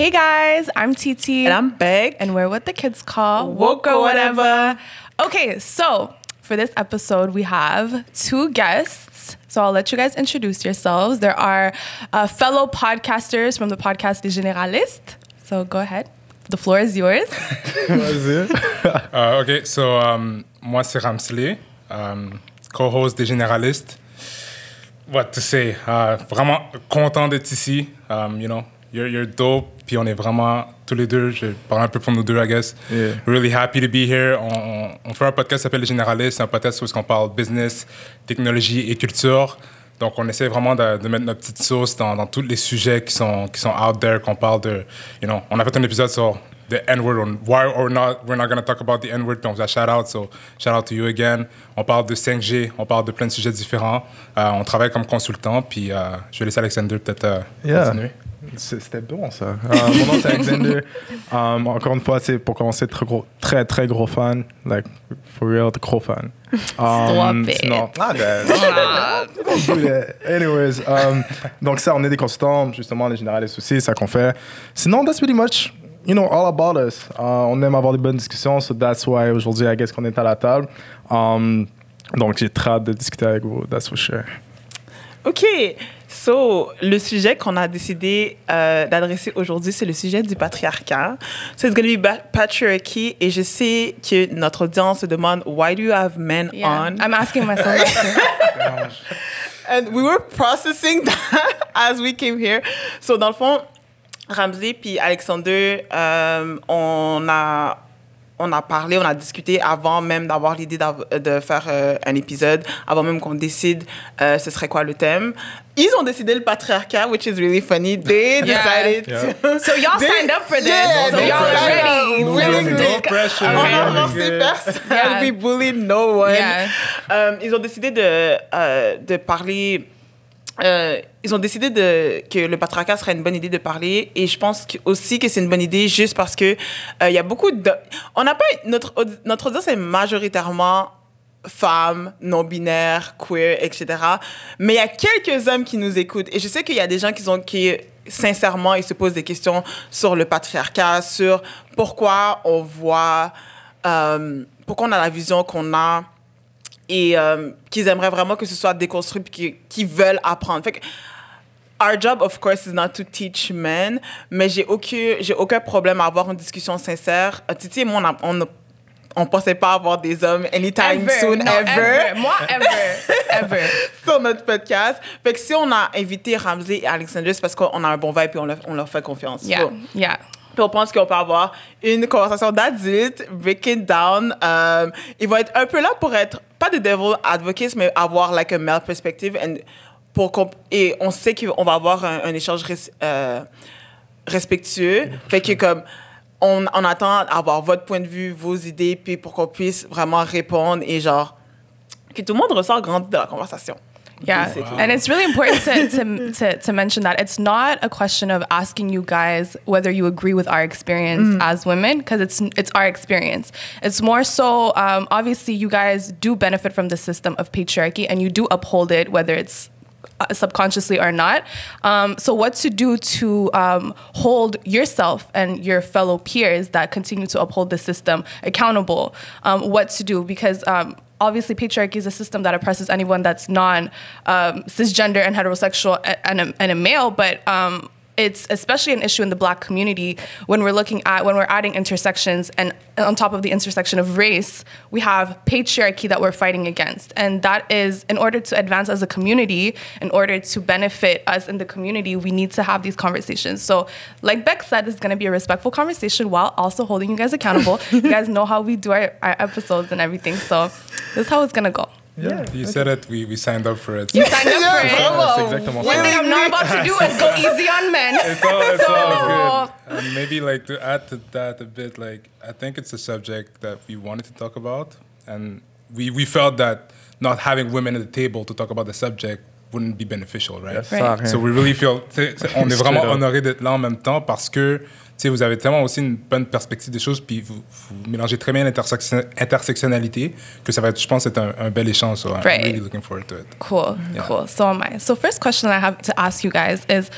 Hey guys, I'm Titi. And I'm Beck. And we're what the kids call Woke or Whatever. Okay, so for this episode, we have two guests. So I'll let you guys introduce yourselves. There are fellow podcasters from the podcast Les Généralistes. So go ahead. The floor is yours. OK, so moi, c'est Ramsley, co-host des Généralistes. What to say? Vraiment content d'être ici. You know, you're dope. Puis on est vraiment, tous les deux, je parle un peu pour nous deux, I guess. Yeah. Really happy to be here. On fait un podcast qui s'appelle Les Généralistes. C'est un podcast où on parle business, technologie et culture. Donc, on essaie vraiment de mettre notre petite sauce dans tous les sujets qui sont out there, qu'on parle de, you know, on a fait un épisode sur the N-word, on why or not, we're not going to talk about the N-word, puis on vous a shout-out, so shout-out to you again. On parle de 5G, on parle de plein de sujets différents. On travaille comme consultant, puis je vais laisser Alexander peut-être continuer. C'était bon, ça. Mon nom, c'est Alexander. Encore une fois, c'est pour commencer, très gros fan. Like, for real, gros fan. Stop it. Sinon, anyways, donc ça, on est des consultants, justement, les généralistes aussi, c'est ça qu'on fait. Sinon, that's pretty much, you know, all about us. On aime avoir des bonnes discussions, so that's why aujourd'hui, I guess qu'on est à la table. Donc, j'ai très hâte de discuter avec vous, that's for sure. OK. So, le sujet qu'on a décidé d'adresser aujourd'hui, c'est le sujet du patriarcat. So, it's going to be patriarchy. Et je sais que notre audience se demande, why do you have men on? I'm asking myself that too. And we were processing that as we came here. So, dans le fond, Ramsley puis Alexander, on a parlé, on a discuté avant même d'avoir l'idée de faire un épisode, avant même qu'on décide ce serait quoi le thème. Ils ont décidé le patriarcat, which is really funny. They decided to... So y'all signed up for this. Yeah, so no y'all pressure. ready. No pressure. On a lancé personne. Yeah. We bullied no one. Yeah. Ils ont décidé de parler... ils ont décidé que le patriarcat serait une bonne idée de parler, et je pense aussi que c'est une bonne idée juste parce que il y a beaucoup de... On n'a pas... Notre audience est majoritairement femmes, non-binaires, queer, etc. Mais il y a quelques hommes qui nous écoutent. Et je sais qu'il y a des gens qui sincèrement, ils se posent des questions sur le patriarcat, sur pourquoi on voit... pourquoi on a la vision qu'on a, et qu'ils aimeraient vraiment que ce soit déconstruit, puis qu'ils veulent apprendre. Fait que, our job, of course, is not to teach men, mais j'ai aucun problème à avoir une discussion sincère. Titi et moi, on pensait pas avoir des hommes anytime soon, ever. Moi, ever. Sur notre podcast. Fait que si on a invité Ramsley et Alexander, c'est parce qu'on a un bon vibe et on leur fait confiance. Yeah, So, yeah. puis on pense qu'on peut avoir une conversation d'adultes, break it down. Ils vont être un peu là pour être, pas de devil advocates, mais avoir like a male perspective. Et on sait qu'on va avoir un échange respectueux. Fait que comme, on attend avoir votre point de vue, vos idées, puis pour qu'on puisse vraiment répondre et genre, que tout le monde ressort grandi de la conversation. Yeah, and it's really important to mention that it's not a question of asking you guys whether you agree with our experience as women, because it's our experience. It's more so, obviously, you guys do benefit from the system of patriarchy, and you do uphold it, whether it's subconsciously or not. So what to do to hold yourself and your fellow peers that continue to uphold the system accountable? What to do, because obviously patriarchy is a system that oppresses anyone that's cisgender and heterosexual and a male, but it's especially an issue in the Black community when we're adding intersections, and on top of the intersection of race, we have patriarchy that we're fighting against. And that is, in order to advance as a community, in order to benefit us in the community, we need to have these conversations. So like Beck said, it's going to be a respectful conversation while also holding you guys accountable. You guys know how we do our episodes and everything. So this is how it's going to go. Yeah. You said it, we signed up for it. You signed up for it. C'est exactement One ça. thing I'm not about to do is go easy on men. It's all good. And maybe like to add to that a bit, like I think it's a subject that we wanted to talk about, and we felt that not having women at the table to talk about the subject wouldn't be beneficial, right? Ça sert à rien. So we really feel, on est vraiment Straight up. honoré d'être là en même temps parce que vous avez tellement aussi une bonne perspective des choses, puis vous mélangez très bien l'intersectionnalité que ça va être, je pense, être un bel échange. So I'm Right. really looking forward to it. Cool, cool. So am I. So first question I have to ask you guys is,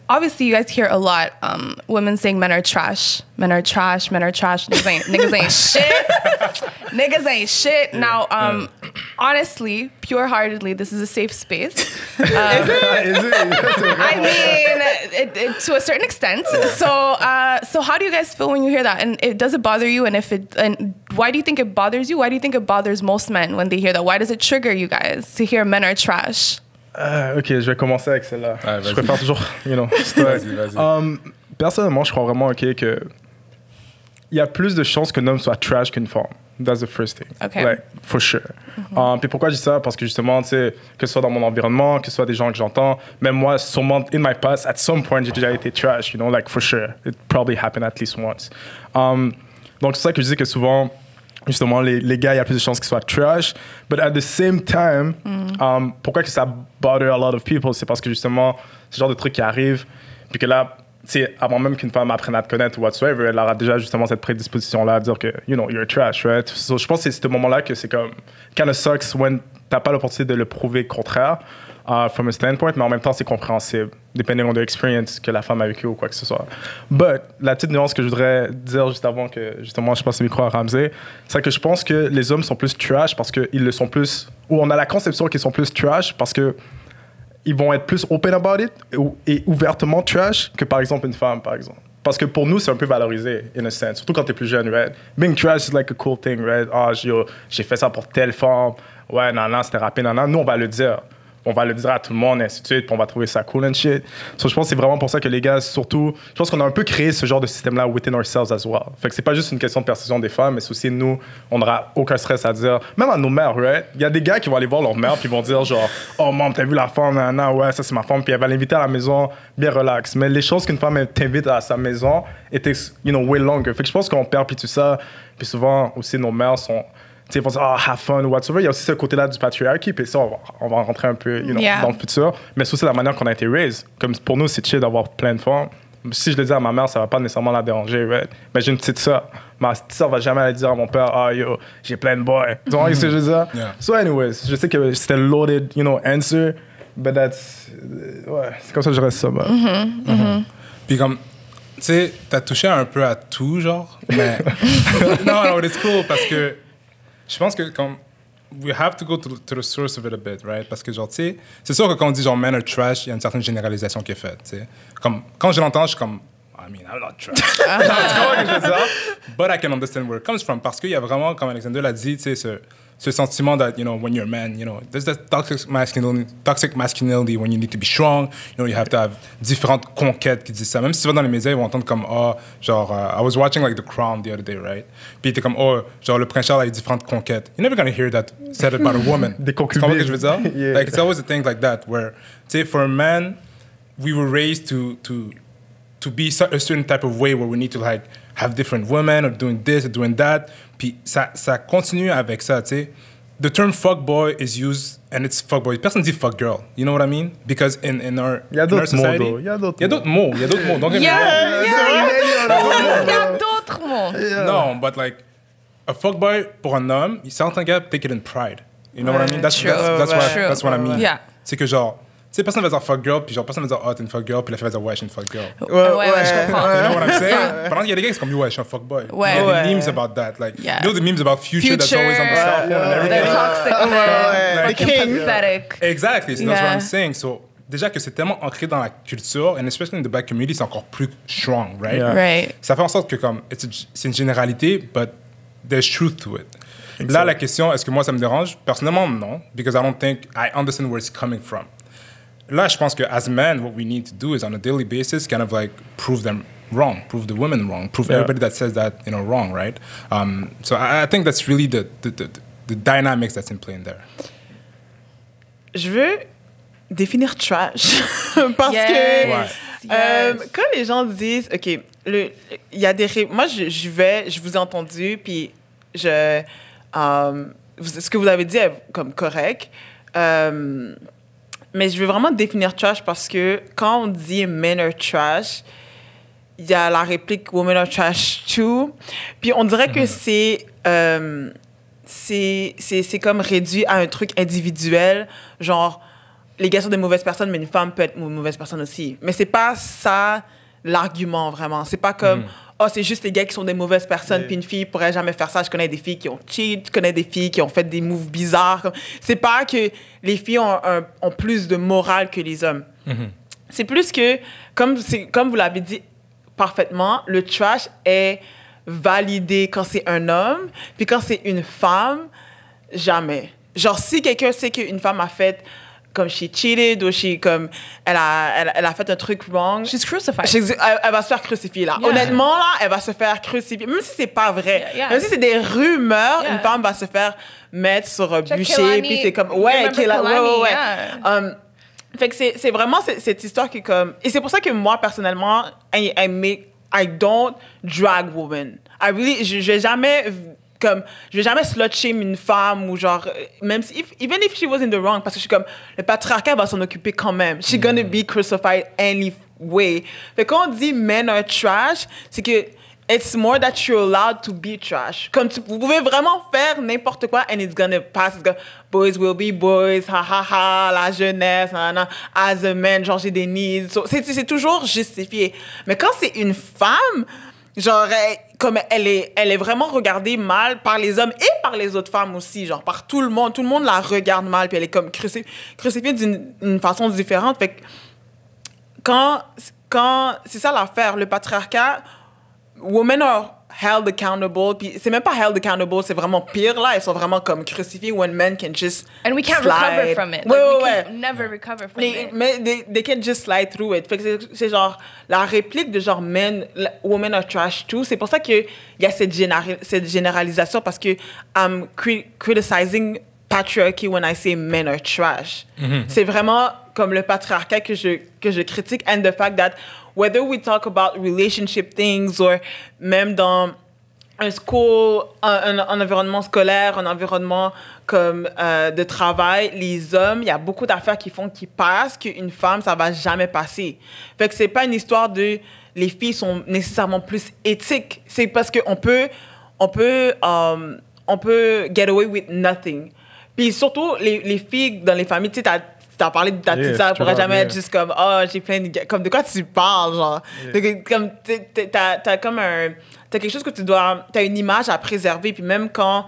obviously you guys hear a lot women saying men are trash. Men are trash, men are trash. Niggas ain't shit. Niggas ain't shit. Now, honestly, pure-heartedly, this is a safe space. I mean, to a certain extent. So how do you guys feel when you hear that? And does it bother you? And why do you think it bothers you? Why do you think it bothers most men when they hear that? Why does it trigger you guys to hear men are trash? Ok, je vais commencer avec celle-là. Ouais, Je préfère toujours, Vas-y. Personnellement, je crois vraiment que il y a plus de chances qu'un homme soit trash qu'une femme. That's the first thing. Okay. Like, for sure. Puis pourquoi je dis ça? Parce que justement, tu sais, que ce soit dans mon environnement, que ce soit des gens que j'entends, même moi, sûrement, in my past, at some point, j'ai déjà été trash, you know, like, for sure. It probably happened at least once. Donc, c'est ça que je dis que souvent, justement, les gars, il y a plus de chances qu'ils soient trash. But at the same time, pourquoi que ça bother a lot of people? C'est parce que justement, c'est le genre de truc qui arrive, puis que là, tu sais, avant même qu'une femme apprenne à te connaître ou whatsoever, elle aura déjà justement cette prédisposition-là à dire que, you know, you're trash, right? So, je pense que c'est ce moment-là que c'est comme, kind of sucks when t'as pas l'opportunité de le prouver contraire, from a standpoint, mais en même temps, c'est compréhensible, depending on the experience que la femme a vécu ou quoi que ce soit. But, la petite nuance que je voudrais dire juste avant que, justement, je passe le micro à Ramsey, c'est que je pense que les hommes sont plus trash parce qu'ils le sont plus, ou on a la conception qu'ils sont plus trash parce que ils vont être plus open about it et ouvertement trash que par exemple une femme, par exemple. Parce que pour nous, c'est un peu valorisé, in a sense. Surtout quand t'es plus jeune, right? Being trash is like a cool thing, right? Ah, j'ai fait ça pour telle femme. Ouais, non, c'était rappé, non. Nous, on va le dire. On va le dire à tout le monde, et ainsi de suite, puis on va trouver ça cool and shit. So, je pense que c'est vraiment pour ça que les gars, surtout, je pense qu'on a un peu créé ce genre de système-là within ourselves as well. Fait que c'est pas juste une question de perception des femmes, mais c'est aussi nous, on n'aura aucun stress à dire. Même à nos mères, right? Il y a des gars qui vont aller voir leur mère, puis ils vont dire genre, oh, maman, t'as vu la femme, ouais, ça c'est ma femme, puis elle va l'inviter à la maison, bien relax. Mais les choses qu'une femme elle t'invite à sa maison, it takes, you know, way longer. Fait que je pense qu'on perd puis tout ça, puis souvent aussi nos mères sont. Ils vont dire, have fun ou whatsoever. Il y a aussi ce côté-là du patriarchy, puis ça, on va rentrer un peu you know, dans le futur. Mais c'est aussi la manière qu'on a été raised. Comme pour nous, c'est chill d'avoir plein de femmes. Si je le dis à ma mère, ça va pas nécessairement la déranger, right? Mais j'ai une petite sœur. Ma petite sœur va jamais aller dire à mon père, yo, j'ai plein de boys. Tu vois ce que je veux dire? Yeah. So anyways, je sais que c'était loaded, you know, answer, but that's... ouais, c'est comme ça que je reste ça. Puis comme, tu sais, t'as touché un peu à tout, genre, mais... non, it's cool, parce que je pense que comme... We have to go to the source of it a bit, right? Parce que, genre, tu sais, c'est sûr que quand on dit, genre, men are trash, il y a une certaine généralisation qui est faite, tu sais. Comme, quand je l'entends, je suis comme... I mean, I'm not trash. Tu comprends ce que je veux dire? But I can understand where it comes from. Parce qu'il y a vraiment, comme Alexander l'a dit, tu sais, ce sentiment that, you know, when you're a man, you know, there's that toxic masculinity when you need to be strong, you know, you have to have différentes conquêtes qui disent ça. Même si tu vas dans les médias, ils vont entendre comme, oh, genre, I was watching, like, The Crown the other day, right? Puis t'es comme, oh, genre, le prince Charles a eu différentes conquêtes. You're never gonna hear that said about a woman. Des concubines. Tu comprends ce que je veux dire? Yeah. Like, it's always a thing like that, where, tu sais, for a man, we were raised to be a certain type of way where we need to like have different women or doing this or doing that. Puis ça continue avec ça, tu sais. The term fuck boy is used and it's fuck boy. Personne dit fuck girl. You know what I mean? Because in our Il y a d'autres mots, society, though. Il y a d'autres mots. Il y a d'autres mots. Donc, Il y a d'autres mots. no, but like a fuck boy pour un homme, certains gars take it in pride. You know what I mean? That's what I mean. Yeah. C'est que genre, tu sais, personne va dire fuck girl, puis genre personne va dire oh t'es une fuck girl, puis la fille va dire ouais je suis une fuck girl. Ouais, je comprends. You know what I'm saying? Pendant qu'il y a des gars qui sont comme, ouais, je suis un fuckboy. Ouais. Il y a des memes about that. Like, Yeah. you know the memes about Future that's always on the cell phone and The everything? toxic, The fucking king. pathetic. Exactly, so that's what Yeah. I'm saying. So, déjà que c'est tellement ancré dans la culture, and especially in the black community, c'est encore plus strong, right? Yeah. Right. Ça fait en sorte que comme, c'est une généralité, but there's truth to it. Là, la question, est-ce que moi ça me dérange? Personnellement, non, because I don't think I understand where it's coming from. Là, je pense que as men, what we need to do is on a daily basis, kind of like prove them wrong, prove the women wrong, prove everybody that says that, you know, wrong, right? So I think that's really the dynamics that's in play in there. Je veux définir trash parce Yes. que Yes. quand les gens disent, OK, il y a moi, je vous ai entendu, puis ce que vous avez dit est comme correct. Mais je veux vraiment définir trash parce que quand on dit men are trash, il y a la réplique women are trash too. Puis on dirait que c'est comme réduit à un truc individuel, genre les gars sont des mauvaises personnes, mais une femme peut être une mauvaise personne aussi. Mais c'est pas ça l'argument vraiment. C'est pas comme oh, c'est juste les gars qui sont des mauvaises personnes, puis une fille pourrait jamais faire ça. Je connais des filles qui ont cheat, je connais des filles qui ont fait des moves bizarres. C'est pas que les filles ont plus de morale que les hommes. C'est plus que, comme vous l'avez dit parfaitement, le trash est validé quand c'est un homme, puis quand c'est une femme, jamais. Genre, si quelqu'un sait qu'une femme a fait comme she cheated ou comme elle a fait un truc wrong, she's crucified. Elle va se faire crucifier là. Yeah. Honnêtement là, elle va se faire crucifier, même si c'est pas vrai. Même si c'est des rumeurs, une femme va se faire mettre sur un bûcher, puis c'est comme ouais. Fait que c'est vraiment cette histoire qui est comme, et c'est pour ça que moi personnellement I don't drag women. Je vais jamais slut shame une femme ou genre, même si, even if she was in the wrong, parce que je suis comme, le patriarcat va s'en occuper quand même. She's gonna be crucified anyway. Fait quand on dit men are trash, c'est que it's more that you're allowed to be trash. Comme vous pouvez vraiment faire n'importe quoi and it's gonna pass. Boys will be boys, ha ha ha, la jeunesse, as a man, genre j'ai des needs. So, c'est toujours justifié. Mais quand c'est une femme, genre, comme elle est vraiment regardée mal par les hommes et par les autres femmes aussi, genre par tout le monde la regarde mal, puis elle est comme crucifiée d'une façon différente. Fait que quand c'est ça l'affaire, le patriarcat, women are held accountable, puis c'est même pas held accountable, c'est vraiment pire là, elles sont vraiment comme crucifiées when men can just and we can't slide. recover from it. Ouais, we ouais. can never recover from it. Mais they can just slide through it. Fait que c'est genre la réplique de genre women are trash too. C'est pour ça que il y a cette généralisation, parce que I'm criticizing patriarchy when I say men are trash. C'est vraiment comme le patriarcat que je critique, and the fact that whether we talk about relationship things or même dans un environnement scolaire, un environnement comme de travail, les hommes, il y a beaucoup d'affaires qui passent qu'une femme, ça va jamais passer. Fait que c'est pas une histoire de les filles sont nécessairement plus éthiques. C'est parce qu'on peut get away with nothing. Puis surtout, les filles dans les familles, tu sais, t'as parlé de ta petite sœur, elle pourrait jamais être juste comme oh j'ai plein de gars. Comme de quoi tu parles, genre comme t'as comme t'as quelque chose que t'as une image à préserver, puis même quand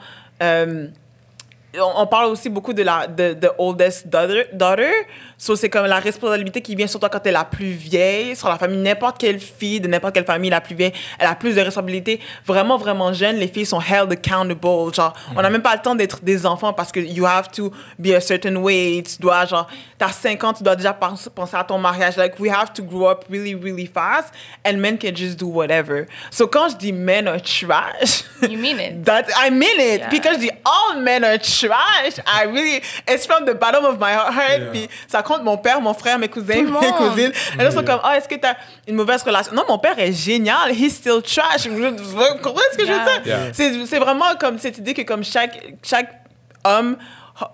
on parle aussi beaucoup de the oldest daughter. So, c'est comme la responsabilité qui vient sur toi quand t'es la plus vieille, sur la famille. N'importe quelle fille de n'importe quelle famille la plus vieille, elle a plus de responsabilités. Vraiment, vraiment jeune, les filles sont held accountable. Genre, on n'a même pas le temps d'être des enfants parce que you have to be a certain way. Tu dois, genre, t'as 5 ans, tu dois déjà penser à ton mariage. Like, we have to grow up really, really fast, and men can just do whatever. So, quand je dis men are trash, you mean it. I mean it. Yeah. Puis quand je dis all men are trash, it's from the bottom of my heart. Puis ça compte mon père, mon frère, mes cousins, mes cousines. Et là, sont comme, est-ce que t'as une mauvaise relation? Non, mon père est génial. He's still trash. Vous comprenez ce que je veux dire? C'est vraiment comme cette idée que comme chaque homme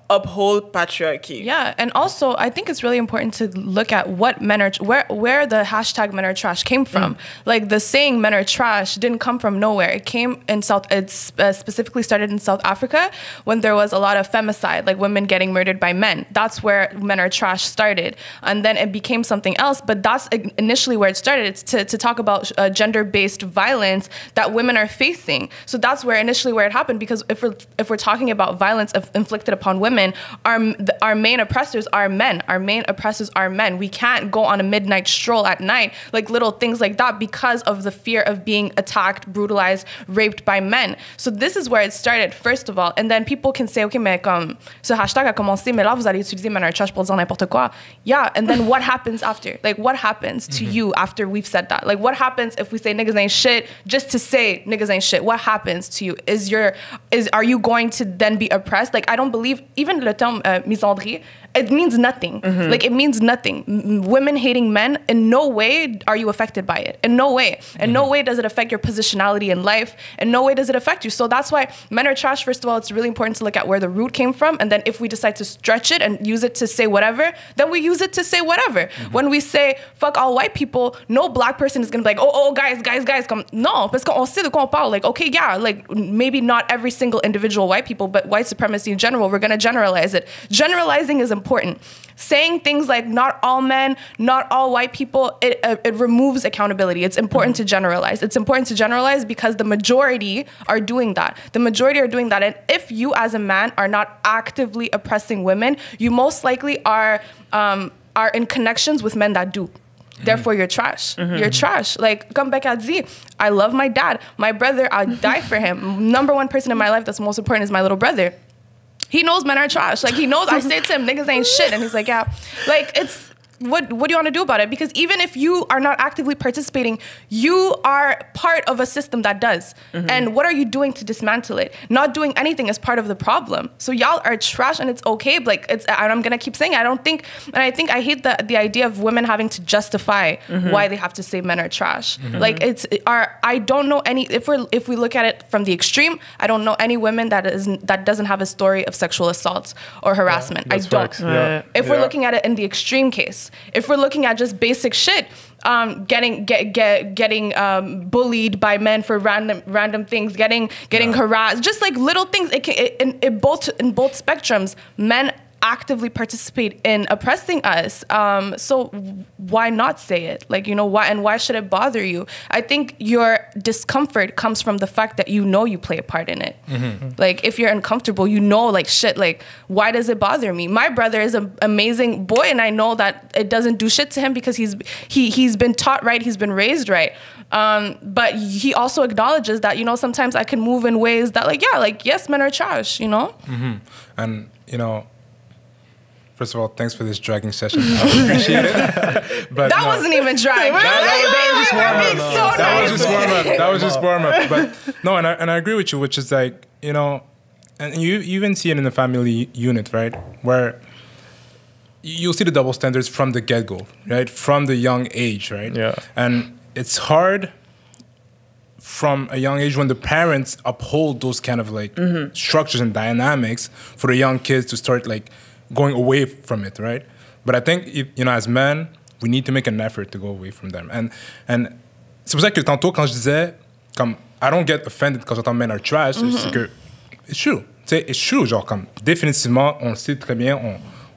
uphold patriarchy. Yeah, and also I think it's really important to look at what men are where the hashtag men are trash came from. Like the saying men are trash didn't come from nowhere. It came in specifically started in South Africa when there was a lot of femicide, like women getting murdered by men. That's where men are trash started, and then it became something else. But that's initially where it started. It's to talk about gender-based violence that women are facing. So that's initially where it happened. Because if we're talking about violence inflicted upon women, our main oppressors are men. Our main oppressors are men. We can't go on a midnight stroll at night, like little things like that, because of the fear of being attacked, brutalized, raped by men. So this is where it started, first of all. And then people can say, OK, mais comme ce hashtag a commencé, mais là, vous allez utiliser men are trash pour dire n'importe quoi. Yeah, and then what happens after? Like, what happens to you after we've said that? Like, what happens if we say niggas ain't shit just to say niggas ain't shit? What happens to you? Are you going to then be oppressed? Like, I don't believe, even le terme misandrie, it means nothing. Like, it means nothing. Women hating men, in no way are you affected by it. In no way. In no way does it affect your positionality in life. In no way does it affect you. So that's why men are trash. First of all, it's really important to look at where the root came from. And then if we decide to stretch it and use it to say whatever, then we use it to say whatever. When we say, fuck all white people, no black person is going to be like, oh, guys, come. No, parce qu'on sait de quoi on parle. Like, okay, yeah, like, maybe not every single individual white people, but white supremacy in general, we're going to generalize it. Generalizing is important. Saying things like not all men, not all white people, it removes accountability. It's important to generalize. It's important to generalize because the majority are doing that. The majority are doing that. And if you as a man are not actively oppressing women, you most likely are in connections with men that do. Therefore, you're trash. You're trash. Like, comme Becca dit, I love my dad. My brother, I'll die for him. Number one person in my life that's most important is my little brother. He knows men are trash. Like, he knows, I say to him, niggas ain't shit. And he's like, yeah. Like, it's, what do you want to do about it? Because even if you are not actively participating, you are part of a system that does. And what are you doing to dismantle it? Not doing anything is part of the problem. So y'all are trash and it's okay. Like, and I'm going to keep saying, I hate the idea of women having to justify why they have to say men are trash. Like, I don't know any, if we look at it from the extreme, I don't know any women that doesn't have a story of sexual assault or harassment. I don't. If we're looking at it in the extreme case, if we're looking at just basic shit, getting bullied by men for random things, getting harassed, just like little things. In both spectrums, men actively participate in oppressing us. So why not say it? Like, why should it bother you? I think your discomfort comes from the fact that you play a part in it. Like, if you're uncomfortable, like, shit, like, why does it bother me? My brother is an amazing boy, and I know that it doesn't do shit to him because he's been taught right, he's been raised right. But he also acknowledges that, sometimes I can move in ways that, yes, men are trash, And, first of all, thanks for this dragging session. I appreciate it. But that wasn't even drag. That was just warm up. But no, and I agree with you, which is like, and you even see it in the family unit, right? Where you'll see the double standards from the get-go, right? From the young age, right? Yeah. And it's hard from a young age when the parents uphold those kind of like structures and dynamics for the young kids to start like going away from it, right? But I think, as men, we need to make an effort to go away from them. And c'est pour ça que tantôt, quand je disais, comme, I don't get offended quand j'entends men are trash, c'est que, it's true. It's true, genre, comme, définitivement, on le sait très bien,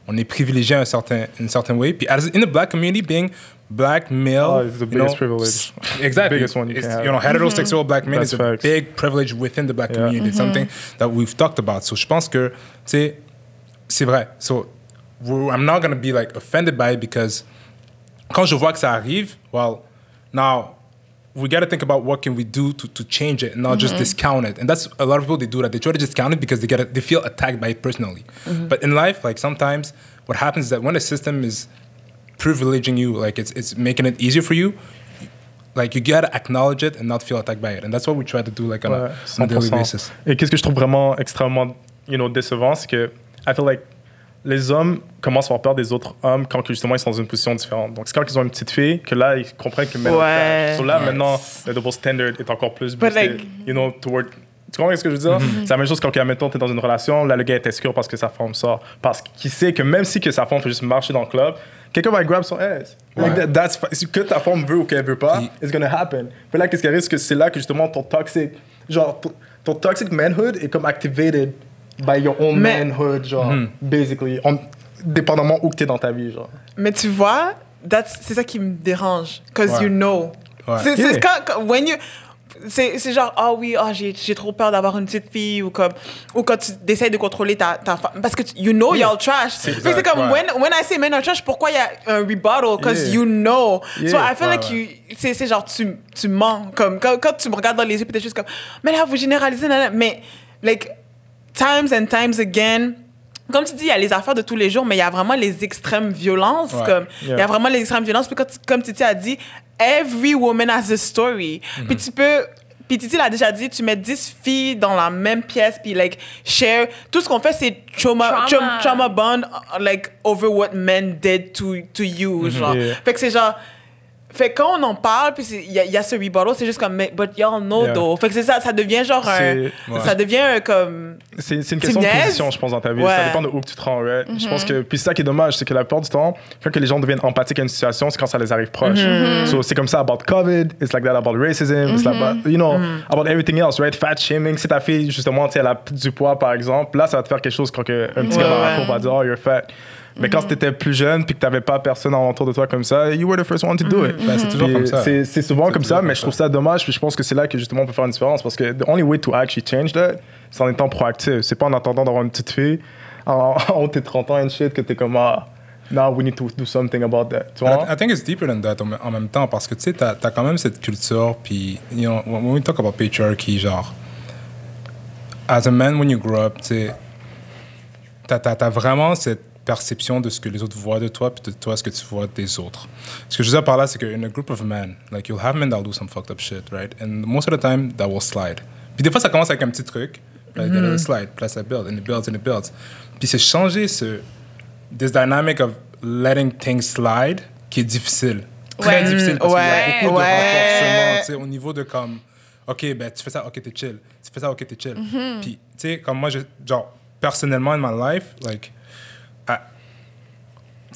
on est privilégié in a certain way. Puis, in the black community, being black male, it's the biggest privilege. Exactly. The biggest one you can have. Heterosexual black men That's is facts. a big privilege within the black community. It's something that we've talked about. So, je pense que, c'est vrai. So, I'm not going to be like offended by it because quand je vois que ça arrive, well, now we got to think about what can we do to change it and not just discount it. And that's a lot of people, they do that. They try to discount it because they feel attacked by it personally. But in life, like sometimes what happens is that when a system is privileging you, like it's making it easier for you, like you got to acknowledge it and not feel attacked by it. And that's what we try to do like on a daily basis. Et qu'est-ce que je trouve vraiment extrêmement, décevant, c'est que I feel like les hommes commencent à avoir peur des autres hommes quand justement ils sont dans une position différente. Donc c'est quand ils ont une petite fille que là ils comprennent que maintenant le double standard est encore plus boosté, toward. Tu comprends ce que je veux dire? C'est la même chose quand, admettons, t'es dans une relation, là le gars est insécure parce que sa femme sort, parce qu'il sait que même si que sa femme fait juste marcher dans le club, quelqu'un va grab son ass. Like que ta femme veut ou qu'elle veut pas, it's gonna happen. Puis là qu'est-ce qui arrive, c'est que c'est là que justement ton toxic manhood est comme activated by your own manhood, genre, basically, dépendamment où t'es dans ta vie, genre. Mais tu vois, c'est ça qui me dérange, because you know. Ouais. C'est c'est genre, j'ai trop peur d'avoir une petite fille, ou quand tu essaies de contrôler ta femme, parce que y'all trash. C'est comme, when I say men are trash, pourquoi il y a un rebuttal, because you know. So I feel like c'est genre, tu mens, comme, quand tu me regardes dans les yeux, puis t'es juste comme, mais là, vous généralisez, mais, like, times and times again, comme tu dis, il y a les affaires de tous les jours, mais il y a vraiment les extrêmes violences. Il y a vraiment les extrêmes violences. Puis comme Titi a dit, every woman has a story. Puis tu peux Puis Titi l'a déjà dit, tu mets 10 filles dans la même pièce, puis like share. Tout ce qu'on fait, c'est trauma bond, like over what men did to you, genre. Yeah. Fait que c'est genre. Fait que quand on en parle, puis il y a ce rebuttal, c'est juste comme, but y'all know though. Fait que c'est ça devient genre ça devient comme. C'est une question de position, je pense, dans ta vie. Ça dépend de où tu te rends, right? Je pense que. Puis c'est ça qui est dommage, c'est que la plupart du temps, quand que les gens deviennent empathiques à une situation, c'est quand ça les arrive proche. So, c'est comme ça about COVID, it's like that about racism, it's like about, you know, about everything else, right? Fat shaming. Si ta fille, justement, tu sais, elle a du poids, par exemple, là, ça va te faire quelque chose quand un petit gars dans la cour va dire, oh, you're fat. Mais quand tu étais plus jeune puis que tu n'avais pas personne autour de toi comme ça, you were the first one to do it. C'est toujours comme ça. C'est souvent comme ça, mais je trouve ça dommage. Puis je pense que c'est là que justement on peut faire une différence parce que the only way to actually change that, c'est en étant proactif. C'est pas en attendant d'avoir une petite fille en tes 30 ans and shit que tu es comme now we need to do something about that. Tu vois? I think it's deeper than that en même temps parce que tu sais, t'as quand même cette culture. Puis, you know, when we talk about patriarchy, genre, as a man, when you grow up, tu sais, t'as vraiment cette perception de ce que les autres voient de toi puis de toi ce que tu vois des autres. Ce que je veux dire par là, c'est qu'in a group of men, like you'll have men that'll do some fucked up shit, right? And most of the time, that will slide. Puis des fois, ça commence avec un petit truc, like that will slide, puis là, ça build, and it builds, and it builds. Puis c'est changer this dynamic of letting things slide qui est difficile. Très difficile parce qu'il y a beaucoup de renforcement, tu sais, au niveau de comme, OK, ben tu fais ça, OK, t'es chill. Tu fais ça, OK, t'es chill. Puis, tu sais, comme moi, genre, personnellement, in my life, like,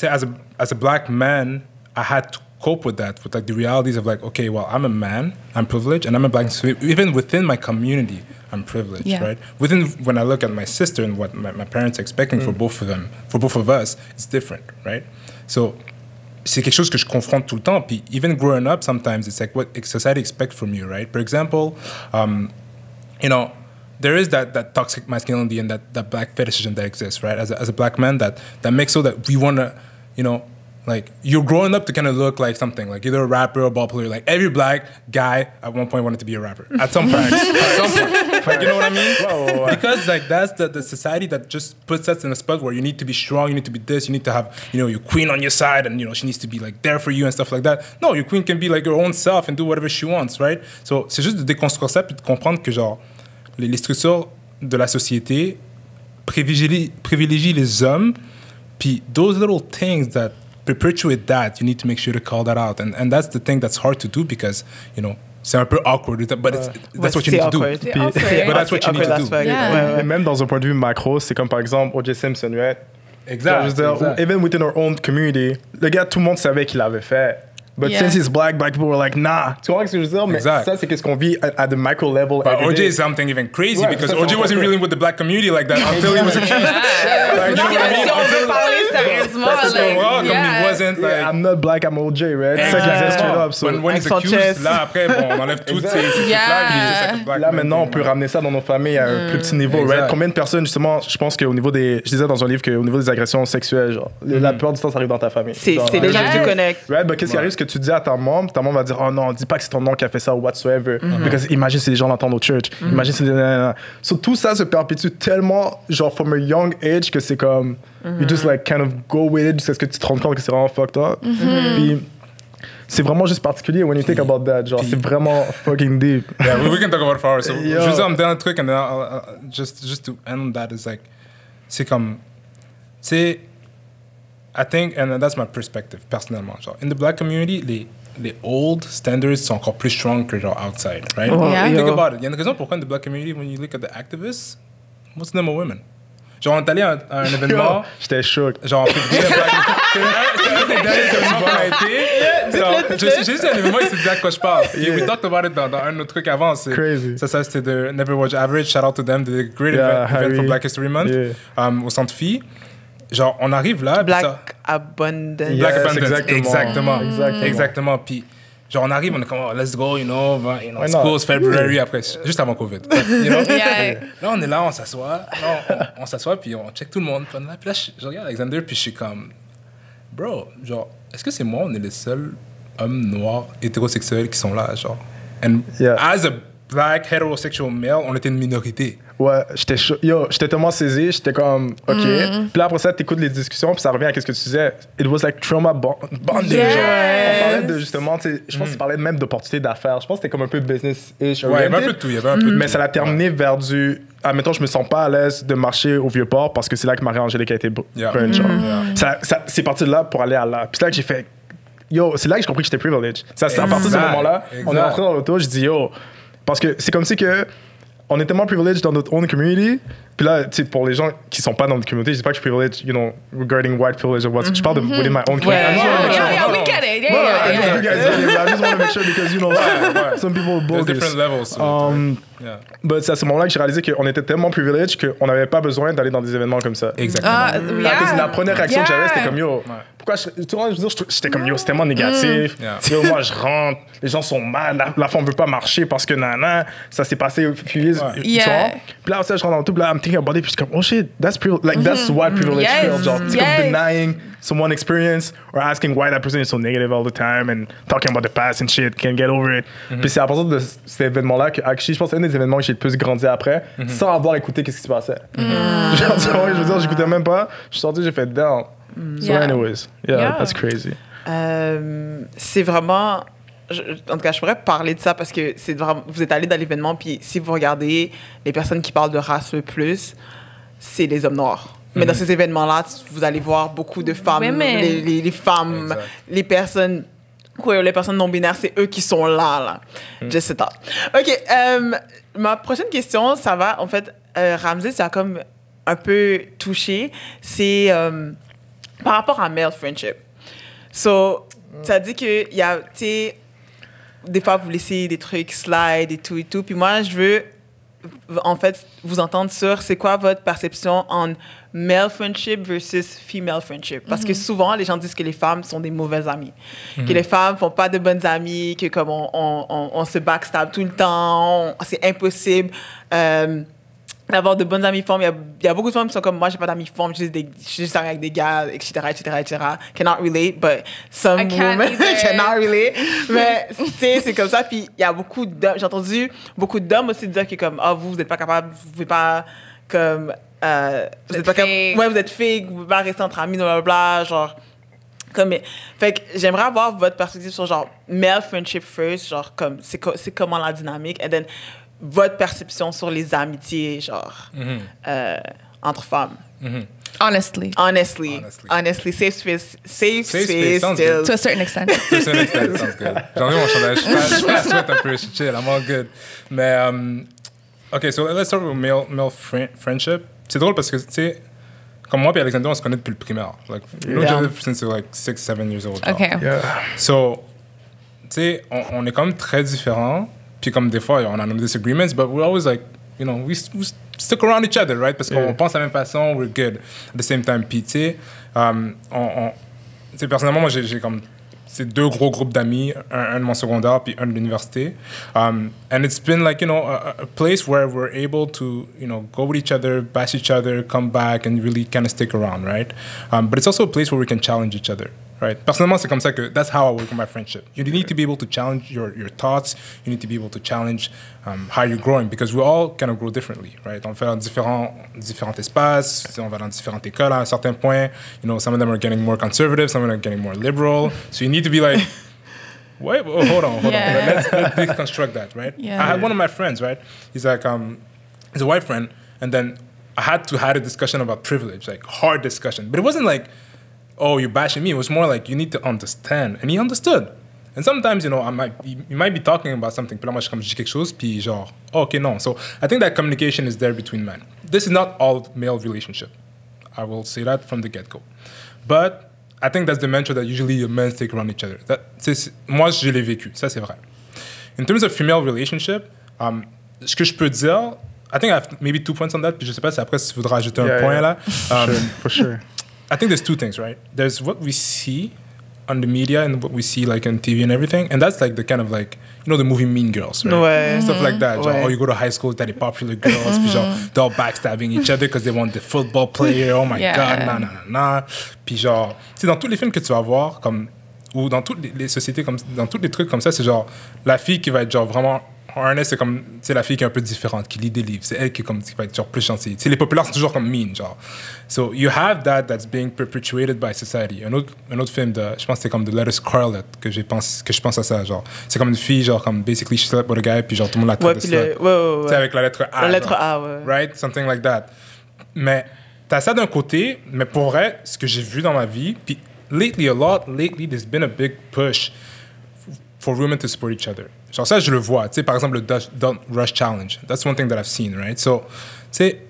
as a black man, I had to cope with that, with like the realities of like, okay, well, I'm a man, I'm privileged, and I'm a black. So even within my community, I'm privileged, right? When I look at my sister and what my parents are expecting for both of them, for both of us, it's different, right? So c'est quelque chose que je confronte tout le temps. Puis even growing up, sometimes it's like what society expects from you, right? For example, you know, there is that toxic masculinity and that black fetishism that exists, right? As a black man, that makes so that we want to, you know, like you're growing up to kind of look like something, like either a rapper or a ball player. Like every black guy at one point wanted to be a rapper. At some point. Like, you know what I mean? Whoa. Because like that's the society that just puts us in a spot where you need to be strong, you need to be this, you need to have, you know, your queen on your side, and you know she needs to be like there for you and stuff like that. No, your queen can be like her own self and do whatever she wants, right? So c'est juste de déconstruire ça puis de comprendre que genre les structures de la société privilégient les hommes, puis those little things that perpetuate that, you need to make sure to call that out. And that's the thing that's hard to do because, you know, c'est un peu awkward, but that's what you need to do. But that's what you need to do. Et même dans un point de vue macro, c'est comme par exemple O.J. Simpson, right? Exact. Even within our own community, le gars, tout le monde savait qu'il l'avait fait. But since he's black people were like, nah. Tu vois ce que je veux dire? Mais ça, c'est qu'est-ce qu'on vit at the micro level. But OJ is something even crazy because OJ wasn't really with the black community like that until he was accused. Like, you know what I mean? He wasn't like... I'm not black, I'm OJ, right? C'est ça qu'il disait straight up. So. When he's accused, là, après, bon, on enlève toutes ces trucs-là. Là, maintenant, on peut ramener ça dans nos familles à un plus petit niveau, right? Combien de personnes, justement, je pense qu'au niveau des... Je disais dans un livre qu'au niveau des agressions sexuelles, genre, la plupart du temps, ça arrive dans ta famille. C'est les gens qui te connectent. Right? But qu'est-ce qui arrive? Que tu dis à ta maman va dire, oh non, dis pas que c'est ton nom qui a fait ça ou whatsoever. Because imagine si les gens l'entendent au church. Imagine si... So, tout ça se perpétue tellement, genre, from a young age, que c'est comme... You just like kind of go with it jusqu'à ce que tu te rendes compte que c'est vraiment fucked up. Puis c'est vraiment juste particulier when you think about that. Genre, c'est vraiment fucking deep. Yeah, we can talk about it for hours. So, juste un dernier truc, and then just to end that, is like, c'est comme... C'est... I think, and that's my perspective, personnellement. Genre, in the black community, les old standards sont encore plus strong que genre outside, right? Think about it. Il y a une raison pourquoi in the black community, when you look at the activists, most of them are women. Genre, on est allé à un événement. J'étais choqué. Genre, en février, c'est un des derniers événements qu'on a été. J'ai juste un événement, c'est de quoi je parle. We talked about it dans un de nos trucs avant. Crazy. Ça c'était de Never Watch Average. Shout out to them. They did a great event for Black History Month au Centre Phi. Genre, on arrive là. Black Abundance. Black Abundance. Exactement. Puis, genre, on arrive, on est comme, oh, let's go, you know, schools, February, après, juste avant Covid. You know? Là, on est là, on s'assoit. On s'assoit, puis on check tout le monde. Puis là, je regarde Alexander, puis je suis comme, bro, genre, est-ce que c'est moi, on est les seuls hommes noirs hétérosexuels qui sont là, genre? And as a black heterosexual male, on était une minorité. Ouais, j'étais tellement saisi, j'étais comme, OK. Puis là, après ça, t'écoutes les discussions, puis ça revient à ce que tu disais. It was like trauma bonding. Yes. Genre. On parlait de, justement, tu sais, je pense qu'il parlait même d'opportunités d'affaires. Je pense que c'était comme un peu business-ish. Ouais, il y avait un peu de tout. Il y avait un peu de Mais tout. ça l'a terminé vers du. Admettons, je me sens pas à l'aise de marcher au Vieux-Port parce que c'est là que Marie-Angélique a été brunch. C'est parti de là pour aller à là. Puis c'est là que j'ai fait. Yo, c'est là que j'ai compris que j'étais privileged. C'est à partir de ce moment-là, on est rentré dans l'auto, je dis yo. Parce que c'est comme si que. On est tellement privileged dans notre own community. Puis là, tu sais, pour les gens qui sont pas dans notre communauté, je dis pas que je suis privileged, you know, regarding white privilege or what. Je parle de within my own community. I just wanna make sure. Yeah, we get it. You guys get it. I just want to make sure because, you know, some people There's bogus. different levels. Yeah. But c'est à ce moment-là que j'ai réalisé qu'on était tellement privileged qu'on n'avait pas besoin d'aller dans des événements comme ça. Exactement. La première réaction que j'avais, c'était comme yo. Pourquoi tu vois, je veux dire, j'étais comme yo, c'est tellement négatif. Yo, moi, je rentre, les gens sont mal, la femme veut pas marcher parce que nana, ça s'est passé. Puis là, je rentre dans tout, puis là, I'm thinking about it, puis je suis comme, oh shit, that's white privilege. Genre, c'est comme denying someone experience or asking why that person is so negative all the time and talking about the past and shit, can't get over it. Puis c'est à partir de cet événement-là que, actually, je pense que c'est un des événements que j'ai le plus grandi après, sans avoir écouté qu'est-ce qui se passait. Genre, je veux dire, j'écoutais même pas, je suis sorti, j'ai fait down. So anyways, that's crazy. C'est vraiment... en tout cas, je pourrais parler de ça parce que c'est vraiment, vous êtes allé dans l'événement, puis si vous regardez les personnes qui parlent de race le plus, c'est les hommes noirs. Mais dans ces événements-là, vous allez voir beaucoup de femmes, les femmes, exact. Les personnes queer, les personnes non-binaires, c'est eux qui sont là. Just a thought. OK, ma prochaine question, ça va, en fait, Ramsey, ça a comme un peu touché, c'est par rapport à male friendship. So, ça dit qu'il y a, tu sais, des fois, vous laissez des trucs slide et tout. Puis moi, je veux, en fait, vous entendre sur c'est quoi votre perception en male friendship versus female friendship. Parce que souvent, les gens disent que les femmes sont des mauvaises amies. Que les femmes font pas de bonnes amies, que comme on se backstab tout le temps, c'est impossible d'avoir de bonnes amies femmes. Il y a beaucoup de femmes qui sont comme moi, j'ai pas d'amis femmes, je suis juste avec des gars, etc. Cannot relate, but some women cannot relate. Mais tu sais, c'est comme ça. Puis il y a beaucoup d'hommes, j'ai entendu beaucoup d'hommes aussi dire que comme vous êtes pas capable, vous pouvez pas comme vous êtes pas capable, vous êtes fake, vous pouvez pas rester entre amis, blablabla, genre. Fait que j'aimerais avoir votre perspective sur genre male friendship first, genre comme c'est comment la dynamique, and then votre perception sur les amitiés, genre, entre femmes. Honestly, safe space still. To a certain extent. To a certain extent, sounds good. J'en ai mon chandail, je sweat un peu, je suis chill, I'm all good. Mais, OK, so let's start with male friendship. C'est drôle parce que, tu sais, comme moi et Alexandre, on se connaît depuis le primaire. Like, we know each other since we're like 6, 7 years old. Okay. Yeah. So, tu sais, on est quand même très différents. Puis comme des fois, on a nos disagreements, but we're always like, you know, we stick around each other, right? Parce qu'on pense de la même façon, we're good. At the same time, puis tu sais, personnellement, moi, j'ai comme c'est 2 gros groupes d'amis, un de mon secondaire puis un de l'université. And it's been like, you know, a place where we're able to, you know, go with each other, bash each other, come back and really kind of stick around, right? But it's also a place where we can challenge each other. Right. Personnellement, c'est comme ça que that's how I work with my friendship. You need to be able to challenge your thoughts. You need to be able to challenge how you're growing because we all kind of grow differently, right? On fait dans différents espaces, on va dans différentes écoles à un certain point. You know, some of them are getting more conservative, some of them are getting more liberal. So you need to be like, wait, hold on. Let's deconstruct that, right? Yeah. I had one of my friends, right? He's like, he's a white friend, and then I had to have a discussion about privilege, like hard discussion, but it wasn't like, oh, you're bashing me. It was more like, you need to understand. And he understood. And sometimes, you know, you might be talking about something, puis là, moi, je dis quelque chose, puis genre, oh, okay, no. So I think that communication is there between men. This is not all male relationship. I will say that from the get-go. But I think that's the mantra that usually men stick around each other. Moi, je l'ai vécu. Ça, c'est vrai. In terms of female relationship, ce que je peux dire, I think I have maybe 2 points on that, puis je sais pas si après, si tu voudras ajouter un point là. For sure. I think there's 2 things, right? There's what we see on the media and what we see like on TV and everything, and that's like the kind of like, you know, the movie Mean Girls, right? Ouais. Stuff like that. Genre, Ouais. oh, you go to high school, t'as des popular girls, puis genre, they're all backstabbing each other because they want the football player. Oh my God, nah. Puis genre, c'est dans tous les films que tu vas voir, comme, ou dans toutes les sociétés, comme, dans tous les trucs comme ça, c'est genre la fille qui va être genre vraiment Harness, c'est comme, tu sais, la fille qui est un peu différente, qui lit des livres. C'est elle qui va être genre plus gentille. Tu sais, les populaires sont toujours comme mean, genre. So you have that's being perpetuated by society. Un autre film je pense que c'est comme The Letter Scarlet que je pense à ça, genre. C'est comme une fille, genre, comme basically she slept with a guy, puis genre tout le monde la traite de slut. Tu sais, avec la lettre A. La lettre genre. A, ouais. Right? Something like that. Mais t'as ça d'un côté, mais pour vrai, ce que j'ai vu dans ma vie, puis lately, there's been a big push for women to support each other. Genre ça, je le vois. Tu sais, par exemple, le Don't Rush Challenge. That's one thing that I've seen, right? So, tu sais,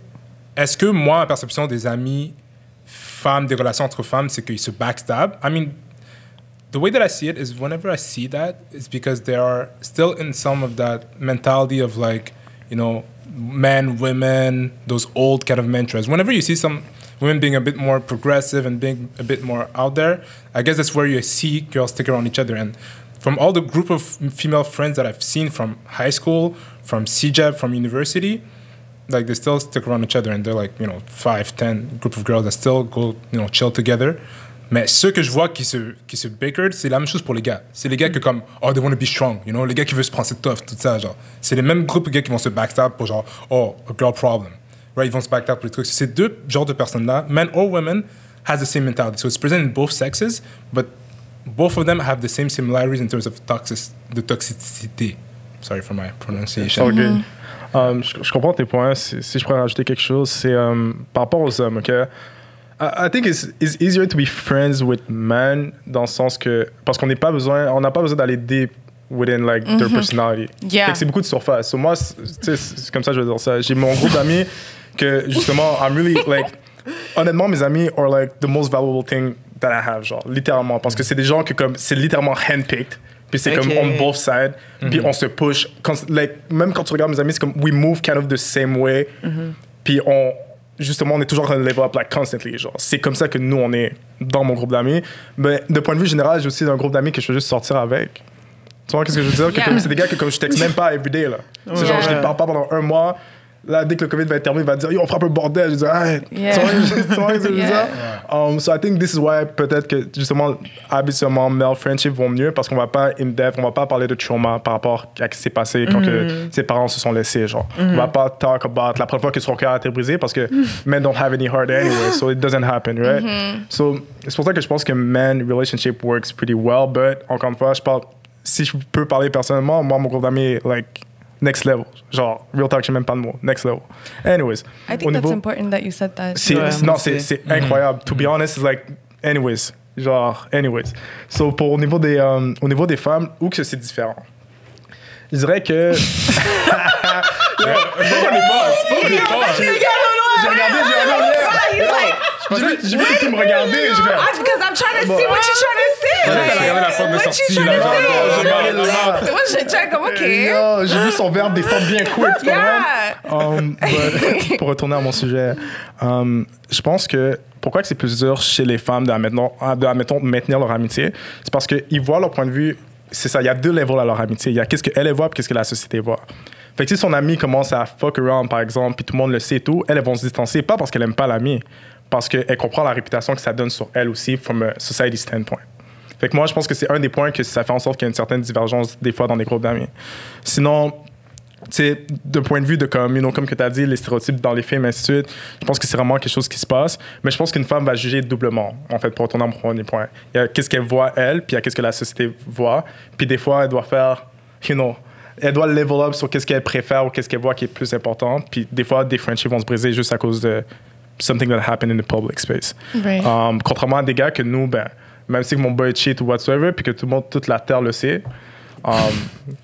est-ce que moi, ma perception des amis femmes, des relations entre femmes, c'est qu'ils se backstab? I mean, the way that I see it is whenever I see that, it's because they are still in some of that mentality of like, you know, men, women, those old kind of mantras. Whenever you see some women being a bit more progressive and being a bit more out there, I guess that's where you see girls stick around each other. And from all the group of female friends that I've seen from high school, from CJEB, from university, like they still stick around each other and they're like, you know, 5, 10 group of girls that still go, you know, chill together. Mais ceux que je vois qui se bickered, c'est la même chose pour les gars. C'est les gars que comme, oh, they want to be strong, you know, les gars qui veulent se prendre cette tough, tout ça, genre. C'est les mêmes groupes de gars qui vont se backstab pour genre, oh, a girl problem. Right, ils vont se backstab pour les trucs. Ces deux genres de personnes-là, men or women, has the same mentality. So it's present in both sexes, but both of them have the same similarities in terms of toxicity. Sorry for my pronunciation. Okay. Je comprends tes points. Si je pourrais rajouter quelque chose, c'est par rapport aux hommes, OK? I think it's easier to be friends with men dans le sens que... Parce qu'on n'a pas besoin d'aller deep within, like, their personality. Yeah. Fait que c'est beaucoup de surface. So moi, c'est comme ça que je vais dire ça. J'ai mon groupe d'amis que, justement, I'm really, like... Honnêtement, mes amis are, like, the most valuable thing that I have, genre, littéralement. Parce que c'est des gens que, comme, c'est littéralement handpicked. Puis c'est comme on both sides. Puis on se push. Même quand tu regardes mes amis, c'est comme we move kind of the same way. Puis justement, on est toujours en train de level up like constantly. Genre, c'est comme ça que nous, on est dans mon groupe d'amis. Mais de point de vue général, j'ai aussi un groupe d'amis que je veux juste sortir avec. Tu vois, qu'est-ce que je veux dire? Que, comme, c'est des gars que comme je texte même pas everyday, là. C'est genre, je les parle pas pendant un mois. Là, dès que le COVID va être terminé, il va dire, yo, on frappe un bordel. Je dis, hey, tu vois ce que je veux dire? So I think this is why peut-être que, justement, habituellement, male friendship vont mieux parce qu'on va pas in-depth, on va pas parler de trauma par rapport à ce qui s'est passé quand que ses parents se sont laissés, genre. On va pas talk about la première fois que son cœur a été brisé parce que men don't have any heart anyway, so it doesn't happen, right? So, c'est pour ça que je pense que men relationship works pretty well, but, encore une fois, je parle, si je peux parler personnellement, moi, mon groupe d'amis, like, next level. Genre, real talk, j'ai même pas de mots. Next level. Anyways. I think that's important that you said that. C'est incroyable. To be honest, it's like, anyways. Genre, anyways. So, au niveau des femmes, où que c'est différent? Je dirais que... J'ai vu que tu me regardais. Because I'm trying to see what you're trying to say. Regardez la porte de sortie, là. J'ai vu son verbe descendre bien quick, tu comprends? Pour retourner à mon sujet, je pense que pourquoi que c'est plus dur chez les femmes de maintenir leur amitié, c'est parce qu'ils voient leur point de vue. C'est ça, il y a deux levels à leur amitié. Il y a qu'est-ce qu'elle voit et qu'est-ce que la société voit. Fait que si son ami commence à fuck around, par exemple, puis tout le monde le sait et tout, elles vont se distancer, pas parce qu'elle aime pas l'ami, parce qu'elle comprend la réputation que ça donne sur elle aussi, from a society standpoint. Fait que moi, je pense que c'est un des points que ça fait en sorte qu'il y a une certaine divergence des fois dans des groupes d'amis. Sinon, tu sais, d'un point de vue de comme, comme que tu as dit, les stéréotypes dans les films, ainsi de suite, je pense que c'est vraiment quelque chose qui se passe. Mais je pense qu'une femme va juger doublement, en fait, pour retourner à mon premier point. Il y a qu'est-ce qu'elle voit, elle, puis il y a qu'est-ce que la société voit. Puis des fois, elle doit faire, elle doit level up sur qu'est-ce qu'elle préfère ou qu'est-ce qu'elle voit qui est plus important. Puis des fois, des friendships vont se briser juste à cause de something that happened in the public space. Right. Contrairement à des gars que nous, ben, même si mon boy cheat ou whatsoever, puis que tout le monde, toute la terre le sait,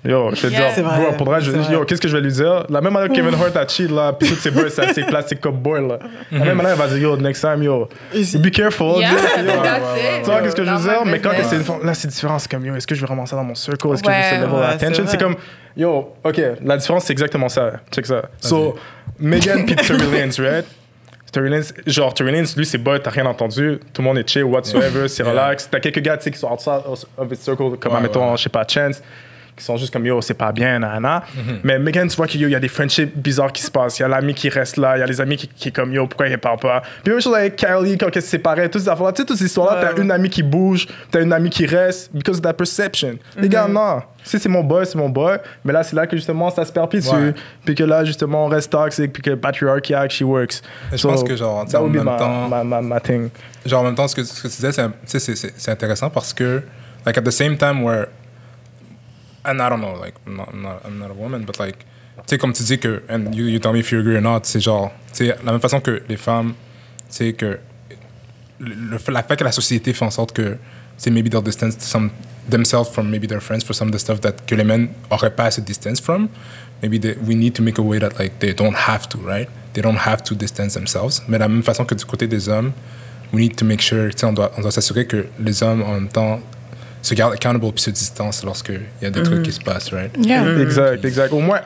yo, je vais dire, bro, pour vrai, yo, qu'est-ce que je vais lui dire? La même manière que Kevin Hart a cheat, là, puis toutes ses boys, c'est assez plastic cup boy, là. La même manière, elle va dire, yo, next time, yo, be careful. Yeah, yo. that's it. Tu vois, qu'est-ce que je veux dire? Mais quand business. c'est une femme, là, c'est différent. C'est comme, yo, est-ce que je vais ramasser dans mon circle? Est-ce que je vais se level attention? C'est comme, yo, OK, la différence, c'est exactement ça. Check ça. So, Megan puis Tory Lanez, right? Tory Lanez, lui, c'est boy, t'as rien entendu. Tout le monde est chill, whatsoever, c'est relax. T'as quelques gars, tu sais, qui sont outside of its circle, comme, admettons, je sais pas, Chance. qui sont juste comme yo, c'est pas bien, nana. Mais Megan, tu vois qu'il y a des friendships bizarres qui se passent. Il y a l'ami qui reste là, il y a les amis qui est comme yo, pourquoi il parle pas. Puis même chose avec Kylie, quand elle se séparait, toutes ces affaires-là. Tu sais, toutes ces histoires-là, t'as une amie qui bouge, t'as une amie qui reste, because of that perception. Les gars, non. Si c'est mon boy, c'est mon boy. Mais là, c'est là que justement, ça se perpétue. Ouais. Puis que là, justement, on reste toxique, puis que patriarchy actually works. Je pense que genre, that en would be même temps, my thing. genre en même temps, ce que tu disais, c'est intéressant parce que, like at the same time where, and I don't know, like I'm not a woman, but like, tu sais comme tu dis que, and you tell me if you agree or not, c'est genre, tu sais la même façon que les femmes, tu sais que la fait que la société fait en sorte que, c'est maybe they'll distance themselves from maybe their friends for some of the stuff that que les men auraient pas assez distance from. Maybe we need to make a way that like they don't have to, right? They don't have to distance themselves. Mais de la même façon que du côté des hommes, we need to make sure, tu sais, on doit s'assurer que les hommes en même temps se gardent accountable puis se distancent lorsqu'il y a des trucs qui se passent, right? Yeah. Exact. Au moins,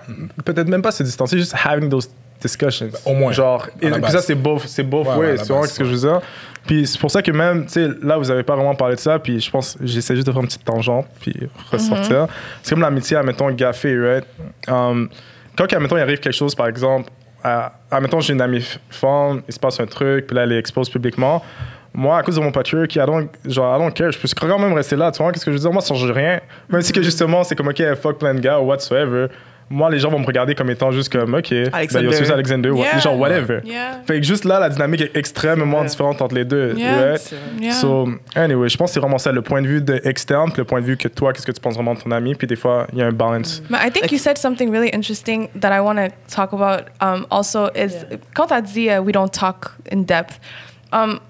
peut-être même pas se distancer, juste having those discussions. Au moins. Genre, et À la puis ça, c'est both Ouais, ways, à la tu vois base, ce que je veux dire? Puis c'est pour ça que même, tu sais, là, vous avez pas vraiment parlé de ça, puis je pense, j'essaie juste de faire une petite tangente, puis ressortir. C'est comme l'amitié, admettons, gaffée, right? Quand, admettons, il arrive quelque chose, par exemple, admettons, j'ai une amie femme, il se passe un truc, puis là, elle l'expose publiquement. Moi, à cause de mon patriarchy, I don't care. Je peux quand même rester là, tu vois, qu'est-ce que je veux dire? Moi, ça change rien. Même si que justement, c'est comme, OK, fuck plein de gars ou whatsoever. Moi, les gens vont me regarder comme étant juste comme, OK, Alexander. ben, il y a Alexander, Yeah. genre whatever. Yeah. Fait que juste là, la dynamique est extrêmement différente entre les deux. Yeah. right? Yeah. So, anyway, je pense que c'est vraiment ça, le point de vue externe, puis le point de vue que toi, qu'est-ce que tu penses vraiment de ton ami, puis des fois, il y a un balance. But I think you said something really interesting that I want to talk about also is quand t'as dit we don't talk in depth,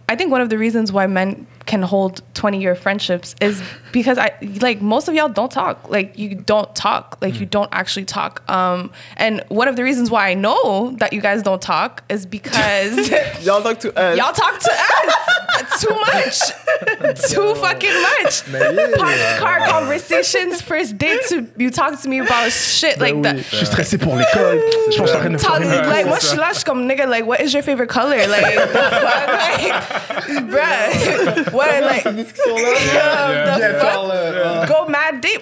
I think one of the reasons why men can hold 20-year friendships is because most of y'all don't talk. Like you don't talk. Like you don't actually talk. And one of the reasons why I know that you guys don't talk is because Y'all talk to us. y'all talk to us too much, too fucking much. Parked car conversations, first dates. You talk to me about shit like that. Je suis stressé pour l'école. Je pense que je suis en train de Talk, faire une- like, moi, je suis là, je suis comme, nigga, like, what is your favorite color? Like, the fuck? Like, bruh. What, like, the fuck? Go mad deep.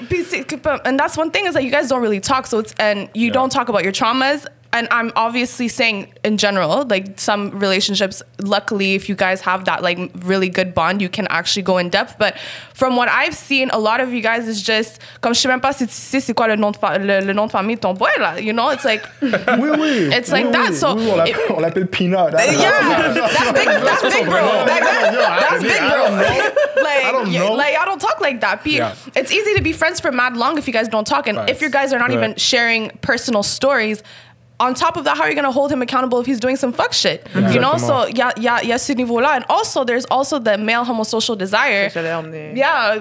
And that's one thing is that you guys don't really talk, so it's, and you don't talk about your traumas. And I'm obviously saying in general, like some relationships, luckily, if you guys have that like really good bond, you can actually go in depth. But from what I've seen, a lot of you guys is just, comme je sais même pas si tu sais c'est quoi le nom de famille de ton boy là, you know, it's like, Oui. It's like that, so Oui, on l'appelle Peanut. yeah, that's big bro. That's big bro. I don't know. Like I don't talk like that. Yeah. It's easy to be friends for mad long if you guys don't talk, and Right. if you guys are not even sharing personal stories. On top of that, how are you going to hold him accountable if he's doing some fuck shit? You know, so yeah, ce niveau-là. And also, there's also the male homosocial desire. J'allais emmener. Yeah,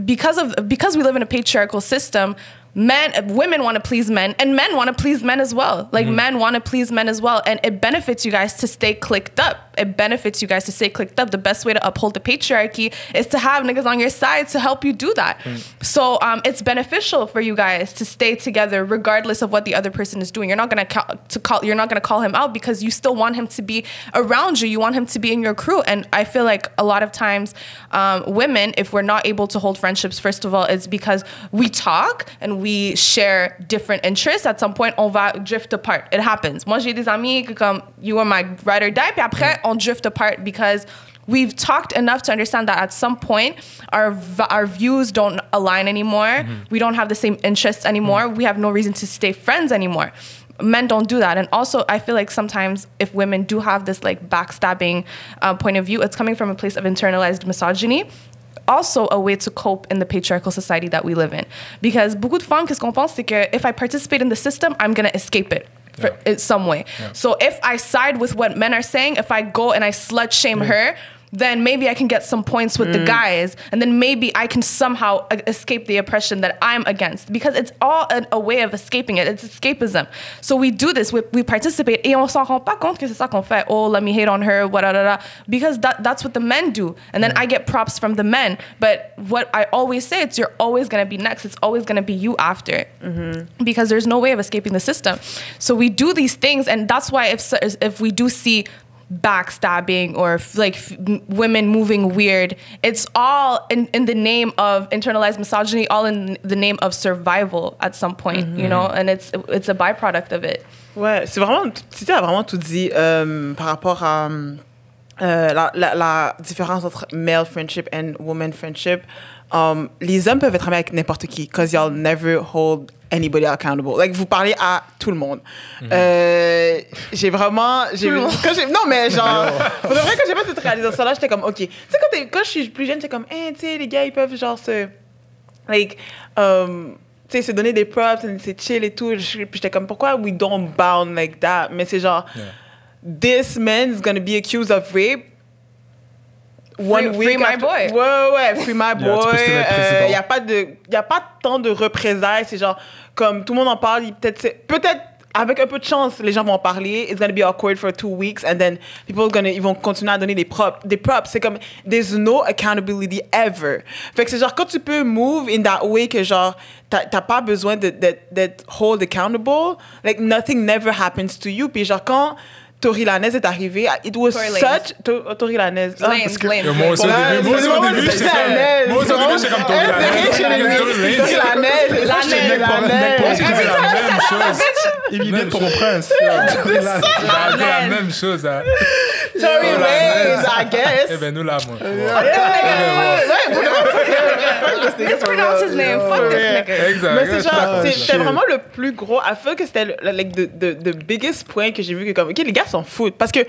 because we live in a patriarchal system, women want to please men, and men want to please men as well. Like men want to please men as well, and it benefits you guys to stay clicked up. The best way to uphold the patriarchy is to have niggas on your side to help you do that. So it's beneficial for you guys to stay together regardless of what the other person is doing. You're not gonna call him out because you still want him to be around you. You want him to be in your crew. And I feel like a lot of times women, if we're not able to hold friendships, first of all, it's because we talk and we share different interests. At some point, on va drift apart. It happens. Moi, j'ai des amis que comme you are my ride or die, puis après, on drift apart because we've talked enough to understand that at some point our views don't align anymore. We don't have the same interests anymore. We have no reason to stay friends anymore. Men don't do that. And also, I feel like sometimes if women do have this like backstabbing point of view, it's coming from a place of internalized misogyny. Also a way to cope in the patriarchal society that we live in. Because beaucoup de femmes, qu'est-ce qu'on pense, c'est que if I participate in the system, I'm going to escape it. In some way. Yeah. So if I side with what men are saying, if I go and I slut shame her, then maybe I can get some points with the guys, and then maybe I can somehow escape the oppression that I'm against, because it's all a way of escaping it. It's escapism. So we do this, we participate, et on s'en rend pas compte que c'est ça qu'on fait. Oh, let me hate on her, because that's what the men do. And then I get props from the men. But what I always say, it's you're always going to be next. It's always going to be you after. Because there's no way of escaping the system. So we do these things, and that's why if we do see backstabbing or women moving weird. It's all in the name of internalized misogyny, all in the name of survival at some point, you know, and it's a byproduct of it. Ouais, c'est vraiment, tu as vraiment tout dit par rapport à la différence entre male friendship and woman friendship. Les hommes peuvent être amis avec n'importe qui, because y'all never hold anybody accountable. Like, vous parlez à tout le monde. J'ai vraiment... non, mais genre... Pour de vrai, quand j'ai fait cette réalisation-là, j'étais comme, OK. Tu sais, quand je suis plus jeune, j'étais comme, tu sais, les gars, ils peuvent genre se... Like, tu sais, se donner des props, c'est chill et tout. Puis j'étais comme, pourquoi we don't bound like that? Mais c'est genre, this man is gonna be accused of rape. Free my boy. Ouais, free my boy. Il y a pas tant de représailles. C'est genre, comme tout le monde en parle, peut-être avec un peu de chance, les gens vont en parler. It's gonna be awkward for 2 weeks, and then ils vont continuer à donner des props. C'est comme, there's no accountability ever. Fait que c'est genre, quand tu peux move in that way que genre, t'as pas besoin d'être hold accountable, like nothing never happens to you. Puis genre, quand Tory Lanez est arrivé, it was such... Tory Lanez. Moi aussi au début, j'étais comme Tory Lanez. La même chose. Il vivait pour un prince. La même chose. Tory Lanez, I guess. Eh ben, nous là, moi. Let's pronounce his name. Fuck this nigga. Exact. Mais c'est genre, c'était vraiment le plus gros. I feel que c'était the biggest point que j'ai vu que comme, OK, les gars s'en foutent. Parce que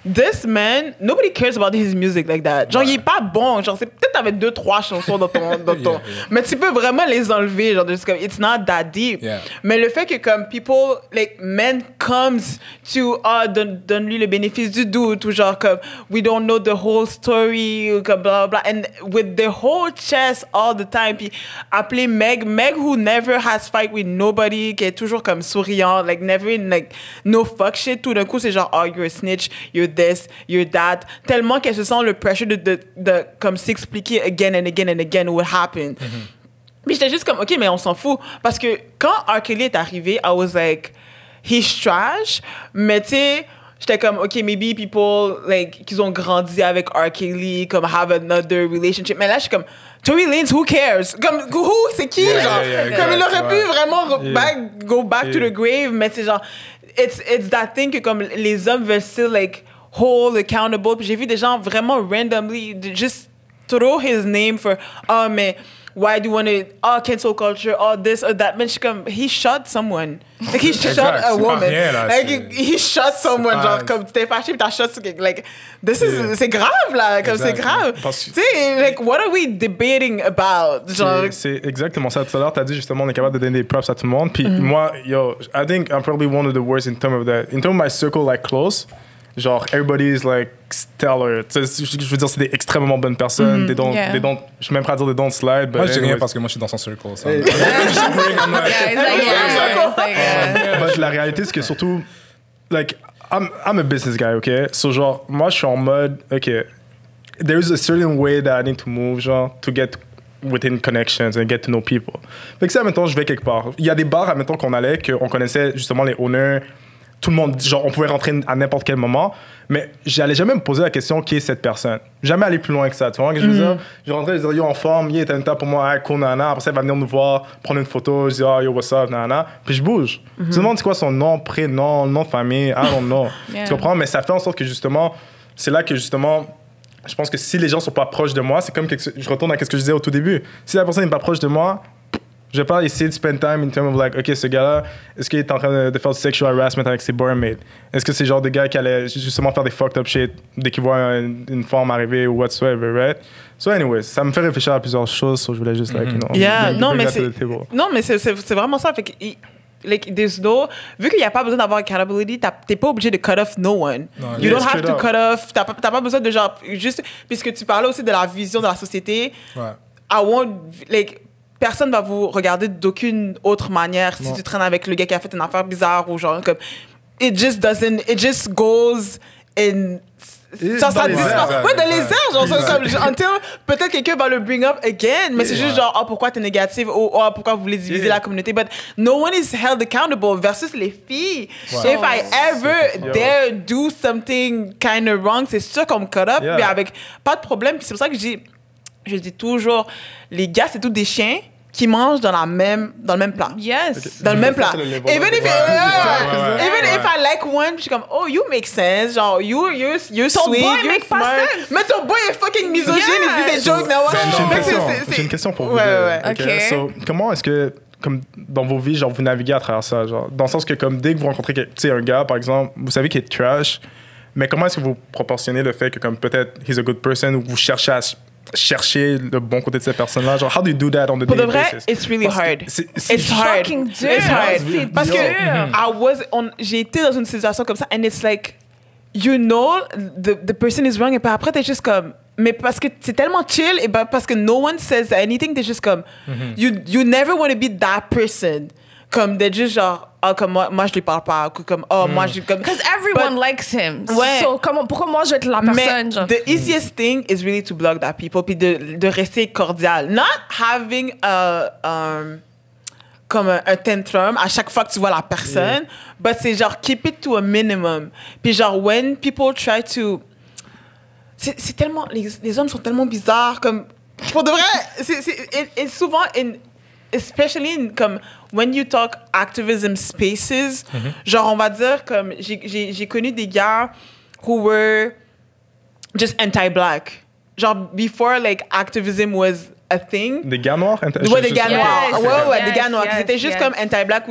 this man, nobody cares about his music like that. Genre, il est pas bon. Genre, c'est peut-être avec 2-3 chansons dans ton... Mais tu peux vraiment les enlever. Genre, just comme, it's not that deep. Yeah. Mais le fait que comme people, like, men comes to, donne-lui le bénéfice du doute, ou genre comme, we don't know the whole story, ou comme blah, blah, blah. And with the whole chest all the time. Puis appeler Meg who never has fight with nobody, qui est toujours comme souriant, like, never in, like, no fuck shit. Tout d'un coup, c'est genre, oh, you're a snitch, you're this, you're that. Tellement qu'elle se sent le pressure de comme s'expliquer again and again and again what happened. Puis j'étais juste comme, OK, mais on s'en fout. Parce que quand R. Kelly est arrivé, I was like, he's trash. Mais tu sais, j'étais comme, OK, maybe people, like, qui ont grandi avec R. Kelly, comme, have another relationship. Mais là, je suis comme, Tory Lanez, who cares? Comme, who? C'est qui? Genre, comme, il aurait pu vraiment go back to the grave. Mais c'est genre, it's that thing que, comme, les hommes veulent still, like, hold accountable. Puis j'ai vu des gens vraiment randomly just throw his name for, oh, mais why do you want to, cancel culture, this or that. Mais je suis comme, he shot someone. Like, he shot a woman. Rien, là, like, he shot someone. Genre, comme, tu t'es fâché pis t'as shot, like, this is, c'est grave, là. Comme, c'est grave. Tu sais, like, what are we debating about? Genre, c'est exactement ça. Tout à l'heure, t'as dit justement, on est capable de donner des props à tout le monde. Puis moi, I think I'm probably one of the worst in terms of that. In terms of my circle, like, close, genre, everybody is like stellar. Je veux dire, c'est des extrêmement bonnes personnes. They don't, je suis même pas à dire they don't slide. Moi, je dis rien parce que moi, je suis dans son circle. But la réalité, c'est que surtout, like, I'm a business guy, okay? So, genre, moi, je suis en mode, okay, there is a certain way that I need to move, genre, to get within connections and get to know people. Fait que ça, admettons, je vais quelque part. Il y a des bars, admettons, qu'on allait, qu'on connaissait justement les owners. Tout le monde, genre, on pouvait rentrer à n'importe quel moment, mais j'allais jamais me poser la question qui est cette personne. Jamais aller plus loin que ça, tu vois ce que je veux dire? Je rentrais, je disais, yo, en forme, t'as une table pour moi, ah, cool, nana. Après ça, il va venir nous voir, prendre une photo, je dis, yo, what's up, nana. Puis je bouge. Tout le monde, c'est quoi son nom, prénom, nom de famille, I don't know. Tu comprends? Mais ça fait en sorte que justement, c'est là que justement, je pense que si les gens sont pas proches de moi, c'est comme que je retourne à ce que je disais au tout début. Si la personne n'est pas proche de moi, je vais pas essayer de spend time in terms of like, OK, ce gars-là, est-ce qu'il est en train de faire du sexual harassment avec ses barmaids? Est-ce que c'est le genre de gars qui allait justement faire des fucked up shit dès qu'il voit une femme arriver ou whatsoever, right? So anyways, ça me fait réfléchir à plusieurs choses, so je voulais juste, like, you know... Yeah, non, mais c'est vraiment ça. Fait que, like, there's no... Vu qu'il n'y a pas besoin d'avoir accountability, t'es pas obligé de cut off no one. No, you don't have to cut off... T'as pas besoin de genre... Juste... Puisque tu parlais aussi de la vision de la société, I want... Like... Personne va vous regarder d'aucune autre manière si tu traînes avec le gars qui a fait une affaire bizarre ou genre comme it just goes in ça dans les disparaît. airs. Ouais, dans les airs, genre, Exact. comme, until peut-être quelqu'un va le bring up again, mais c'est juste genre, oh, pourquoi t'es négative, ou oh, pourquoi vous voulez diviser la communauté, but no one is held accountable versus les filles. Ouais. If I ever dare do something kind of wrong, c'est sûr qu'on me cut up, Yeah. mais avec pas de problème. Puis c'est pour ça que je dis toujours, les gars, c'est tous des chiens qui mangent dans le même plat. Yes. Dans le même plat. C'est le level Even up. if, Ouais. even if I like one, je suis comme, oh, you make sense. Genre, you're Ton sweet, boy you're make pas smart. sense. Mais ton boy est fucking misogyne, il dit des Yes. jokes. now. J'ai une question pour vous. Ouais, deux. ouais. Ok. So, comment est-ce que, comme dans vos vies, genre, vous naviguez à travers ça? Genre, dans le sens que, comme dès que vous rencontrez un gars, par exemple, vous savez qu'il est trash, mais comment est-ce que vous proportionnez le fait que, comme peut-être, he's a good person, ou vous cherchez à chercher le bon côté de cette personne-là? Genre, how do you do that on the Pour de daily vrai, basis? it's really Parce que hard. c'est It's hard. fucking dur. It's hard. C'est Parce dur. que j'ai été dans une situation comme ça, and it's like, you know, the person is wrong, et puis après, t'es juste comme, mais parce que c'est tellement chill, et parce que no one says anything, t'es juste comme, you never want to be that person. Comme d'être juste genre, ah, comme moi je lui parle pas, ou comme, oh, moi je. Because everyone likes him. Ouais. So, pourquoi moi je vais être la personne? Mais Genre? the easiest thing is really to block that people, puis de rester cordial. Not having comme un tantrum à chaque fois que tu vois la personne, but c'est genre keep it to a minimum. Puis genre when people try to... C'est tellement... Les hommes sont tellement bizarres, comme... Pour de vrai, et souvent, especially in, comme when you talk activism spaces, genre on va dire comme j'ai connu des gars who were just anti-black, genre before like activism was a thing. Des gars noirs? Ouais, des gars noirs. Yes, Ouais, yes, des gars noirs. yes, Qui étaient juste yes. comme anti-black,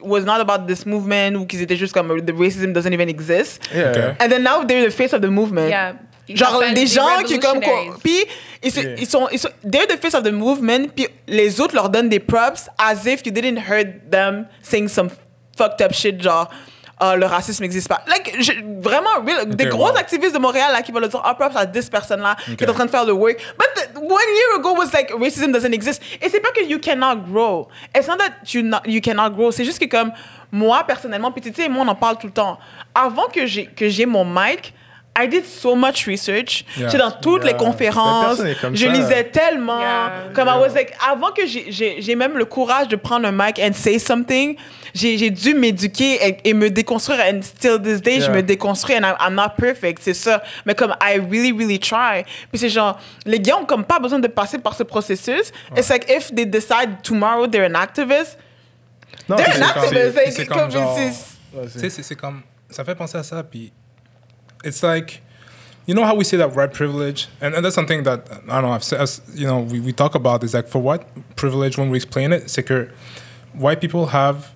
was not about this movement, ou qu'ils étaient juste comme the racism doesn't even exist. Yeah. Okay. And then now they're the face of the movement. Yeah. Ils Genre s'appellent des des gens qui comme revolutionaries. puis ils sont they're the face of the movement, puis les autres leur donnent des props as if you didn't heard them saying some fucked up shit genre le racisme n'existe pas. Like vraiment des gros wow. activistes de Montréal là qui vont le dire props à 10 personnes là qui est en train de faire le work. But 1 year ago was like racism doesn't exist. Et c'est pas que you cannot grow. It's not that you cannot grow. C'est juste que comme moi personnellement, puis tu sais moi on en parle tout le temps. Avant que j'ai mon mic, I did so much research. Yeah. J'étais dans toutes les Mais conférences. personne est comme Je ça. lisais tellement. Yeah. Comme I was like, avant que j'ai même le courage de prendre un mic and say something, j'ai dû m'éduquer et me déconstruire. And still this day, je Yeah. me déconstruis and I'm not perfect, c'est ça. Mais comme I really, really try. Puis c'est genre, les gars ont comme pas besoin de passer par ce processus. It's like if they decide tomorrow they're an activist, Non, they're c'est an comme- activist. c'est Like, comme comme genre- c'est- Tu sais, c'est comme. Ça fait penser à ça, puis. It's like. You know how we say that white privilege? And that's something that, I don't know, you know, we talk about is like for white privilege, when we explain it, c'est que white people have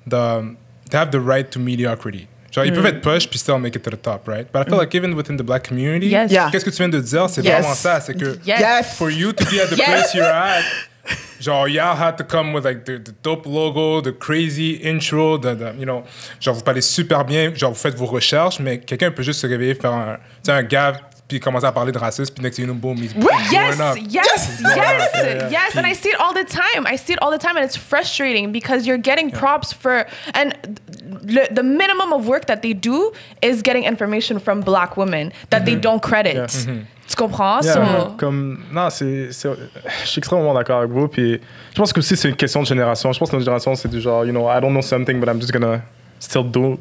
the right to mediocrity. Genre, ils peuvent être push puis still make it to the top, right? But I feel like even within the black community, Yes. Yeah. qu'est-ce que tu viens de dire, c'est Yes. vraiment ça, c'est que Yes. for you to be at the Yes. place you're at, genre, y'all had to come with like the dope logo, the crazy intro, you know, genre, vous parlez super bien, genre, vous faites vos recherches, mais quelqu'un peut juste se réveiller, faire un gaffe, puis commencer à parler de racisme, puis next thing you know, boom, he's Yes, blowing up. yes, and I see it all the time. And it's frustrating because you're getting props for, and the minimum of work that they do is getting information from black women that they don't credit. Yeah. Tu comprends? Yeah, So, comme non, je suis extrêmement d'accord avec vous. Puis je pense que aussi c'est une question de génération. Je pense que notre génération c'est du genre, you know, I don't know something, but I'm just gonna still do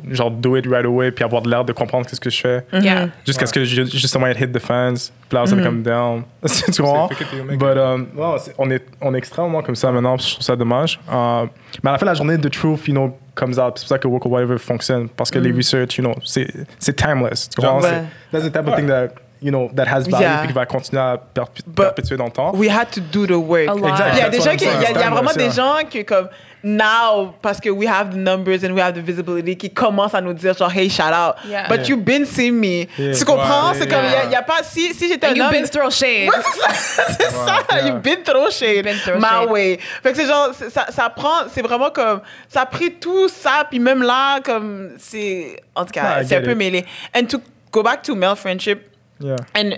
it right away, puis avoir de l'air de comprendre qu'est-ce que je fais. yeah. Jusqu'à ce que justement it hit the fans, puis là ça come down. Tu comprends? fake it till you make But ouais, on est extrêmement comme ça maintenant, puis je trouve ça dommage. Mais à la fin la journée, the truth, you know, comes out. C'est pour ça que Woke or Whatever fonctionne, parce que les research, you know, c'est timeless. Tu comprends? Ouais. That's the type of thing that you know, that has value, Yeah. puis qui va continuer à perpétuer dans le temps. We had to do the work. A lot. Il y a des gens qui, il y a Exact. vraiment des Ouais. gens qui comme now parce que we have the numbers and we have the visibility qui commencent à nous dire genre hey shout out. Yeah. But you've been seeing me. Yeah. Tu comprends? Ouais, C'est yeah. comme il y a pas si j'étais And un you've homme. been throw shade. Ouais, c'est ça. yeah. You've been throw shade. Been throw My shade. way. Fait que c'est genre ça prend c'est vraiment comme ça a pris tout ça puis même là comme c'est en tout cas Ouais, I c'est un get peu it. mêlé. And to go back to male friendship. Yeah. And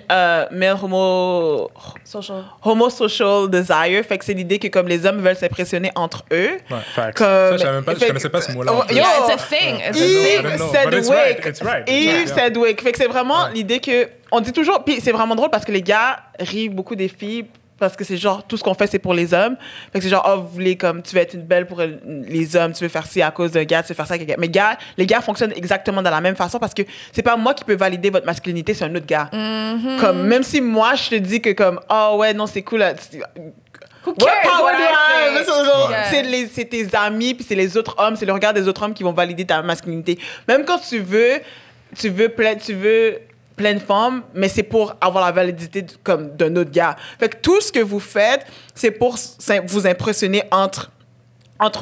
male homosocial desire. Fait que c'est l'idée que comme les hommes veulent s'impressionner entre eux. Ouais, facts. Comme, Je connaissais pas ce mot-là. en fait. Yeah, it's a thing. It's a Eve thing. know, but it's right, Sedgwick. it's right. Eve Yeah. Sedgwick. Fait que c'est vraiment l'idée que on dit toujours. Puis c'est vraiment drôle parce que les gars rient beaucoup des filles parce que c'est genre tout ce qu'on fait c'est pour les hommes. Fait que c'est genre vous voulez comme tu veux être une belle pour les hommes, tu veux faire ci à cause d'un gars, tu veux faire ça avec un gars. Mais les gars fonctionnent exactement de la même façon parce que c'est pas moi qui peux valider votre masculinité, c'est un autre gars. Comme même si moi je te dis que comme oh ouais non c'est cool. Who cares power what do I I have? say? C'est genre, Yeah. c'est tes amis puis c'est les autres hommes, c'est le regard des autres hommes qui vont valider ta masculinité. Même quand tu veux plein de femmes, mais c'est pour avoir la validité comme d'un autre gars. Fait que tout ce que vous faites, c'est pour vous impressionner entre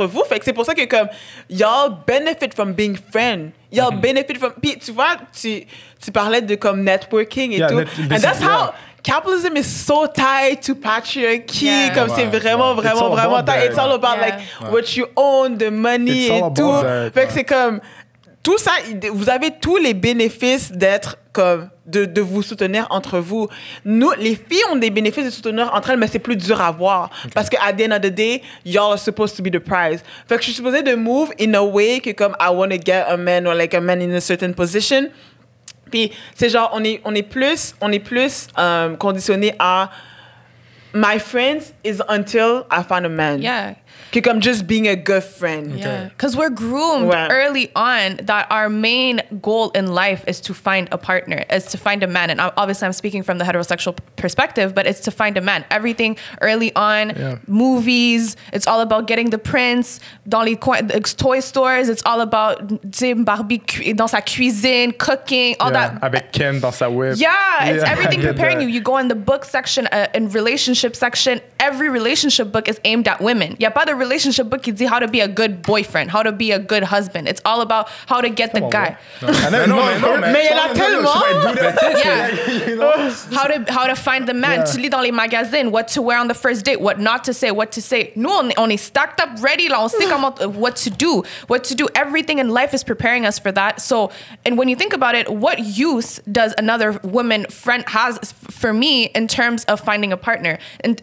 vous. Fait que c'est pour ça que comme y'all benefit from being friends. Y'all benefit from. Puis tu vois, tu parlais de comme networking et Yeah, tout. And that's yeah. how capitalism is so tied to patriarchy. Yeah. Comme c'est vraiment, It's vraiment, all vraiment about tied. that. It's all about Yeah. like what you own, the money It's all et about tout. that. Fait que c'est comme tout ça, vous avez tous les bénéfices d'être comme de vous soutenir entre vous. Nous, les filles ont des bénéfices de soutenir entre elles, mais c'est plus dur à voir. Parce que at the end of the day, y'all are supposed to be the prize. Fait que je suis supposée de move in a way que comme I want to get a man or like a man in a certain position. Puis c'est genre on est plus conditionné à my friends is until I find a man. Yeah. Que comme just being a good friend. Yeah, because we're groomed Ouais. early on that our main goal in life is to find a partner, is to find a man. And obviously, I'm speaking from the heterosexual perspective, but it's to find a man. Everything early on, movies, it's all about getting the prince. Dans les toy stores, it's all about Barbie dans sa cuisine, cooking, all Yeah, that. avec Ken dans sa whip. Yeah, it's Yeah, everything I get preparing that. you. You go in the book section, in relationship section. Every relationship book is aimed at women. Y a pas de relationship book qui dit how to be a good boyfriend, how to be a good husband. It's all about how to get the guy. Mais il y en a tellement. Yeah. How to find the man. Tu lis dans les magazines what to wear on the first date, what not to say, what to say. Nous, on est stacked up, ready. Là, on sait comment what to do. Everything in life is preparing us for that. So, and when you think about it, what use does another woman friend has for me in terms of finding a partner? And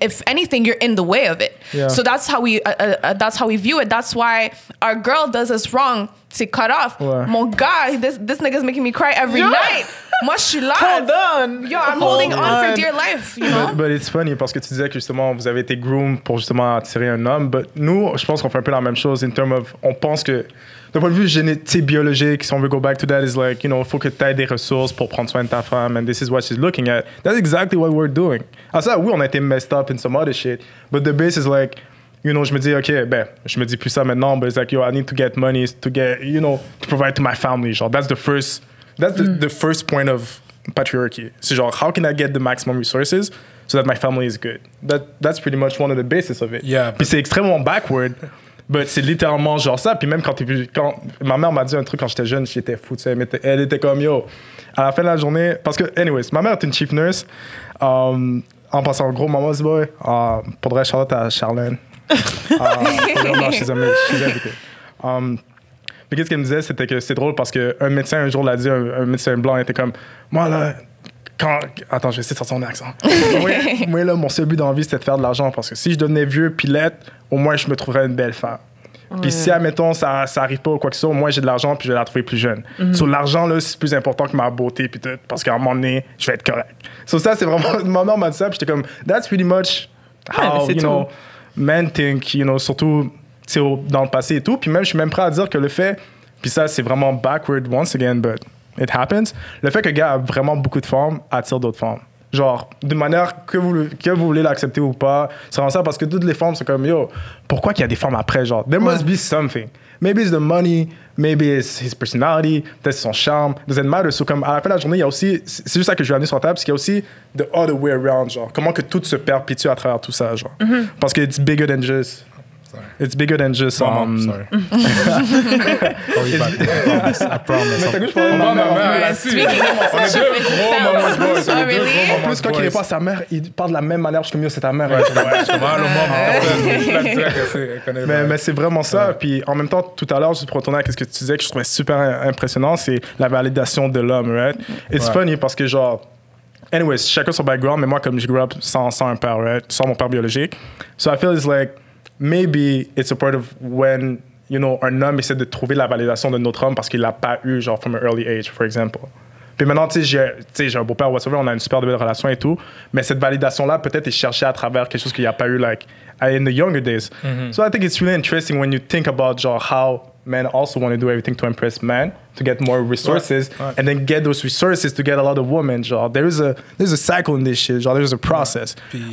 if anything, you're in the way of it. Yeah. So that's how we view it. That's why our girl does us wrong. C'est cut off. Ouais. Mon gars, this nigga's making me cry every night. Moi, je suis là. Hold on. Yo, I'm holding on for dear life, you know? But it's funny parce que tu disais que justement vous avez été groomed pour justement attirer un homme. But nous, je pense qu'on fait un peu la même chose in terms of, on pense que d'un point de vue génétique, biologique, si on veut go back to that, is like, you know, il faut que tu aies des ressources pour prendre soin de ta femme, and this is what she's looking at. That's exactly what we're doing. Ah ça, oui, on a été messed up in some other shit, but the base is like, you know, je me dis, OK, ben, je me dis plus ça maintenant, but it's like, yo, I need to get money to get, you know, to provide to my family. Genre, that's the first point of patriarchy. C'est genre, how can I get the maximum resources so that my family is good? That's pretty much one of the basis of it. Yeah, Puis c'est extrêmement backward, but c'est littéralement genre ça. Puis même quand ma mère m'a dit un truc quand j'étais jeune, j'étais fou, tu sais, elle était comme, yo, à la fin de la journée, parce que, anyways, ma mère est une chief nurse. En passant, en gros, maman dit, boy, faudrait Charlotte à Charlène. Non, she's everything. Mais qu'est-ce qu'elle me disait, c'était que c'est drôle parce qu'un médecin un jour l'a dit, un médecin blanc était comme, moi là, attends, je vais essayer de sortir mon accent. moi là, mon seul but dans la vie, c'était de faire de l'argent parce que si je devenais vieux pilette, au moins je me trouverais une belle femme. Puis si, admettons, ça arrive pas ou quoi que ce soit, moi j'ai de l'argent puis je vais la trouver plus jeune. Sur l'argent, là, c'est plus important que ma beauté puis tout, parce qu'à un moment donné, je vais être correct. Sur ça, c'est vraiment, ma mère m'a dit ça puis j'étais comme, that's pretty much how, you know, men think, you know, surtout dans le passé et tout. Puis même, je suis même prêt à dire que le fait, puis ça, c'est vraiment backward once again, but it happens, le fait que le gars a vraiment beaucoup de femmes attire d'autres femmes. Genre, de manière que vous voulez l'accepter ou pas, c'est vraiment ça, parce que toutes les femmes sont comme, yo, pourquoi qu'il y a des femmes après, genre, there must be something. Maybe it's the money, maybe it's his personality, peut-être son charme, doesn't matter. So, comme à la fin de la journée, il y a aussi, c'est juste ça que je vais amener sur la table, c'est qu'il y a aussi the other way around, genre, comment que tout se perpétue à travers tout ça, genre. Parce que it's bigger than just It's bigger than just. Mom, sorry. Call you back. I promise. Mais t'as vu, je parlais de On ma va, mère. là, si. On est deux gros Mama's boys. On est deux gros En Mama's plus, quand il boys. est pas à sa mère, il parle de la même manière. Je suis comme, yo, c'est ta mère. Ouais, je comprends le mom. Je la dirais que c'est. connaît Mais, pas. mais c'est vraiment ça. Ouais. Puis en même temps, tout à l'heure, juste pour retourner à ce que tu disais, que je trouvais super impressionnant, c'est la validation de l'homme, right? It's Ouais. funny parce que, genre, anyways, chacun son background, mais moi, comme je grew up sans un père, right? Sans mon père biologique. So I feel it's like, maybe it's a part of when, you know, un homme essaie de trouver la validation de notre homme parce qu'il l'a pas eu, genre, from an early age, for example. Puis maintenant, tu sais, j'ai un beau-père, whatsoever, on a une super belle relation et tout, mais cette validation-là, peut-être, est cherchée à travers quelque chose qu'il n'y a pas eu, like, in the younger days. So I think it's really interesting when you think about, genre, how men also want to do everything to impress men, to get more resources, Ouais. and then get those resources to get a lot of women, genre, there's a cycle in this shit, genre, there's a process. Puis,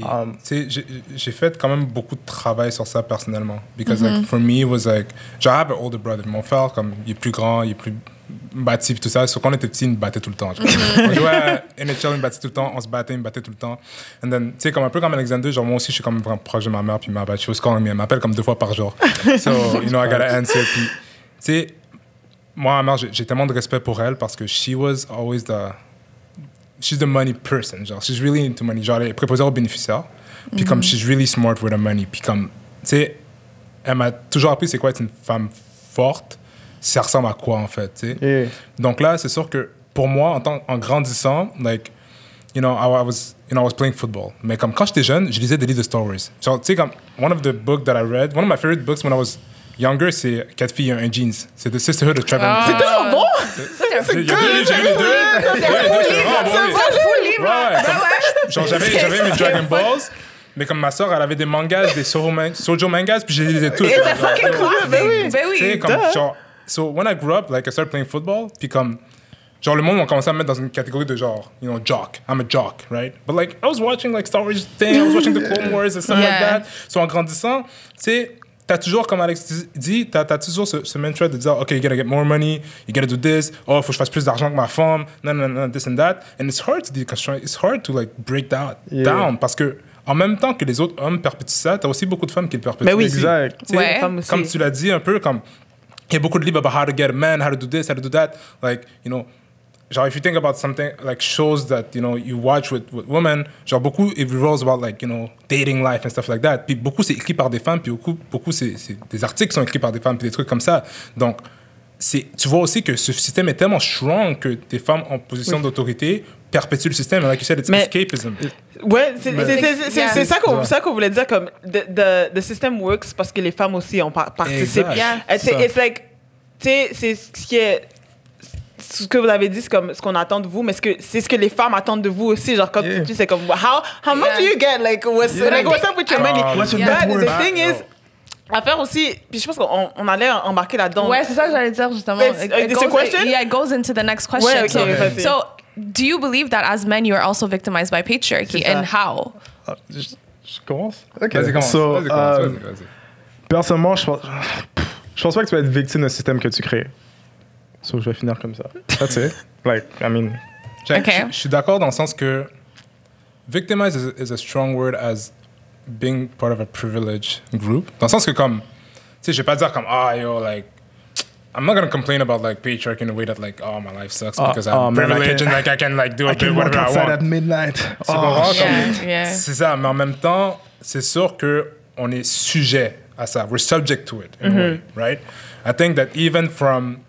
tu sais, j'ai fait quand même beaucoup de travail sur ça personnellement. Because, like, for me, it was like, genre, I have an older brother. Mon frère, comme, il est plus grand, il est plus bâti, puis tout ça. So, quand on était petit, il me battait tout le temps. Genre. On jouait à NHL, il me battait tout le temps. On se battait, il me battait tout le temps. And then, tu sais, comme un peu comme Alexander, genre, moi aussi, je suis comme vraiment proche de ma mère, puis ma batch. She was calling me. Elle m'appelle comme 2 fois par jour. So, you know, I gotta answer. Puis, tu sais, moi, ma mère, j'ai tellement de respect pour elle parce que she was always she's the money person. Genre, she's really into money. Genre, elle est préposée aux bénéficiaires. Puis comme, she's really smart with her money. Puis comme, tu sais, elle m'a toujours appris c'est quoi être une femme forte. Ça ressemble à quoi, en fait, tu sais. Yeah. Donc là, c'est sûr que pour moi, en grandissant, like, you know, I was playing football. Mais comme quand j'étais jeune, je lisais des livres de Star Wars. Genre, tu sais, comme, one of the books that I read, one of my favorite books when I was younger, c'est 4 filles et un jeans. C'est The Sisterhood of Trevor. Ah. C'est tellement bon! j'ai lu les deux. C'est vraiment bon. Genre, j'avais mes Dragon Balls, mais comme ma soeur, elle avait des mangas, des shoujo mangas, puis je les lisais tous. It's a fucking classic. Ben Tu sais, oui. comme, genre, so when I grew up, like, I started playing football, puis comme, genre, le monde m'a commencé à me mettre dans une catégorie de genre, you know, jock. I'm a jock, right? But like, I was watching like Star Wars thing, I was watching the Clone Wars and stuff like Yeah. that. So en grandissant, tu sais, t'as toujours, comme Alex dit, t'as toujours ce mantra de dire, OK, you gotta get more money, you gotta do this, oh, faut que je fasse plus d'argent que ma femme, non, this and that. And it's hard to deconstruct, it's hard to like break that down, parce que en même temps que les autres hommes perpétuent ça, t'as aussi beaucoup de femmes qui le perpétuent. Mais oui, aussi. exact. Tu sais, Ouais. Femmes aussi. comme tu l'as dit un peu, comme il y a beaucoup de livres about how to get a man, how to do this, how to do that. Like, you know, genre, if you think about something like shows that, you know, you watch with women, genre beaucoup, it revolves about like, you know, dating life and stuff like that. Puis beaucoup, c'est écrit par des femmes, puis beaucoup c'est des articles qui sont écrits par des femmes, puis des trucs comme ça. Donc, tu vois aussi que ce système est tellement strong que des femmes en position d'autorité perpétuent le système. Like you said, it's Mais- escapism. Ouais, Yeah. c'est ça qu'on voulait dire, comme the system works parce que les femmes aussi participent. Exact. Yeah. It's like, tu sais, c'est ce qui est. Ce que vous avez dit, c'est comme ce qu'on attend de vous, mais c'est ce que les femmes attendent de vous aussi. Genre, quand tu c'est comme, how much do you get? Like, what's up with your money? What's your But net worth? the thing is, à faire aussi, puis je pense qu'on allait embarquer là-dedans. Ouais, c'est ça que j'allais dire justement. It's a question? Yeah, it goes into the next question. Ouais, ok, vas-y. so, do you believe that as men you are also victimized by patriarchy, C'est ça. and how? Je commence? OK. Vas-y, commence. So, Vas-y. personnellement, je pense pas que tu vas être victime d'un système que tu crées. So, je vais finir comme ça. That's it. Like, I mean... Okay. Je suis d'accord dans le sens que victimize is a strong word as being part of a privileged group. Dans le sens que comme, tu sais, je vais pas dire comme, like, I'm not gonna complain about like patriarchy in a way that like, oh, my life sucks because I'm man, privileged and like I can like do I a bit can walk whatever I outside want. at midnight. Tu comprends? Yeah, yeah. C'est ça, mais en même temps, c'est sûr que on est sujet à ça. We're subject to it in a way, right? I think that even from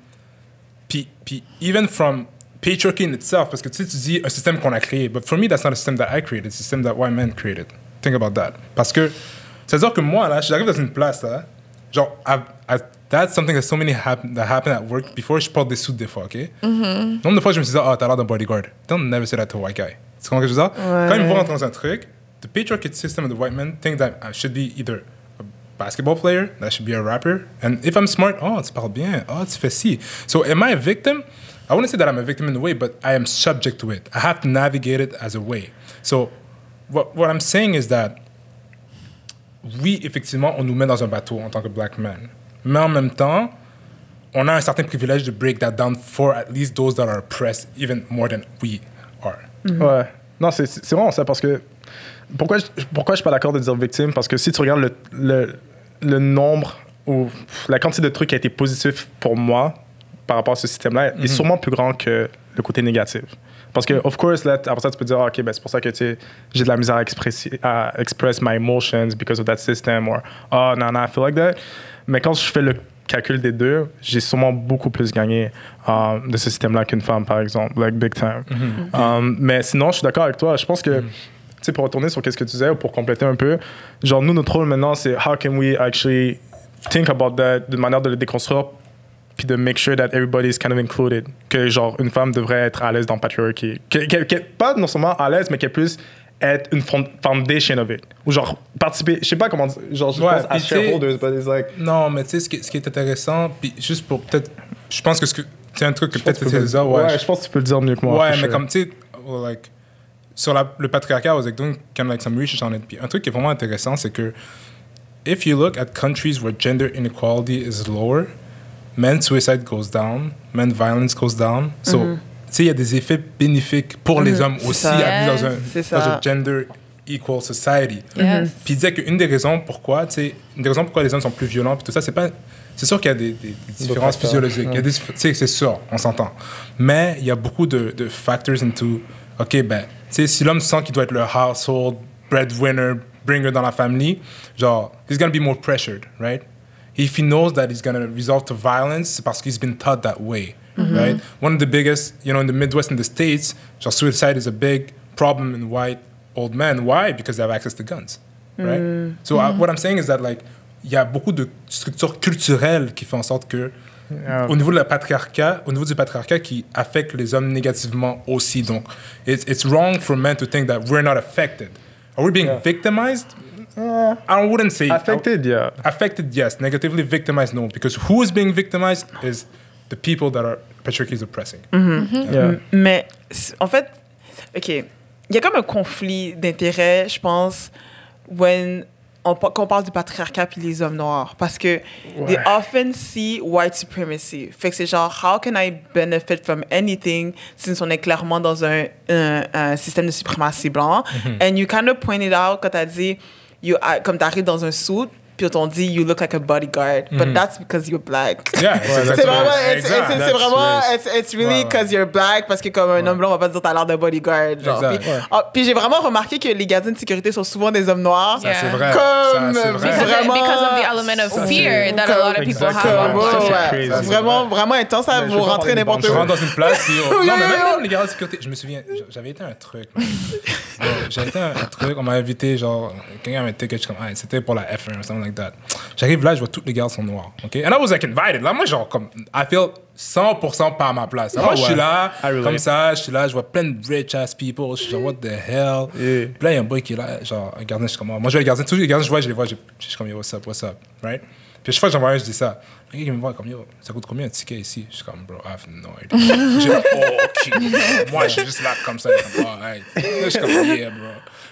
patriarchy in itself, parce que tu sais, tu dis un système qu'on a créé, but for me, that's not a system that I created, it's a system that white men created. Think about that. Parce que, c'est-à-dire que moi, là, j'arrive dans une place, là, genre, that's something that so many that happened at work before, je porte des sous des fois, OK? Nombre de fois, je me suis dit, t'as l'air d'un bodyguard. Don't never say that to a white guy. Tu comprends ce que je veux dire? Quand ils me voient rentrer dans un truc, the patriarchy system of the white men think that I should be either a basketball player, that I should be a rapper, and if I'm smart, tu parles bien, tu fais ci. So am I a victim? I wouldn't say that I'm a victim in a way, but I am subject to it. I have to navigate it as a way. So what I'm saying is that oui, effectivement, on nous met dans un bateau en tant que black men. Mais en même temps, on a un certain privilège de break that down for at least those that are oppressed even more than we are. Ouais. Non, c'est vraiment ça parce que... Pourquoi je suis pas d'accord de dire victime? Parce que si tu regardes le nombre ou la quantité de trucs qui a été positif pour moi par rapport à ce système-là est sûrement plus grand que le côté négatif. Parce que, of course, là, après ça, tu peux dire, OK, ben, c'est pour ça que j'ai de la misère à express my emotions because of that system, or, oh, no, I feel like that. Mais quand je fais le calcul des deux, j'ai sûrement beaucoup plus gagné de ce système-là qu'une femme, par exemple, like big time. Mais sinon, je suis d'accord avec toi. Je pense que, tu sais, pour retourner sur ce que tu disais, ou pour compléter un peu, genre, nous, notre rôle maintenant, c'est how can we actually think about that d'une manière de le déconstruire puis de make sure that everybody is kind of included. Que, genre, une femme devrait être à l'aise dans patriarchy. Pas non seulement à l'aise, mais qu'elle puisse être une foundation of it. Ou genre, participer, je sais pas comment dire, genre, je pense à shareholders, but it's like... Non, mais tu sais, ce qui est intéressant, puis juste pour peut-être... Je pense que c'est un truc que peut-être tu sais dire, ouais, je pense que tu peux le dire mieux que moi. Ouais, mais comme, tu sais, like, sur le patriarcat, I was like doing kind of like some research on it, puis un truc qui est vraiment intéressant, c'est que if you look at countries where gender inequality is lower, men's suicide goes down, men's violence goes down. So, tu sais, il y a des effets bénéfiques pour les hommes aussi à vivre dans un gender equal society. Puis il disait qu'une des raisons pourquoi, tu sais, une des raisons pourquoi les hommes sont plus violents, puis tout ça, c'est sûr qu'il y a des différences physiologiques. Il y a tu sais, c'est sûr, on s'entend. Mais il y a beaucoup de factors into, OK, ben, tu sais, si l'homme sent qu'il doit être le household breadwinner, bringer dans la famille, genre, he's gonna be more pressured, right? If he knows that he's going to resort to violence, c'est parce he's been taught that way, right? One of the biggest, you know, in the Midwest in the States, suicide is a big problem in white old men. Why? Because they have access to guns, right? So what I'm saying is that, like, il y a beaucoup de structures culturelles qui font en sorte que, au niveau du patriarcat qui affecte les hommes négativement aussi. Donc, it's wrong for men to think that we're not affected. Are we being victimized? I wouldn't say affected, yeah. Affected, yes. Negatively victimized, no. Because who is being victimized is the people that are patriarchy is oppressing. Mais en fait, ok, il y a comme un conflit d'intérêts, je pense, quand on parle du patriarcat puis les hommes noirs, parce que they often see white supremacy. Fait que c'est genre, how can I benefit from anything since on est clairement dans un système de suprématie blanc? And you kind of pointed out quand t'as dit, comme t'arrives dans un suit, puis on t'ont dit, you look like a bodyguard, but that's because you're black. Yeah, c'est vraiment, it's really because you're black, parce que comme un homme blanc, on va pas dire t'as l'air d'un bodyguard. Genre. Puis j'ai vraiment remarqué que les gardiens de sécurité sont souvent des hommes noirs. Ça, c'est vrai. Comme, vraiment... Because of the element of fear that a lot of people have. Vraiment intense, ça vous rentrer n'importe où. Je rentre dans une place, puis non, mais même les gardiens de sécurité, je me souviens, j'avais été à un truc. J'avais été à un truc, on m'a invité, genre, quelqu'un m'a dit que c'était pour la F1 ou something like that. J'arrive là, je vois tous les gars sont noirs. Okay? And I was like invited. Là, moi, genre, comme, I feel 100% pas à ma place. Moi, je suis là, comme ça, je suis là, je vois plein de rich ass people. Je suis genre, what the hell? Puis là, il y a un boy qui est là, genre, un gardien, je suis comme, moi, je vois les gardiens, tous les gardiens, je les vois, je suis comme, yo, what's up, right? Puis chaque fois que j'en vois un, je dis ça. Le gars qui me voit comme, yo, ça coûte combien un ticket ici? Je suis comme, bro, I have no idea. J'ai OK. Moi, je suis juste là comme ça. Je suis comme, oh, hey. Je suis comme, yeah, bro.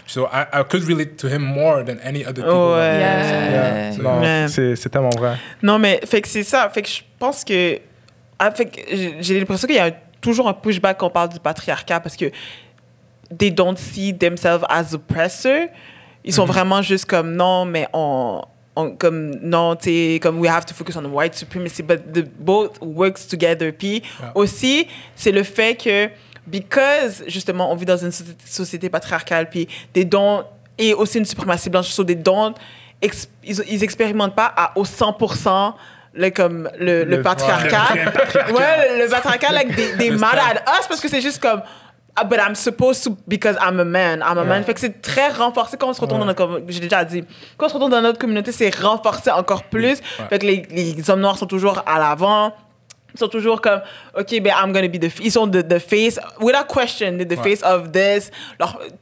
So I could relate to him more than any other people. Non, c'est tellement vrai. Non, mais fait que c'est ça. Fait que je pense que... fait que j'ai l'impression qu'il y a toujours un pushback quand on parle du patriarcat parce que they don't see themselves as oppressors. Ils sont vraiment juste comme, non, mais comme non, tu sais, comme we have to focus on white supremacy, but the both works together. Puis aussi, c'est le fait que because justement on vit dans une société patriarcale, puis des dons et aussi une suprématie blanche, so des dons, ils expérimentent pas au 100%. Comme le patriarcat. Le patriarcat, like, they mad at us parce que c'est juste comme, but I'm supposed to because I'm a man. Fait que c'est très renforcé quand on se retourne dans notre, j'ai déjà dit, quand on se retourne dans notre communauté, c'est renforcé encore plus. Fait que les hommes noirs sont toujours à l'avant. Ils sont toujours comme, OK, ben, I'm gonna be ils sont the face, without question, the face of this.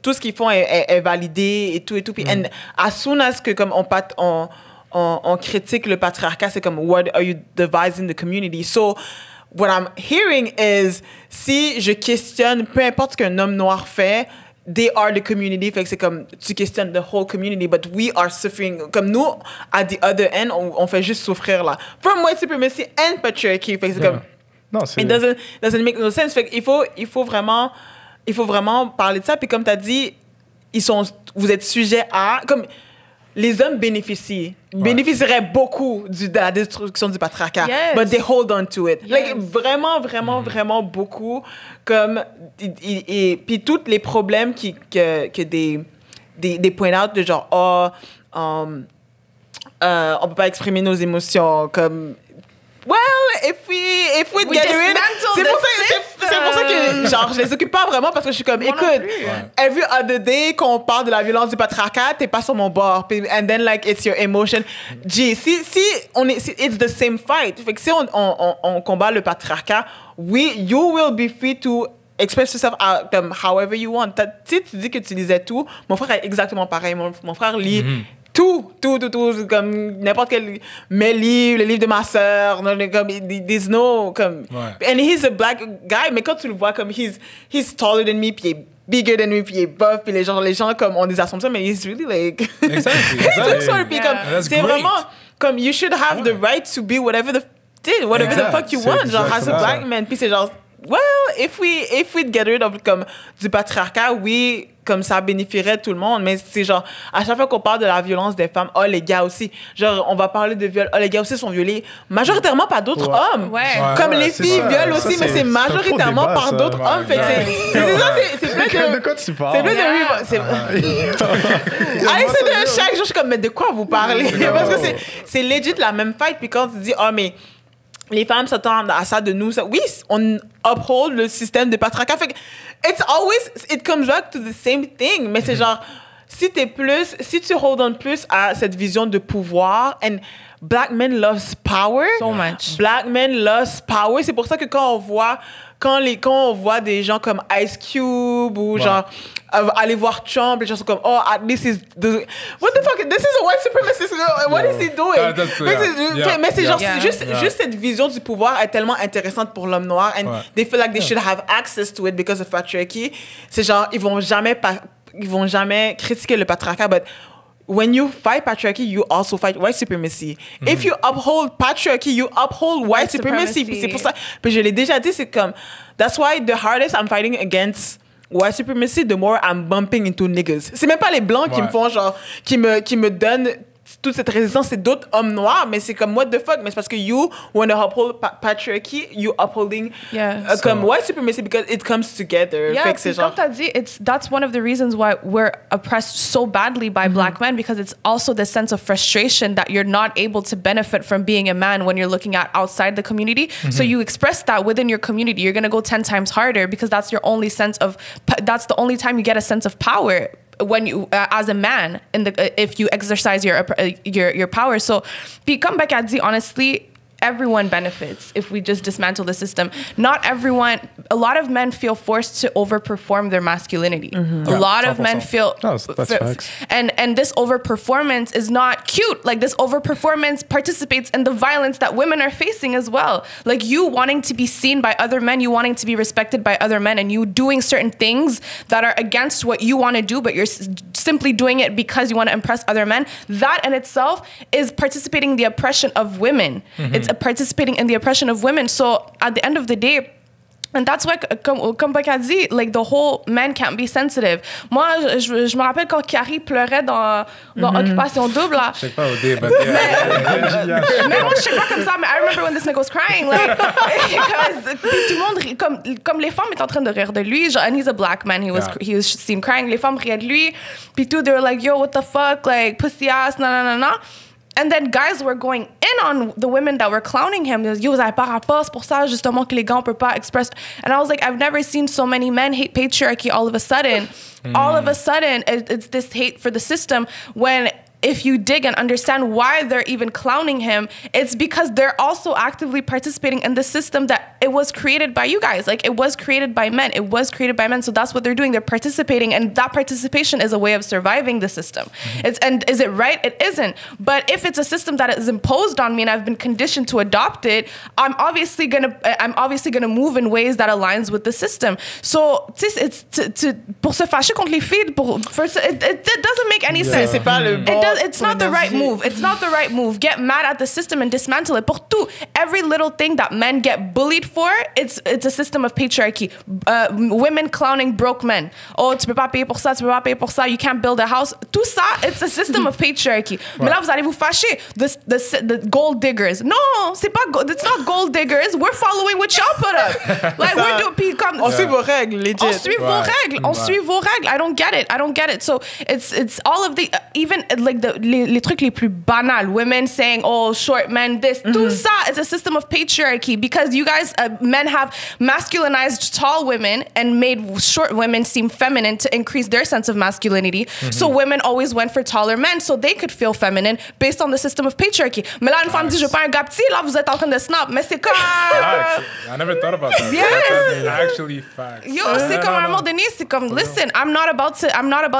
Tout ce qu'ils font est validé et tout. Puis, and as soon as que, comme, on critique le patriarcat, c'est comme, what are you devising the community? So, what I'm hearing is, si je questionne, peu importe ce qu'un homme noir fait, they are the community. Fait que c'est comme, tu questionnes the whole community, but we are suffering. Comme nous, at the other end, on fait juste souffrir là. From white supremacy and patriarchy. Fait que c'est comme, non, c'est... It doesn't make no sense. Fait qu'il faut vraiment parler de ça. Puis comme tu as dit, vous êtes sujet à... Comme, les hommes bénéficieraient beaucoup de la destruction du patriarcat, Yes. but they hold on to it. Yes. Like, vraiment, vraiment, vraiment beaucoup. Comme, et puis tous les problèmes que des point out de genre, on peut pas exprimer nos émotions, comme, well, if we get rid, c'est pour ça que genre je les occupe pas vraiment parce que je suis comme écoute, every other day quand on parle de la violence du patriarcat, t'es pas sur mon bord, and then like it's your emotion. Si it's the same fight. Fait que si on combat le patriarcat, you will be free to express yourself however you want. Tu dis que tu lisais tout. Mon frère est exactement pareil. Mon frère lit tout, comme n'importe quel mes livres, les livres de ma sœur, comme there's no comme and he's a black guy, mais quand tu le vois comme he's taller than me, puis il est bigger than me, puis il est buff, puis les gens comme ont des assumptions, mais he's really like Exactly. c'est vraiment comme you should have the right to be whatever the fuck you want, genre as a black man, puis c'est genre well, if we get rid of comme du patriarcat, oui, comme ça bénéficierait tout le monde, mais c'est genre à chaque fois qu'on parle de la violence des femmes, les gars aussi, genre on va parler de viol, les gars aussi sont violés majoritairement par d'autres hommes, comme les filles violent aussi, mais c'est majoritairement par d'autres hommes. Fait c'est plein de quoi tu parles? C'est plein de chaque jour je suis comme mais de quoi vous parlez, parce que c'est legit la même fight, puis quand tu dis mais les femmes s'attendent à ça de nous. Oui, on uphold le système de patriarcat. Fait que it comes back to the same thing. Mais c'est genre, si tu hold on plus à cette vision de pouvoir, and black men loves power. So much. Black men loves power. C'est pour ça que quand on voit des gens comme Ice Cube ou genre aller voir Trump, les gens sont comme this is what the fuck, this is a white supremacist, what is he doing? Mais c'est genre juste cette vision du pouvoir est tellement intéressante pour l'homme noir, and they feel like they should have access to it because of patriarchy. C'est genre ils vont jamais critiquer le patriarcat, but when you fight patriarchy, you also fight white supremacy. If you uphold patriarchy, you uphold white supremacy. C'est pour ça. Puis je l'ai déjà dit, c'est comme that's why the hardest I'm fighting against white supremacy, the more I'm bumping into niggas. C'est même pas les blancs qui me font genre qui me donnent toute cette résistance, c'est d'autres hommes noirs, mais c'est comme what the fuck, mais c'est parce que you want to uphold patriarchy, you upholding comme white supremacy because it comes together. Yeah, fait que c'est genre, comme t'as dit, that's one of the reasons why we're oppressed so badly by black men, because it's also the sense of frustration that you're not able to benefit from being a man when you're looking at outside the community. So you express that within your community. You're gonna go 10 times harder because that's your only that's the only time you get a sense of power. When you as a man if you exercise your power. So comme Becca dit, honestly, everyone benefits if we just dismantle the system. A lot of men feel forced to overperform their masculinity. A lot of men feel that's facts. And this overperformance is not cute. Like this overperformance participates in the violence that women are facing as well. Like you wanting to be seen by other men, you wanting to be respected by other men, and you doing certain things that are against what you want to do, but you're simply doing it because you want to impress other men. That in itself is participating in the oppression of women. It's participating in the oppression of women. So at the end of the day, and that's why, comme Becca dit, like the whole man can't be sensitive. Moi, je me rappelle quand Carrie pleurait dans Occupation Double. Là. Je sais pas au début. Mais moi, je sais pas comme ça, mais I remember when this nigga was crying. Like, because tout le monde, comme les femmes étaient en train de rire de lui, genre, and he's a black man, he was seen crying, les femmes riaient de lui, puis tout, they were like, yo, what the fuck, like, pussy ass, na. And then guys were going in on the women that were clowning him. Yo, vous avez pas rapport, c'est pour ça justement que les gars on peut pas express. And I was like, I've never seen so many men hate patriarchy all of a sudden. All of a sudden, it's this hate for the system when if you dig and understand why they're even clowning him, it's because they're also actively participating in the system that it was created by you guys. Like, it was created by men. It was created by men. So that's what they're doing. They're participating, and that participation is a way of surviving the system. And is it right? It isn't. But if it's a system that is imposed on me and I've been conditioned to adopt it, I'm obviously gonna move in ways that aligns with the system. So, it's pour se fâcher contre les filles, it doesn't make any sense. C'est pas le bon. it's not the right move. It's not the right move. Get mad at the system and dismantle it. Pour tout, every little thing that men get bullied for, it's a system of patriarchy. Women clowning broke men. Oh, tu peux pas payer pour ça, tu peux pas payer pour ça. You can't build a house. Tout ça, it's a system of patriarchy. Mais là, vous allez vous fâcher. The gold diggers. Non, c'est pas. It's not gold diggers. We're following what y'all put up. Like we're doing. On suit vos règles, legit. On suit vos règles. On suit vos règles. I don't get it. So it's all of the even like les trucs les plus banals. Women saying, "Oh, short men, this." Tout ça, it's a system of patriarchy because you guys, men have masculinized tall women and made short women seem feminine to increase their sense of masculinity. So women always went for taller men so they could feel feminine based on the system of patriarchy. Mais là, une femme dit, je veux pas un gars petit, là, vous êtes en train de snap. Mais c'est comme... I never thought about that. Yes. That's actually facts. Yo, c'est comme à un moment donné, c'est comme, listen, I'm not about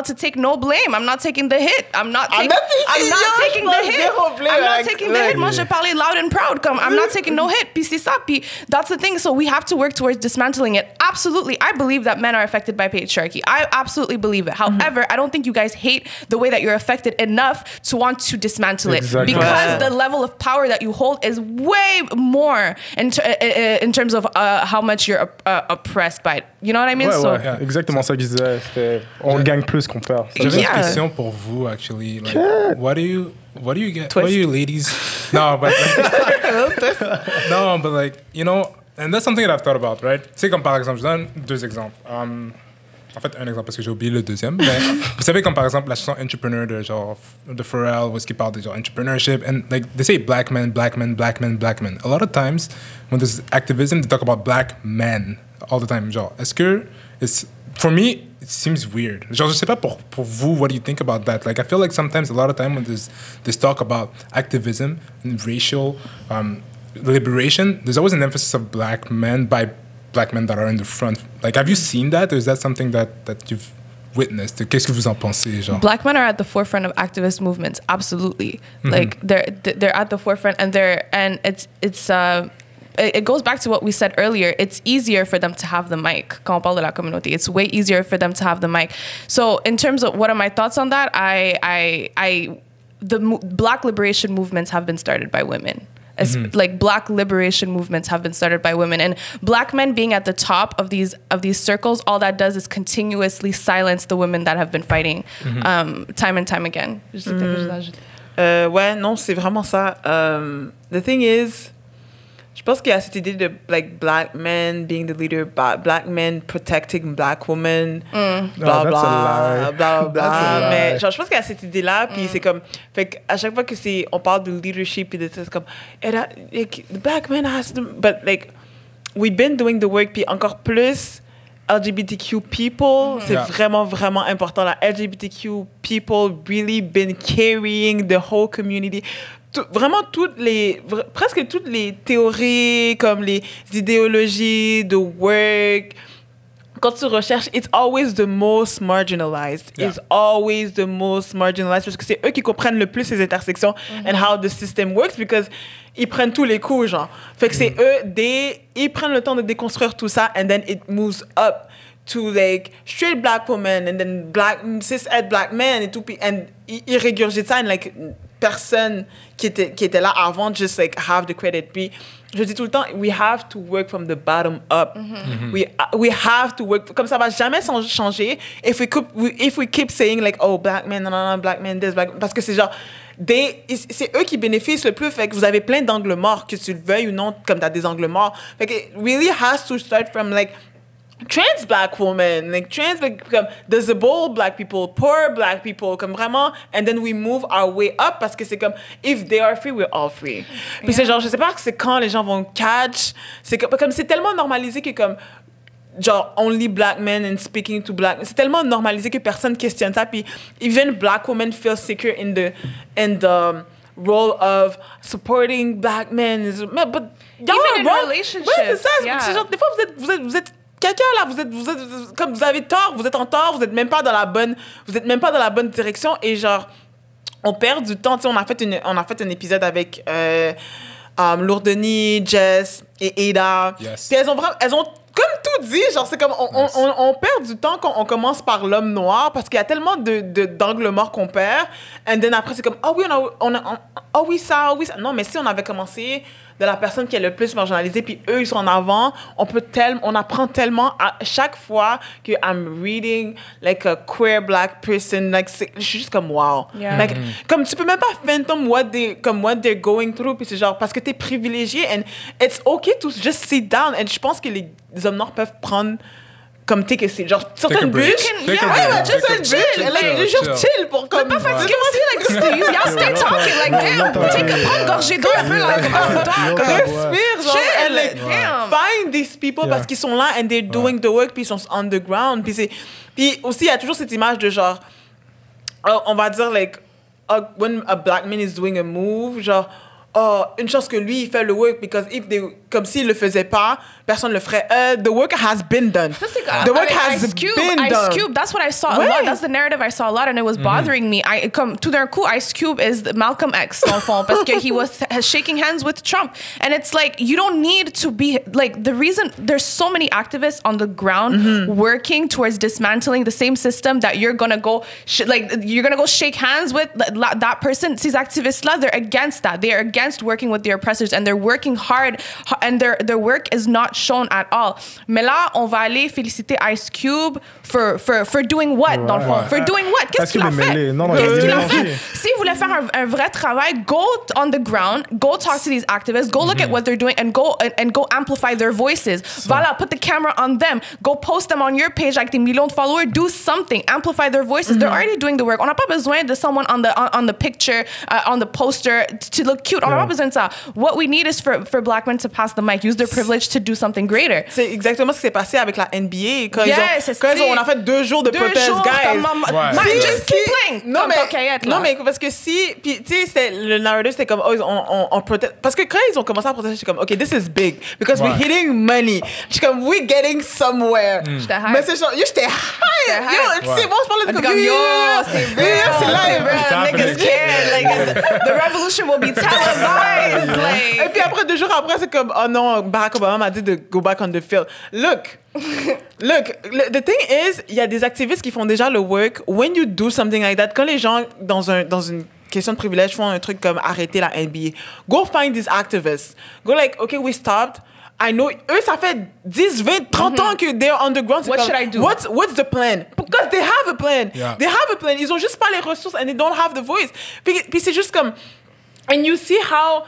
to take no blame. I'm not taking the hit. I'm not taking the hit. Moi, je parlais loud and proud. Comme, I'm not taking no hit. Puis c'est ça. Puis that's the thing. So we have to work towards dismantling it. Absolutely. I believe that men are affected by patriarchy. I absolutely believe it. However, I don't think you guys hate the way that you're affected enough to want to dismantle it. Exactly. Because the level of power that you hold is way more in terms of how much you're oppressed by it. You know what I mean? Ouais, So, ouais. Exactement ça que je disais. On gagne plus qu'on perd. J'avais une question pour vous, actually. Like, what do you get? What do you ladies? No, but like, you know, and that's something that I've thought about, right? C'est comme par exemple, je donne deux exemples. En fait, un exemple parce que j'ai oublié le deuxième. Mais vous savez, comme par exemple la chanson Entrepreneur de Pharrell, où est-ce qu'il parle de genre entrepreneurship, and like they say black men, black men, black men, black men. A lot of times when there's activism, they talk about black men all the time. Genre, est-ce que for me, it seems weird. Genre, je sais pas pour vous, what do you think about that? Like, I feel like sometimes a lot of time when there's this talk about activism and racial liberation, there's always an emphasis of black men by black men that are in the front. Like, have you seen that, or is that something that you've witnessed? Qu'est-ce que vous en pensez, genre? Black men are at the forefront of activist movements. Absolutely, like they're at the forefront, and it goes back to what we said earlier. It's easier for them to have the mic. Quand on parle de la communauté, it's way easier for them to have the mic. So, in terms of what are my thoughts on that, the Black liberation movements have been started by women. Like Black liberation movements have been started by women, and Black men being at the top of these circles, all that does is continuously silence the women that have been fighting time and time again. Ouais, non, c'est vraiment ça. The thing is, je pense qu'il y a cette idée de like black men being the leader, black men protecting black women, blah blah blah blah. Mais genre, je pense qu'il y a cette idée-là, puis c'est comme, fait qu'à chaque fois que on parle de leadership, puis de ça, c'est comme, like, the black man has to, but like, we've been doing the work, puis encore plus LGBTQ people, c'est vraiment, vraiment important. La LGBTQ people really been carrying the whole community. Vraiment presque toutes les théories, comme les idéologies de work, quand tu recherches, it's always the most marginalized. Yeah. It's always the most marginalized parce que c'est eux qui comprennent le plus ces intersections and how the system works because ils prennent tous les coups, genre. Fait que c'est eux, ils prennent le temps de déconstruire tout ça and then it moves up to like straight black women and then cis-ed black men et tout, and ils régurgitent ça and like personne qui était là avant just like have the credit. Puis je dis tout le temps, we have to work from the bottom up. We have to work, comme ça va jamais changer if we keep saying like, oh, black men, non, black men, this, black, parce que c'est genre c'est eux qui bénéficient le plus. Fait que vous avez plein d'angles morts, que tu le veuilles ou non, comme t'as des angles morts. Fait que it really has to start from like trans black women, like trans like disabled black people, poor black people, comme vraiment, and then we move our way up parce que c'est comme if they are free, we're all free. Puis c'est genre, je sais pas que c'est quand les gens vont catch, c'est comme c'est tellement normalisé que comme genre only black men and speaking to black, c'est tellement normalisé que personne questionne ça. Puis even black women feel secure in the role of supporting black men. But even in relationships, ouais, c'est ça. Yeah. C'est genre, des fois vous êtes quelqu'un là, vous êtes comme vous avez tort, vous êtes en tort, vous êtes même pas dans la bonne direction et genre on perd du temps. Tu sais, on a fait un épisode avec Lourdeni, Jess et Ada. Yes. Puis elles ont tout dit, genre, c'est comme on perd du temps quand on commence par l'homme noir parce qu'il y a tellement d'angles morts qu'on perd. Et then après, c'est comme, oui, ça. Non, mais si on avait commencé de la personne qui est le plus marginalisée, puis eux, ils sont en avant, on apprend tellement à chaque fois que I'm reading, like, a queer black person, like, je suis juste comme, wow. Yeah. Like, comme, tu peux même pas phantom what they're going through, puis c'est genre, parce que t'es privilégié, and it's okay to just sit down, and je pense que les hommes noirs peuvent prendre comme take a seat, genre certaines bitches, just chill pour comme pas fatigué aussi, like, y'all stay talking, like, damn, prends une gorgée d'eau un peu, like, respire, genre, and like, damn. find these people parce qu'ils sont là and they're doing the work, puis ils sont on the ground, puis aussi il y a toujours cette image de genre, on va dire like, when a black man is doing a move, genre, une chance que lui il fait le work because comme s'il le faisait pas, personne le ferait. The work has been done. The work has been done. Ice Cube, that's what I saw a lot. That's the narrative I saw a lot, and it was bothering me. Tout d'un coup, Ice Cube is Malcolm X dans le fond, parce que he was shaking hands with Trump, and it's like you don't need to be like the reason there's so many activists on the ground working towards dismantling the same system that you're gonna go shake hands with that person. Ces activists là, they're against that. They are against working with the oppressors, and they're working hard, and their work is not shown at all. Mais là, on va aller féliciter Ice Cube for doing what, dans le fond? For doing what? Qu'est-ce qu'il a fait? Qu'est-ce qu'il a fait? S'il voulait faire un vrai travail, go on the ground, go talk to these activists, go look at what they're doing, and go amplify their voices. Voilà, put the camera on them. Go post them on your page avec des millions de followers. Do something. Amplify their voices. They're already doing the work. On n'a pas besoin de someone on the picture, on the poster to look cute. On n'a pas besoin de ça. What we need is for black men to pass the mic, use their privilege to do something greater. C'est exactement ce qui s'est passé avec la NBA quand on a fait 2 jours de protest, guys. Just keep playing. Non mais parce que si, puis tu sais, le narrative c'était comme on proteste, parce que quand ils ont commencé à protester, j'étais comme okay, this is big because we're hitting money. J'étais comme we're getting somewhere. Mais c'est genre j'étais high. C'est bon, je parlais de comme c'est live. Niggas scared. Like the revolution will be televised. Like. Et puis après 2 jours après c'est comme oh non, Barack Obama m'a dit de go back on the field. Look, the thing is, il y a des activistes qui font déjà le work. When you do something like that, quand les gens dans une question de privilège font un truc comme arrêter la NBA, go find these activists. Go like, okay, we stopped. I know, eux, ça fait 10, 20, 30 ans que they're underground. What should I do? What's the plan? Because they have a plan. Yeah. They have a plan. Ils ont juste pas les ressources and they don't have the voice. Puis c'est juste comme... And you see how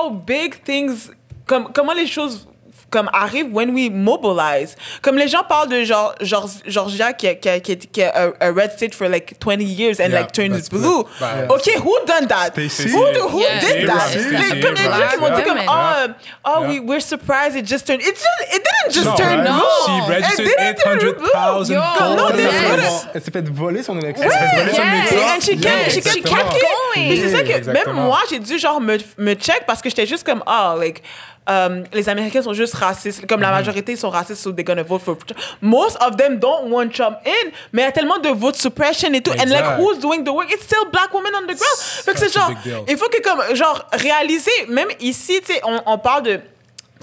big things... Comment les choses... comme arrive when we mobilize. Comme les gens parlent de Georgia qui a a red state for like 20 years and like turned blue. Okay, who done that? Who did that? Comme les gens qui m'ont dit comme we're surprised it just turned. It didn't just turn blue. She registered 800,000 voters. Elle s'est fait voler son élection. And she kept going. Mais c'est ça que même moi j'ai dû genre me check parce que j'étais juste comme les Américains sont juste racistes, comme la majorité sont racistes, so they're gonna vote for Trump. Most of them don't want Trump in, mais il y a tellement de vote suppression et tout, and like who's doing the work? It's still black women on the ground. Fait que c'est genre, il faut que comme genre réaliser, même ici, tu sais, on parle de,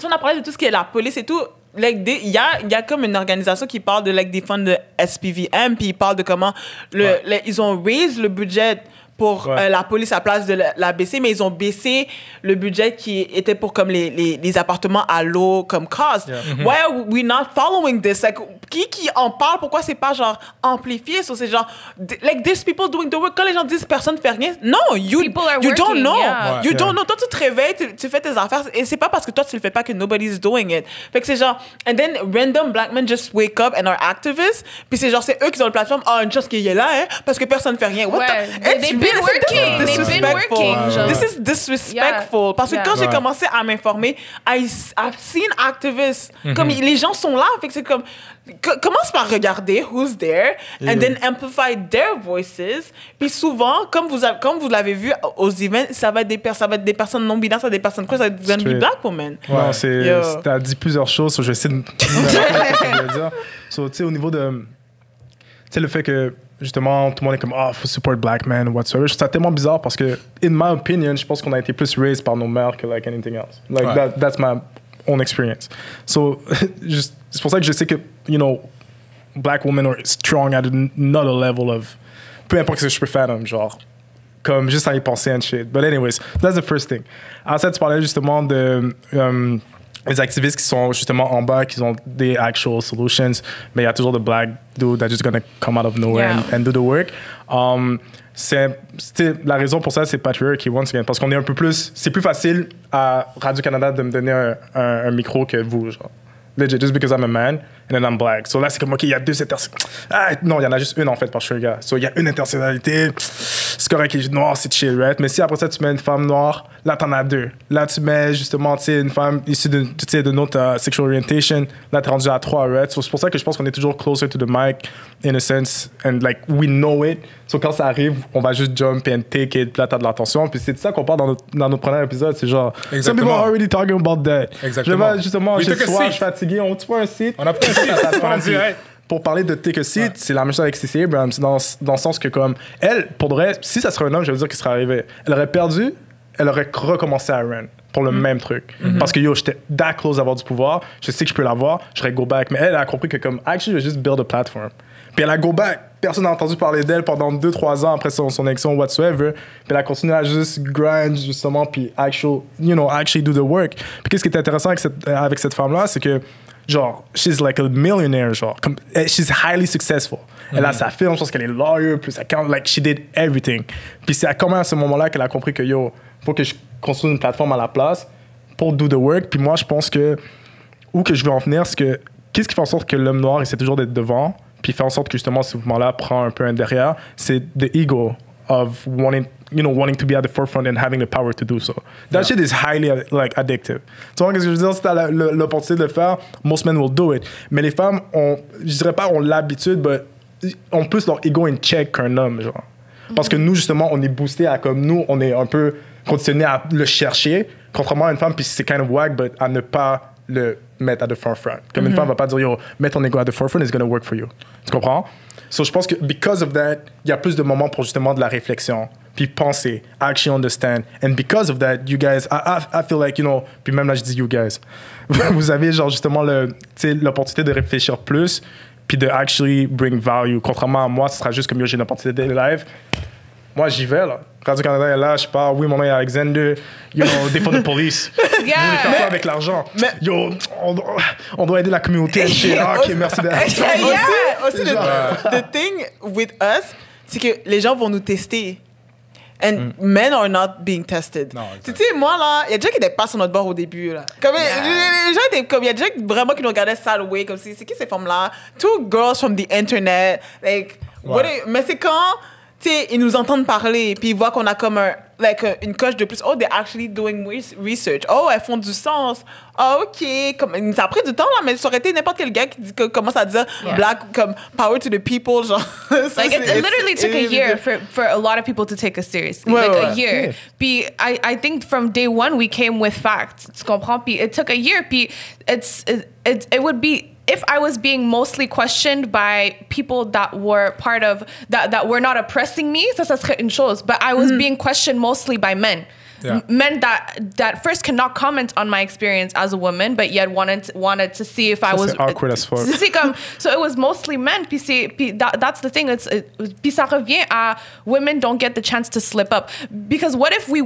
on a parlé de tout ce qui est la police et tout. Like il y a comme une organisation qui parle de like des fonds de SPVM, puis ils parlent de comment ils ont raise le budget pour la police à la place de la baisser, mais ils ont baissé le budget qui était pour comme les appartements à l'eau comme cost. Why are we not following this? Like, qui en parle? Pourquoi c'est pas genre amplifié? So c'est genre like these people doing the work. Quand les gens disent personne fait rien, non, you don't know. You don't know. Toi tu te réveilles, tu fais tes affaires et c'est pas parce que toi tu le fais pas que nobody's doing it. Fait que c'est genre and then random black men just wake up and are activists. Puis c'est genre c'est eux qui ont la plateforme. Une chose qui est là parce que personne fait rien. What the They've been working. This is disrespectful. Parce que quand j'ai commencé à m'informer, I've seen activists. Comme les gens sont là. Fait que c'est comme commence par regarder who's there and then amplify their voices. Puis souvent, comme vous l'avez vu aux events, ça va être des personnes non binaires, ça va être des personnes quoi, ça va être des black women. Ouais, t'as dit plusieurs choses. Je vais essayer de dire. So, tu sais, au niveau de, tu sais, le fait que justement, tout le monde est comme faut support black men ou whatsoever. Je trouve ça tellement bizarre parce que, in my opinion, je pense qu'on a été plus raised par nos mères que like anything else. Like that's my own experience. So, c'est pour ça que je sais que, you know, black women are strong at another level of, peu importe ce que je peux faire, genre, comme juste à y penser and shit. But anyways, that's the first thing. Ensuite, tu parlais justement de les activistes qui sont justement en bas, qui ont des actual solutions, mais il y a toujours the black dude that's just gonna come out of nowhere and do the work. La raison pour ça, c'est patriarchy, once again, parce qu'on est un peu plus... C'est plus facile à Radio-Canada de me donner un micro que vous, genre. Legit, just because I'm a man and then I'm black. So là, c'est comme, OK, il y a deux intersections. Non, il y en a juste une, en fait, parce que je suis un gars. So il y a une intersectionnalité. C'est correct, il est noir, c'est chill, right? Mais si après ça, tu mets une femme noire, là, t'en as deux. Là, tu mets justement, tu sais, une femme issue de notre sexual orientation. Là, t'es rendu à 3, right? So c'est pour ça que je pense qu'on est toujours closer to the mic, in a sense, and like, we know it. So quand ça arrive, on va juste jump and take it, puis là, t'as de l'attention. Puis c'est de ça qu'on parle dans notre premier épisode. C'est genre, some people are already talking about that. Exactement. Justement, je suis fatigué, on tue un site. On a pris un site, on a dit, hey. Pour parler de Take a Seat, c'est la même chose avec Stacey Abrams, dans le sens que, comme, elle, pour de vrai, si ça serait un homme, je veux dire qu'il serait arrivé. Elle aurait perdu, elle aurait recommencé à run pour le même truc. Parce que, yo, j'étais that close d'avoir du pouvoir, je sais que je peux l'avoir, j'aurais go back. Mais elle a compris que, comme, actually, je vais juste build a platform. Puis elle a go back. Personne n'a entendu parler d'elle pendant 2-3 ans après son élection whatsoever. Puis elle a continué à juste grind, justement, puis actually do the work. Puis qu'est-ce qui est intéressant avec cette femme-là, c'est que, genre, she's like a millionaire, genre. She's highly successful. Elle a sa firme, je pense qu'elle est lawyer, plus account, like, she did everything. Puis c'est comment à ce moment-là qu'elle a compris que, yo, faut que je construise une plateforme à la place pour do the work. Puis moi, je pense que, où que je veux en venir, c'est que, qu'est-ce qui fait en sorte que l'homme noir essaie toujours d'être devant, puis fait en sorte que, justement, ce mouvement-là prend un peu un derrière, c'est the ego of wanting to be at the forefront and having the power to do so. That shit is highly, like, addictive. Tu vois, qu'est-ce que je veux dire? Si t'as l'opportunité de le faire, most men will do it. Mais les femmes, je dirais pas ont l'habitude, mais ont plus leur ego in check qu'un homme, genre. Parce que nous, justement, on est boosté à, comme nous, on est un peu conditionné à le chercher, contrairement à une femme, puis c'est kind of whack, but à ne pas le mettre à the forefront. Comme une femme va pas dire, yo, mets ton ego at the forefront, it's gonna work for you. Tu comprends? So, je pense que because of that, il y a plus de moments pour justement de la réflexion, puis penser, actually understand. And because of that, you guys, I feel like, you know, puis même là, je dis you guys, vous avez genre justement l'opportunité de réfléchir plus, puis de actually bring value. Contrairement à moi, ce sera juste comme yo, j'ai une opportunité de live. Moi, j'y vais, là. Radio-Canada est là, je pars. Oui, mon nom est Alexander. Yo, défend de police. Vous voulez faire quoi avec l'argent? Yo, on doit aider la communauté. Ok, merci d'être Aussi, the thing with us, c'est que les gens vont nous tester. And men are not being tested. Tu sais, moi, là, il y a des gens qui n'étaient pas sur notre bord au début, là. Comme, les gens étaient comme, il y a des gens vraiment qui nous regardaient sale way, comme si, c'est qui ces femmes-là? Two girls from the internet. Like, mais c'est quand, tu sais, ils nous entendent parler, puis ils voient qu'on a comme une coche de plus. Oh, they're actually doing research. Oh, elles font du sens. Oh, OK. Comme, ça a pris du temps, là, mais ça aurait été n'importe quel gars qui commence à dire black, comme power to the people, genre. Like, it literally took a year for a lot of people to take us seriously. A year. Puis, I think from day one, we came with facts. Tu comprends? Puis, it took a year. Puis, it would be... If I was being mostly questioned by people that were part of that were not oppressing me, ça serait une chose. But I was being questioned mostly by men. Yeah. Men that first cannot comment on my experience as a woman, but yet wanted to see if I was awkward as fuck. So it was mostly men. Puis that's the thing. Puis ça revient à women don't get the chance to slip up, because what if we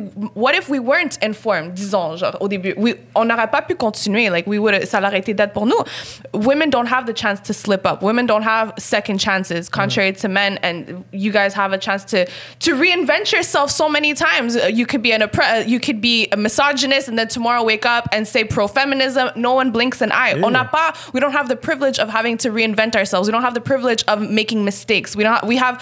weren't informed? Disons, genre au début, on n'aurait pas pu continuer. Like ça aurait été dead pour nous. Women don't have the chance to slip up. Women don't have second chances, contrary to men. And you guys have a chance to reinvent yourself so many times. You could be a misogynist and then tomorrow wake up and say pro-feminism. No one blinks an eye. Yeah. We don't have the privilege of having to reinvent ourselves. We don't have the privilege of making mistakes. We have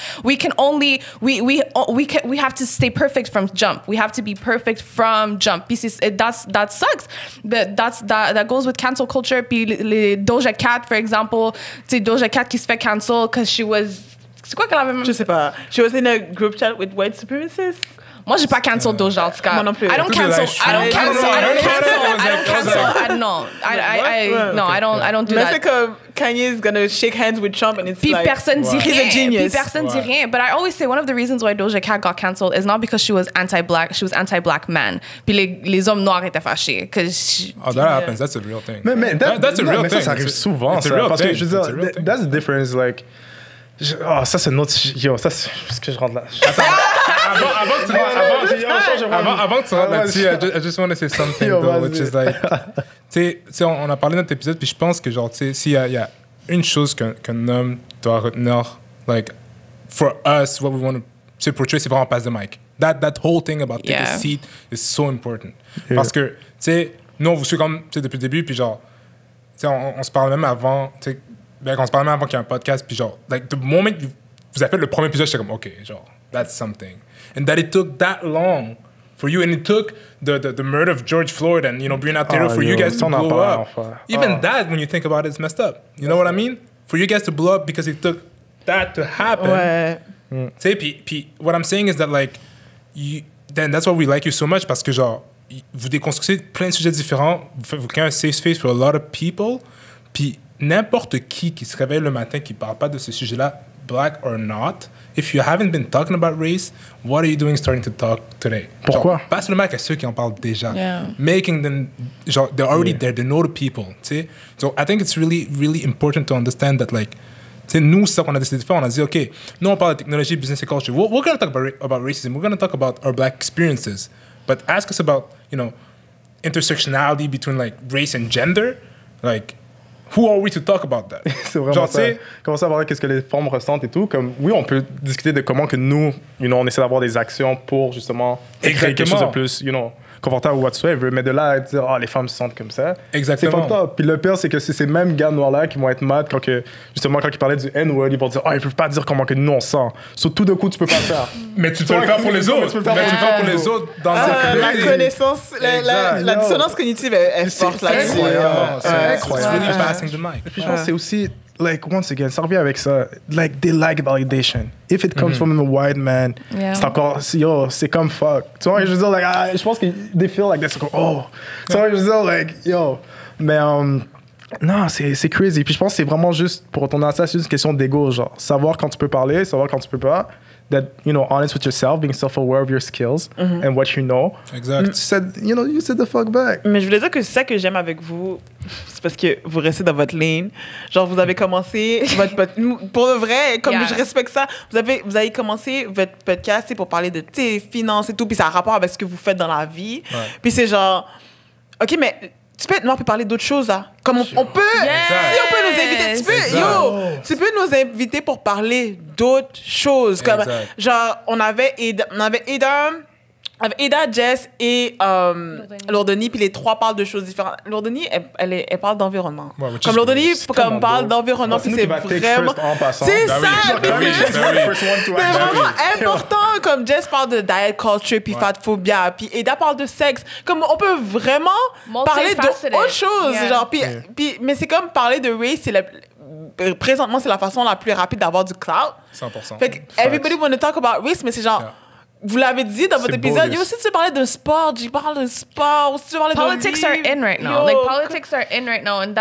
to stay perfect from jump. We have to be perfect from jump. That sucks. That goes with cancel culture. Puis les Doja Cat, for example, c'est Doja Cat qui se fait cancel because she was... C'est quoi qu'elle avait même? Je sais pas. She was in a group chat with white supremacists. Moi, j'ai pas cancel Doja, en tout cas. Moi non plus. I don't cancel. No, I don't do that. Mais c'est Kanye's gonna shake hands with Trump and it's Puis like... personne dit He's a rien. genius. Puis personne dit rien. But I always say one of the reasons why Doja Cat got cancelled is not because she was anti-black, she was anti-black man. Puis les hommes noirs étaient fâchés. Oh, that happens. That's a real thing. Mais that's a real thing. Ça arrive souvent, It's a ça. real Parce que thing. je veux It's a real dire, thing. that's the difference. Like, ça c'est notre. Yo, ça c'est. Parce que je rentre là. Avant que tu rentres là-dessus, I just want to say something, Yo, though, vas-y. which is like, tu sais, on a parlé dans notre épisode, puis je pense que, genre, tu sais, s'il y a une chose qu'un homme doit retenir, like, for us, what we want to portray, c'est vraiment passe de mic. That whole thing about take a Yeah. seat is so important. Yeah. Parce que, tu sais, nous, on vous suit comme, tu sais, depuis le début, puis genre, tu sais, on se parle même avant, tu sais, on se parle même avant qu'il y ait un podcast, puis genre, like, the moment vous avez fait le premier épisode, j'étais comme, OK, genre, that's something. And that it took that long for you, and it took the murder of George Floyd and, you know, Breonna Taylor for you guys to ça, on en blow parle up. enfin. Even that, when you think about it, is messed up. You know what I mean? For you guys to blow up because it took that to happen. Ouais. Tu sais, puis what I'm saying is that, like, then that's why we like you so much, parce que, genre, vous déconstruisez plein de sujets différents, vous créez un safe space for a lot of people, puis n'importe qui se réveille le matin qui parle pas de ce sujet-là, black or not, if you haven't been talking about race, what are you doing starting to talk today? Pourquoi? Genre, passe le mic à ceux qui en parlent déjà. Yeah. Making them, genre, they're already there, they know the people, tu sais. So I think it's really, really important to understand that, like, tu sais, nous, c'est ça qu'on a décidé de faire. On a dit, OK, nous, on parle de technologie, business et culture. We're going to talk about racism. We're going to talk about our black experiences. But ask us about, you know, intersectionality between, like, race and gender. Like, who are we to talk about that? C'est vraiment Genre, ça. tu sais, Commencer à voir qu'est-ce que les femmes ressentent et tout. Comme, oui, on peut discuter de comment que nous, on essaie d'avoir des actions pour justement créer quelque Exactement. chose de plus, confortable ou whatsoever. Mais de là à dire, les femmes se sentent comme ça. Exactement. C'est fucked up. Puis le pire, c'est que c'est ces mêmes gars noirs-là qui vont être mad quand justement, quand ils parlaient du N-word, ils vont dire, ils peuvent pas dire comment que nous on sent. Sur tout de coup, tu peux pas le faire. mais tu peux le faire pour les autres. Tu peux le faire Mais tu peux le faire pour pour les autres dans La cette communauté. connaissance, la Yo. dissonance cognitive est forte là-dessus. incroyable. C'est incroyable. really passing the mic. Puis je pense que c'est aussi, like, once again, ça revient avec ça. Like, they like validation. If it comes from a white man, Yeah. c'est encore, c'est comme fuck. Tu vois, je veux dire, like, je pense que they feel like that's like, oh. Tu vois, je veux dire, like, yo. Mais, non, c'est crazy. Puis je pense que c'est vraiment juste, pour retourner à ça, c'est juste une question d'ego, genre. Savoir quand tu peux parler, savoir quand tu peux pas. That, honest with yourself, being self-aware of your skills and what you know. Exact. You said the fuck back. Mais je voulais dire que c'est ça que j'aime avec vous, c'est parce que vous restez dans votre lane. Genre, vous avez commencé pour le vrai, comme Yeah. je respecte ça, vous avez commencé votre podcast c'est pour parler de finances et tout, puis ça a rapport avec ce que vous faites dans la vie. Ouais. Puis c'est genre, OK, mais tu peux être noir puis parler d'autres choses, là. Comme on peut, si on peut nous inviter, tu peux nous inviter pour parler d'autres choses. Comme, Exact. genre, on avait Eda, Jess et Lourdeni, puis les trois parlent de choses différentes. Lourdeni, elle parle d'environnement. Ouais, which Comme is Lourdeni, great. comme parle d'environnement, C'est puis nous c'est qui va take vraiment... first en passant. C'est Ben oui, ça, puis ben oui, c'est ben oui. First one to c'est act. vraiment important. Comme Jess parle de diet culture, puis fat phobia, puis Eda parle de sexe. Comme on peut vraiment parler Multifaceted. d'autres choses. Yeah. Genre, puis, mais c'est comme parler de race, présentement, c'est la façon la plus rapide d'avoir du clout. 100%. Fait que everybody want to talk about race, mais c'est genre... Yeah. Vous l'avez dit dans votre C'est épisode, bogus. yo, si tu veux parler de sport, j'y parle de sport. Si tu veux parler Politics de are livre, in right now. yo, Like politics are in right now, and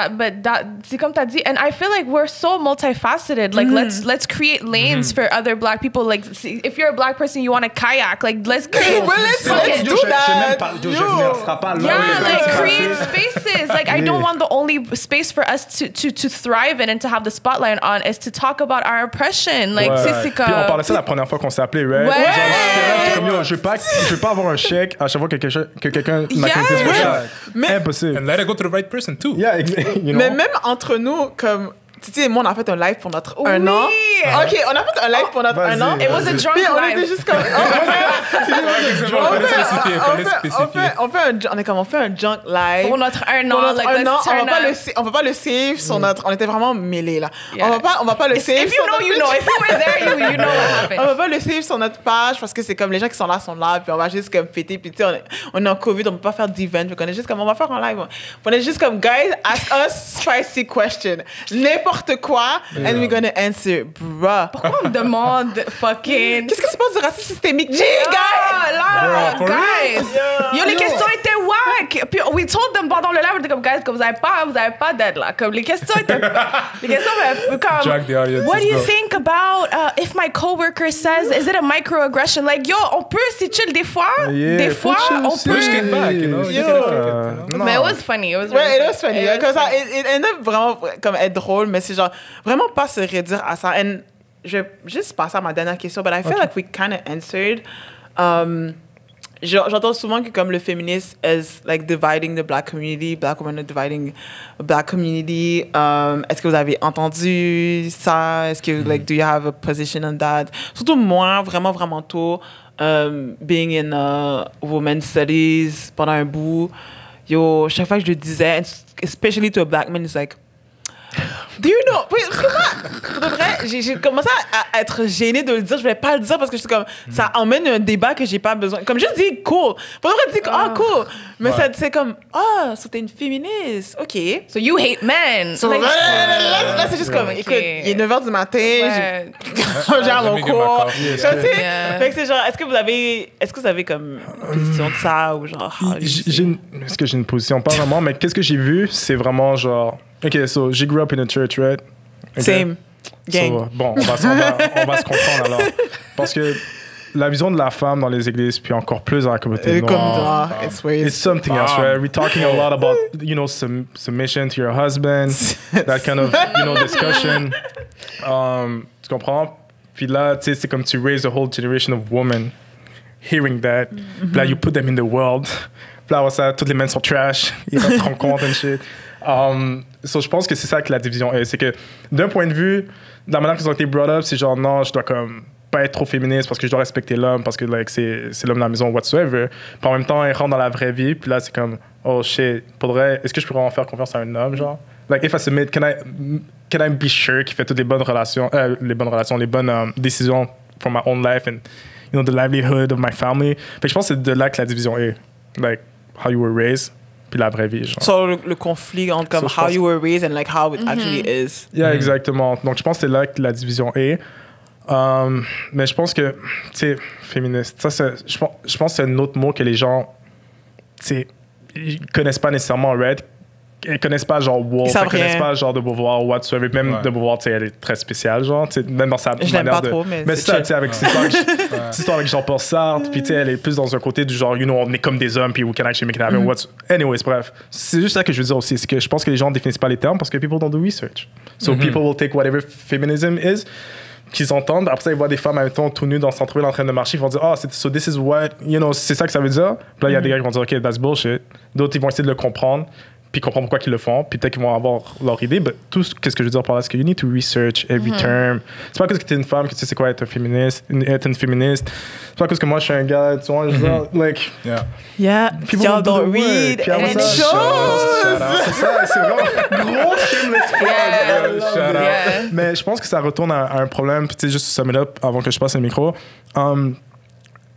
c'est comme t'as dit, and I feel like we're so multifaceted. Like let's create lanes for other black people. Like if you're a black person, you want to kayak. Like let's create. Well, let's fucking- do that. Je Yo. serai pas là. Yeah, Oui, like c'est create ça. spaces. Like I don't want the only space for us to thrive in and to have the spotlight on is to talk about our oppression. Like Ouais. c'est Puis on parlait ça la première fois qu'on s'est appelé, right? Ouais. Genre, j'étais comme, yo, je veux pas avoir un chèque à chaque fois que quelqu'un m'a Yeah. quitté sur chèque. Mais- Impossible. And let it go to the right person, too. Yeah, you know? Mais même entre nous, comme Titi et moi, on a fait un live pour notre un Oui. an. OK, on a fait un live pour notre Vas-y. un an. It was a drunk Puis on live. était juste comme... On fait un junk live. Pour notre un Pour an, notre like un let's an, turn up. on va pas le save sur notre... On était vraiment mêlés, là. Yeah. On va pas le save If you know, you know. If you were there, you know what happened. On va pas le suivre sur notre page parce que c'est comme les gens qui sont là, puis on va juste comme fêter. Puis tu sais, on est en COVID, on peut pas faire d'event. Donc on est juste comme, on va faire un live. On est juste comme, guys, ask us spicy question. N'importe n'importe quoi, and we're gonna answer, bruh. Pourquoi on me demande fucking... Qu'est-ce que c'est pas du racisme systémique? Guys! Là, Bro, for guys! Yo, les questions étaient whack! Puis, we told them pendant le live, on était comme, guys, que vous avez pas d'aide, là. Comme, les questions étaient... les questions, comme... Drag the audience, What do you let's go. think about if my coworker says, is it a microaggression? Like, yo, on peut, c'est chill des fois. Yeah, Des fois, faut chill on aussi. peut... Push it back, you know? Yo. Non. Mais it was funny. It was Ouais, really it was funny. It was Comme ça, funny. it ended up vraiment comme être drôle, mais c'est genre vraiment pas se réduire à ça. And je vais juste passer à ma dernière question, but I feel like we kind of answered. J'entends souvent que comme le féminisme is like dividing the black community, black women are dividing the black community. Est-ce que vous avez entendu ça? Est-ce que like do you have a position on that? Surtout moi, vraiment vraiment tôt, being in women's studies pendant un bout, yo, chaque fois que je le disais, especially to a black man, it's like, do you know? Oui, parce que moi, pour de vrai, j'ai commencé à être gênée de le dire. Je voulais pas le dire parce que je suis comme, ça emmène un débat que j'ai pas besoin. Comme je dis, cool. Pour de vrai, dire, cool. Mais ça, c'est comme, so t'es une féministe. OK. So you hate men. So, Like, là, c'est juste comme, Ok. écoute, il est 9h du matin, ouais. j'ai un mon Let me get my cours. coffee. Tu sais? Yeah. Fait que c'est genre, est-ce que vous avez comme une position de ça ou genre, Est-ce que j'ai une position? Pas vraiment, mais qu'est-ce que j'ai vu? C'est vraiment genre. Ok, so j'ai grew up in a church, right? Okay. Same. Gang. So, bon, on va se comprendre alors. Parce que la vision de la femme dans les églises, puis encore plus dans la communauté Comme noire, ça, it's weird. it's something else, right? We're talking a lot about, you know, submission to your husband, that kind of, you know, discussion. Tu comprends? Puis là, tu sais, c'est comme tu raise a whole generation of women hearing that. Puis là, you put them in the world. Puis là, ça, toutes les men sont trash. Ils se rendent compte and shit. So, je pense que c'est ça que la division est. C'est que d'un point de vue, de la manière qu'ils ont été brought up, c'est genre non, je dois comme pas être trop féministe parce que je dois respecter l'homme parce que like, c'est l'homme de la maison whatsoever. Puis en même temps, ils rentrent dans la vraie vie. Puis là, c'est comme oh shit, est-ce que je pourrais en faire confiance à un homme, genre? Like, if I submit, can I be sure qu'il fait toutes les bonnes décisions for my own life and, you know, the livelihood of my family. Fait que je pense que c'est de là que la division est. Like, how you were raised, puis la vraie vie, genre. So, le conflit entre comme So, je how pense- you were raised and like how it actually is. Yeah, exactement. Donc, je pense que c'est là que la division est. Mais je pense que, tu sais, féministe, je pense que c'est un autre mot que les gens, tu sais, ils connaissent pas nécessairement, right? Ils connaissent pas genre Wolf, Ils savent ils connaissent rien. pas genre de Beauvoir ou whatsoever. Même Ouais. de Beauvoir, tu sais, elle est très spéciale, genre, tu sais, même dans sa Je l'aime manière pas de... trop, mais c'est c'est ça, chill. tu sais, avec cette histoire avec Jean-Paul Sartre, puis tu sais, elle est plus dans un côté du genre, you know, on est comme des hommes, puis we can actually make it happen. Anyways, bref. C'est juste ça que je veux dire aussi, c'est que je pense que les gens définissent pas les termes parce que people don't do research. So people will take whatever feminism is, qu'ils entendent. Après ça, ils voient des femmes, mettons, tout nues dans le centre-ville en train de marcher. Ils vont dire, so this is what, you know, c'est ça que ça veut dire. Puis là, il y a des gars qui vont dire, OK, that's bullshit. D'autres, ils vont essayer de le comprendre, puis comprendre pourquoi ils le font. Puis peut-être qu'ils vont avoir leur idée. Mais tout ce que je veux dire par là, c'est que you need to research every term. C'est pas parce que t'es une femme que tu sais c'est quoi être une féministe. C'est pas parce que moi, je suis un gars, tu vois, je veux dire, like... Yeah. Yeah, People y'all don't do don't the work. read Puis après any ça, shows. C'est ça, c'est vraiment gros shameless plug. Yeah. Shout out. Yeah. Mais je pense que ça retourne à un problème. Puis tu sais, juste sum it up avant que je passe le micro.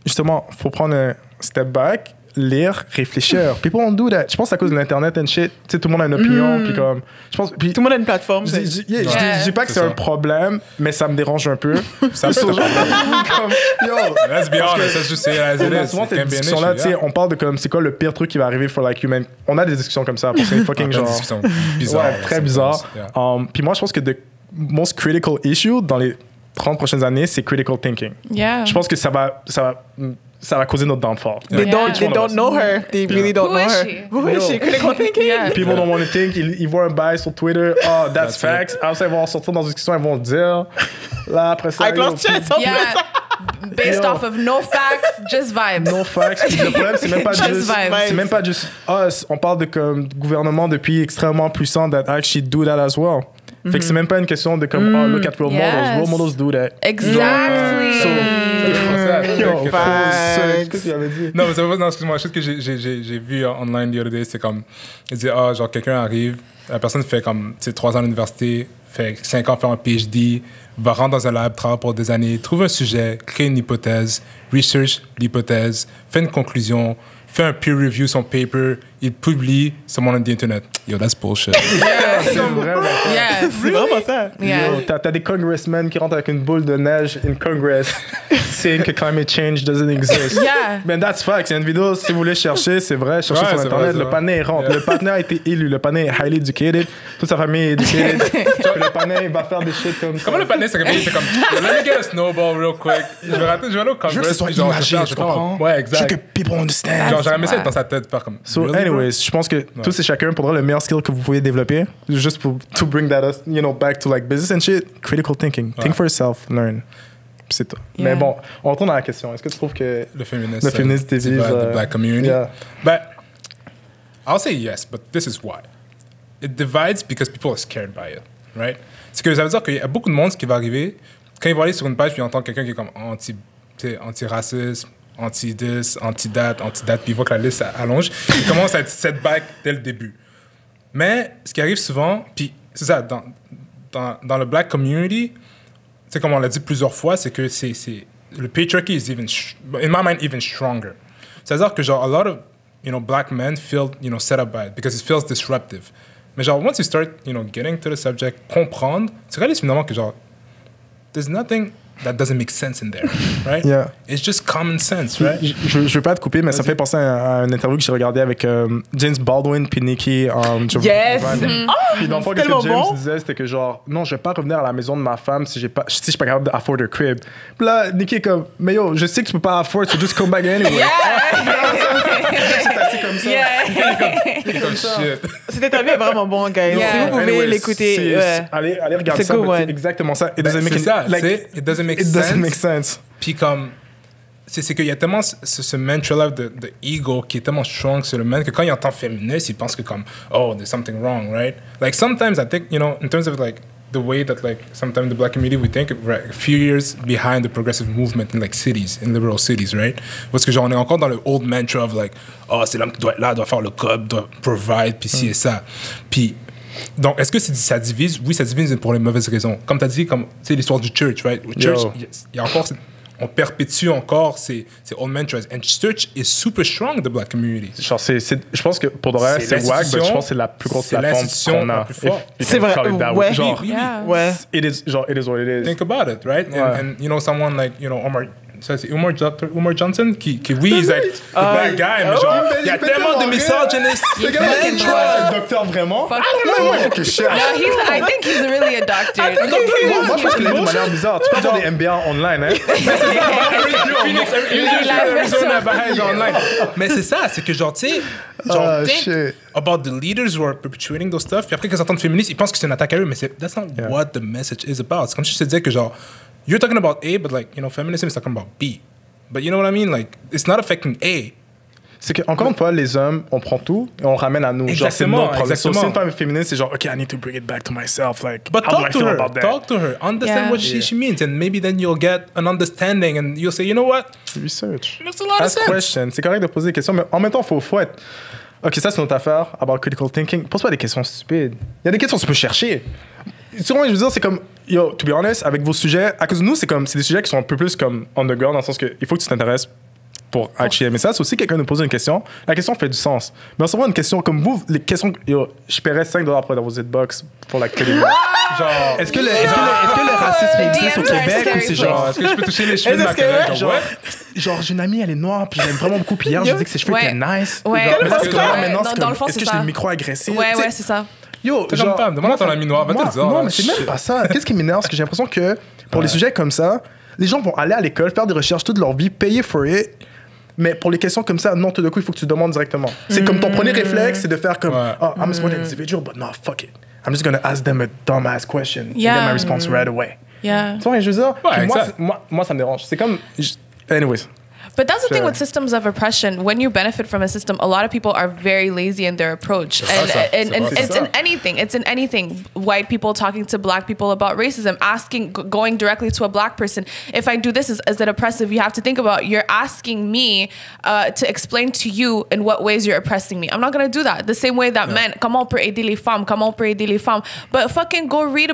Justement, faut prendre un step back, lire, réfléchir. People don't do that. Je pense que c'est à cause de l'internet and shit. Tu sais, tout le monde a une opinion. Puis comme, je pense. Puis Tout le monde a une plateforme. je dis pas que C'est c'est un ça. problème, mais ça me dérange un peu. Ça, So, genre, comme, yo, Let's be honest, let's just say it as it is. souvent, It cette can be an discussion-là, issue, tu sais, yeah. on parle de comme, c'est quoi le pire truc qui va arriver for like human. On a des discussions comme ça, parce que c'est fucking Plein de genre. discussions bizarres, Ouais, là, très sometimes. bizarre. Yeah. Puis moi, je pense que the most critical issue dans les 30 prochaines années, c'est critical thinking. Yeah. Je pense que ça va causer notre downfall. They Yeah. don't know her. They really don't Who know is her. she? Who is she? Critical thinking. Yeah. People don't want to think. Ils voient un bail sur Twitter. Oh, that's That's facts. Après, ils vont sortir dans une discussion, ils vont le dire. Là, après ça, Avec yo, leur chest en plus. Yeah. Based Yo. off of no facts, just vibes. no facts. Puis le problème, c'est même pas Just juste. vibes. C'est même pas juste us. On parle de comme gouvernement depuis extrêmement puissant that actually do that as well. Fait que c'est même pas une question de comme oh look at role models. Yes. Role models do that. Exactly. Yo, facts. qu'est-ce que tu avais dit? Non, mais c'est pas, non, excuse-moi, la chose que j'ai vu online the other day, c'est comme, il dit, genre, quelqu'un arrive, la personne fait comme, tu sais, 3 ans d'université, fait 5 ans faire un PhD, va rentrer dans un lab, travaille pour des années, trouve un sujet, crée une hypothèse, research l'hypothèse, fait une conclusion, fait un peer review son paper, il publie sur mon internet. Yo, that's bullshit. C'est vraiment ça. Yeah. C'est vraiment ça. Yeah. Yo, t'as des congressmen qui rentrent avec une boule de neige in Congress saying que climate change doesn't exist. Yeah. Man, that's fact. Il y a une vidéo, si vous voulez chercher, c'est vrai, cherchez Ouais, sur c'est Internet. vrai, c'est Le panais rentre. Yeah. Le partenaire a été élu. Le panais est highly educated. Toute sa famille est educated. Puis le panais va faire des shit comme ça. Comment le panel s'est réveillé? C'est comme, yo, let me get a snowball real quick. Je vais aller au Congress. Je veux que ce soit puis genre, imagé, je tu vais faire- comprends? Ouais, Je veux exact. que people understand. Genre, j'aurais aimé ça Ouais. être dans sa tête, faire comme. So, really, bro? anyways, je pense que tous et chacun, pour le meilleur skill que vous pouvez développer, juste pour to bring that, back to like business and shit, critical thinking. Think for yourself, learn. Puis c'est tout. Yeah. Mais bon, on retourne à la question. Est-ce que tu trouves que Le féministe. le féministe divise the black community. Yeah. But I'll say yes, but this is why. It divides because people are scared by it, right? C'est que ça veut dire qu'il y a beaucoup de monde qui va arriver, quand ils vont aller sur une page puis ils entendent quelqu'un qui est comme anti-racisme, anti-this, anti-that, puis ils voient que la liste allonge, ils commencent à être setback dès le début. Mais ce qui arrive souvent, puis c'est ça, dans le black community, c'est comme on l'a dit plusieurs fois, c'est que le patriarchy is even, in my mind, even stronger. C'est-à-dire que genre, a lot of, black men feel, set up by it because it feels disruptive. Mais genre, once you start, getting to the subject, comprendre, tu réalises finalement que genre, there's nothing that doesn't make sense in there, right? Yeah. It's just common sense, right? Je veux pas te couper, mais ça me fait penser à une interview que j'ai regardée avec James Baldwin puis Nikki. Yes! Puis dans le fond, c'est ce que tellement James bon. disait, c'était que genre, non, je vais pas revenir à la maison de ma femme si je suis pas capable d'afford a crib. Puis là, Nikki est comme, mais yo, je sais que tu peux pas afford, so just come back anyway. C'est assez comme ça. Yeah. Comme shit. Cette interview est vraiment bon, guys. Yeah. Si vous pouvez Anyways, l'écouter. Ouais. Allez regarder C'est ça. cool, mais c'est ouais. exactement ça. It Ben, doesn't make c'est ça, like, tu sais, it doesn't make it sense. doesn't make sense. Puis comme, c'est qu'il y a tellement ce mental de ego qui est tellement strong sur le man que quand il entend féministe, il pense que comme, oh, there's something wrong, right? Like sometimes I think, in terms of like the way that like sometimes the black community we think we're a few years behind the progressive movement in like cities, in liberal cities, right? Parce que genre on est encore dans le old mantra of like, oh, c'est l'homme qui doit être là, doit faire le code, doit provide, puis ci et ça. Puis donc, est-ce que ça divise? Oui, ça divise pour les mauvaises raisons. Comme tu as dit, comme tu sais l'histoire du church, right? Le church, il y a encore on perpétue encore ces old mantras. And church is super strong, the black community. Genre, je pense que pour de vrai, c'est wack, mais je pense que c'est la plus grosse plateforme qu'on a. C'est vrai, ouais. Genre, Yeah. Ouais. it is what it is. Think about it, right? Ouais. And someone like, Umar Johnson, qui oui, il est the bad guy, mais genre, il y a tellement de misogynistes. Le gars, il est un docteur vraiment. Fuck. Moi, il faut que je cherche. No, I think he's really a doctor. Moi, je pense qu'il est de manière bizarre. Tu peux avoir des MBA online, hein? Phoenix, Arizona, behind online. Mais c'est ça, c'est que genre, tu sais, genre, think shit. about the leaders who are perpetuating those stuff. Puis après, quand ils entendent féministes, ils pensent que c'est une attaque à eux, mais that's not what the message is about. C'est comme si je te disais que genre, you're talking about A, but like, feminism is talking about B. But you know what I mean? Like, it's not affecting A. C'est que, encore une fois, les hommes, on prend tout et on ramène à nous. Genre, c'est notre problème. Exactement. Si une femme est féministe, c'est genre, OK, I need to bring it back to myself. Like, But how do I talk to feel her. about that? Talk to her. Understand Yeah. what she means. And maybe then you'll get an understanding and you'll say, you know what? Research. Makes a lot of Ask sense. questions. C'est correct de poser des questions, mais en même temps, faut être... OK, ça, c'est notre affaire, about critical thinking. Pose pas des questions stupides. Il y a des questions que tu peux chercher. Souvent, je veux dire, c'est comme... Yo, to be honest, avec vos sujets, à cause de nous, c'est des sujets qui sont un peu plus comme underground, dans le sens que il faut que tu t'intéresses pour actually aimer ça. C'est aussi quelqu'un nous pose une question. La question fait du sens. Mais on se voit une question comme vous, les questions... Yo, je paierais $5 pour dans vos hitbox pour la qualité. Genre, Est-ce que le racisme existe au DMs are a Québec ou scary c'est genre... est-ce que je peux toucher les cheveux de ma Est-ce que- collègue? Genre, j'ai une amie, elle est noire, puis j'aime vraiment beaucoup. Puis hier, j'ai dit que ses cheveux Ouais. étaient nice. Ouais. Genre, mais là, c'est Ouais. comme, maintenant, c'est Dans comme, le fond, est-ce c'est que j'étais ça. micro-agressif? Ouais, Tu sais, ouais, c'est ça. Yo, T'es comme femme, demande à ton ami noir, va te le dire. Non, mais c'est même pas ça. Qu'est-ce qui m'énerve, c'est que j'ai l'impression que pour les sujets comme ça, les gens vont aller à l'école, faire des recherches toute leur vie, payer for it. Mais pour les questions comme ça, non, tout d'un coup, il faut que tu demandes directement. C'est comme ton premier réflexe, c'est de faire comme, Ouais. oh, I'm a smart individual, but no, fuck it. I'm just gonna ask them a dumbass question and Yeah. get my response right away. Yeah. Tu vois, je veux dire, Ouais, puis exact. moi, ça me dérange. C'est comme, anyways. But that's the thing Sure. with systems of oppression. When you benefit from a system, a lot of people are very lazy in their approach. And, ça. and, and C'est it's in anything. It's in anything. White people talking to black people about racism, going directly to a black person. If I do this, is it oppressive? You have to think about, you're asking me to explain to you in what ways you're oppressing me. I'm not going to do that. The same way that men, comment on peut aider les femmes, comment on peut aider les femmes. But fucking go read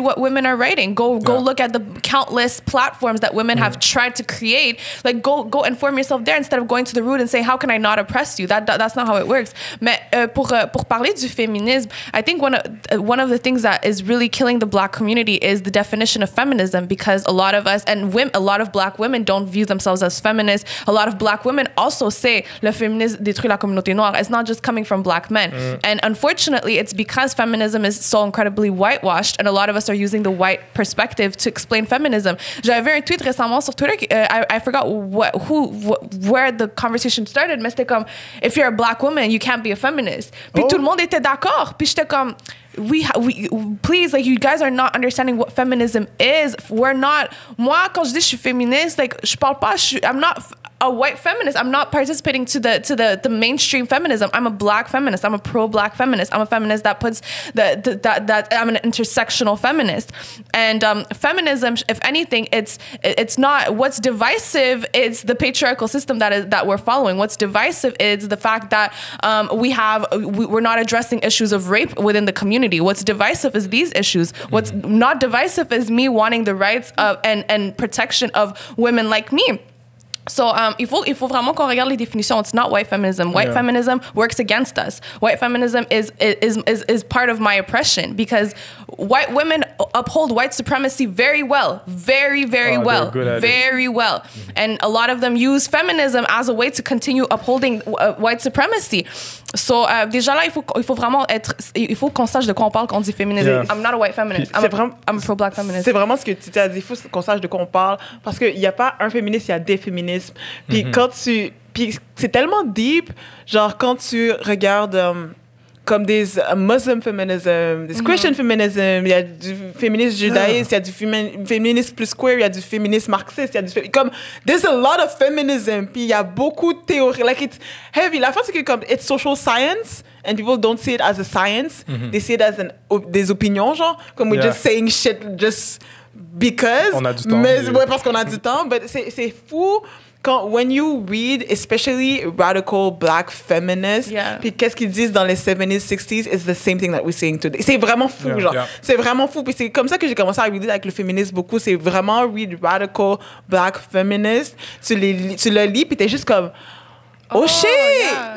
what women are writing. Go look at the countless platforms that women have tried to create. Like, go inform yourself there instead of going to the root and saying, how can I not oppress you? That's not how it works. Mais pour parler du féminisme, I think one of the things that is really killing the Black community is the definition of feminism, because a lot of us, and a lot of Black women don't view themselves as feminists. A lot of Black women also say le féminisme détruit la communauté noire. It's not just coming from Black men. And unfortunately, it's because feminism is so incredibly whitewashed, and a lot of us are using the white perspective to explain feminism. J'avais vu un tweet récemment sur Twitter, I forgot where the conversation started, mais c'était comme, if you're a Black woman, you can't be a feminist. Puis tout le monde était d'accord. Puis j'étais comme, we please, like, you guys are not understanding what feminism is. We're not. Moi, quand je dis je suis féministe, like, je parle pas. I'm not a white feminist. I'm not participating to the mainstream feminism. I'm a Black feminist. I'm a pro-Black feminist. I'm a feminist that puts that I'm an intersectional feminist. And feminism, if anything, it's not what's divisive. It's the patriarchal system that we're following. What's divisive is the fact that we're not addressing issues of rape within the community. What's divisive is these issues. What's not divisive is me wanting the rights of and protection of women like me. So il faut vraiment qu'on regarde les définitions. It's not white feminism. White feminism works against us. White feminism is part of my oppression, because white women uphold white supremacy very well, very well, very well. And a lot of them use feminism as a way to continue upholding white supremacy. So déjà là, il faut qu'on sache de quoi on parle quand on dit féminisme. Yeah. I'm not a white feminist. I'm a pro-Black feminist. C'est vraiment ce que tu as dit. Il faut qu'on sache de quoi on parle, parce qu'il n'y a pas un féministe, il y a des féministes. Puis puis c'est tellement deep, genre quand tu regardes comme des Muslim feminism, des Christian feminism, il y a du féminisme judaïste, il y a du féminisme plus queer, il y a du féminisme marxiste, il y a du comme there's a lot of feminism, puis il y a beaucoup de théories, like it's heavy. La fin c'est que comme it's social science and people don't see it as a science, they see it as des opinions, genre comme we're just saying shit just because on a du temps, mais ouais, parce qu'on a du temps, but c'est fou. When you read, especially radical Black feminists, puis qu'est-ce qu'ils disent dans les 70s, 60s, it's the same thing that we're saying today. C'est vraiment fou, genre. Yeah. C'est vraiment fou. Puis c'est comme ça que j'ai commencé à read avec le féminisme beaucoup. C'est vraiment read radical Black feminists. Tu le lis, puis t'es juste comme, oh shit!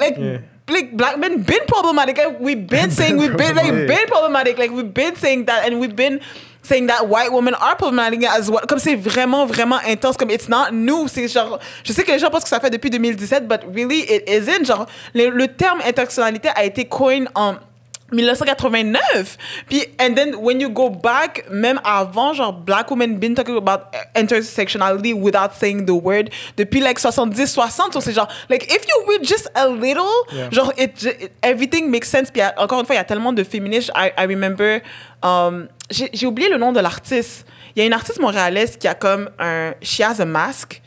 Yeah. Like, Black men been problematic. Like, we've been saying been problematic. Like, we've been saying that, and we've been saying that white women are problematic as well. Comme c'est vraiment intense, comme it's not new. C'est genre, je sais que les gens pensent que ça fait depuis 2017, but really it isn't. Genre, le terme intersectionnalité a été coined en 1989. Puis, and then when you go back, même avant, genre, Black women been talking about intersectionality without saying the word depuis like 70, 60. So c'est genre, like, if you read just a little, genre, everything makes sense. Puis encore une fois, il y a tellement de féministes. I remember, j'ai oublié le nom de l'artiste. Il y a une artiste montréalaise qui a comme she has a mask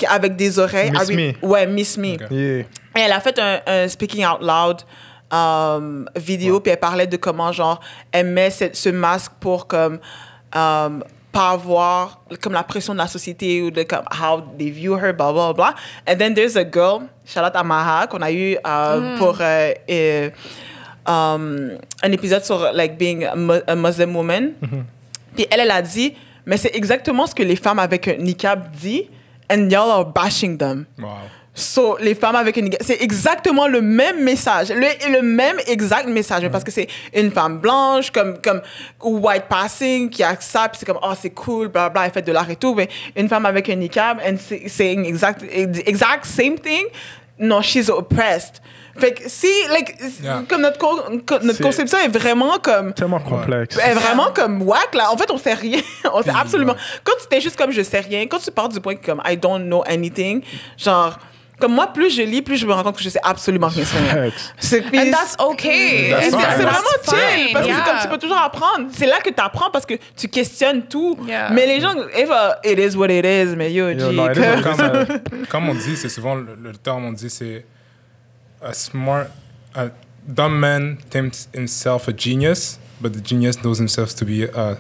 avec des oreilles. Miss Me. Ouais, Miss Me. Okay. Yeah. Et elle a fait un speaking out loud vidéo, puis elle parlait de comment, genre, elle met ce masque pour, comme, pas avoir, comme, la pression de la société ou de, comme, how they view her, blah, blah, blah. And then there's a girl, shout out à Maha, qu'on a eu pour un épisode sur, like, being a Muslim woman. Puis elle a dit, mais c'est exactement ce que les femmes avec un niqab disent, and y'all are bashing them. Wow. So, les femmes avec une... C'est exactement le même message. Le même exact message. Parce que c'est une femme blanche, comme white passing, qui a ça, puis c'est comme, oh, c'est cool, bla bla, elle fait de l'art et tout. Mais une femme avec un niqab, and c'est exact same thing. No, she's oppressed. Fait que si, like, comme notre conception est vraiment comme... Tellement complexe. Est vraiment comme whack, là. En fait, on sait rien. On sait absolument... Quand tu t'es juste comme je sais rien, quand tu pars du point que comme I don't know anything, genre... Comme moi, plus je lis, plus je me rends compte que je sais absolument rien. And that's okay. C'est vraiment chill. Parce que comme tu peux toujours apprendre. C'est là que tu apprends parce que tu questionnes tout. Yeah. Mais les gens, it is what it is. Mais comme on dit, c'est souvent le terme on dit, c'est a dumb man thinks himself a genius, but the genius knows himself to be a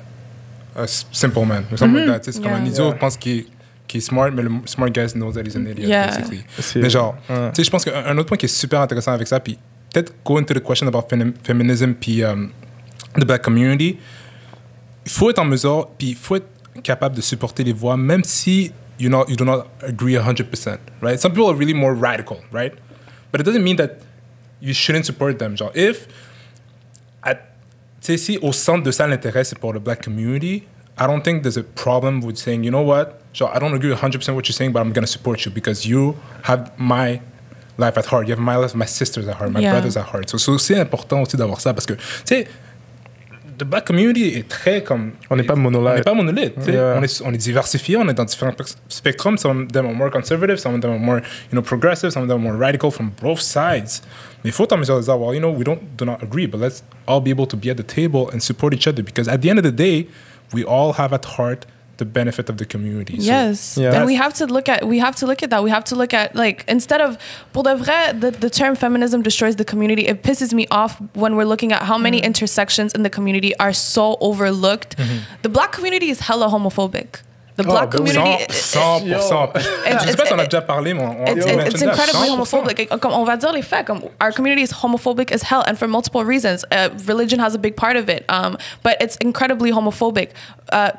simple man. Or something like that. C'est comme un idiot pense qu'il est smart, mais le smart guy knows that he's an idiot, basically. Mais genre, tu sais, je pense qu'un autre point qui est super intéressant avec ça, puis peut-être go into the question about feminism, puis the black community, il faut être en mesure, puis il faut être capable de supporter les voix, même si you do not agree 100%, right? Some people are really more radical, right? But it doesn't mean that you shouldn't support them. Genre, if, tu sais, si au centre de ça, l'intérêt, c'est pour the black community, I don't think there's a problem with saying, you know what, genre, I don't agree 100% what you're saying, but I'm going to support you because you have my life at heart. You have my life, my sisters at heart, my brothers at heart. So c'est aussi important aussi d'avoir ça parce que, tu sais, the black community est très comme... On n'est pas monolithe. On n'est pas monolithe. On est diversifié, on est dans différents spectrums. Some of them are more conservative, some of them are more, progressive, some of them are more radical from both sides. Mais il faut en mesure de dire, well, we do not agree, but let's all be able to be at the table and support each other because at the end of the day, we all have at heart the benefit of the community. Yes. And we have to look at that. We have to look at, like, instead of, pour de vrai, the term feminism destroys the community. It pisses me off when we're looking at how many intersections in the community are so overlooked. The black community is hella homophobic. The black community... 100%. Je sais pas si on a déjà parlé, mais it's incredibly homophobic. Comme on va dire les faits. Our community is homophobic as hell, and for multiple reasons. Religion has a big part of it, but it's incredibly homophobic.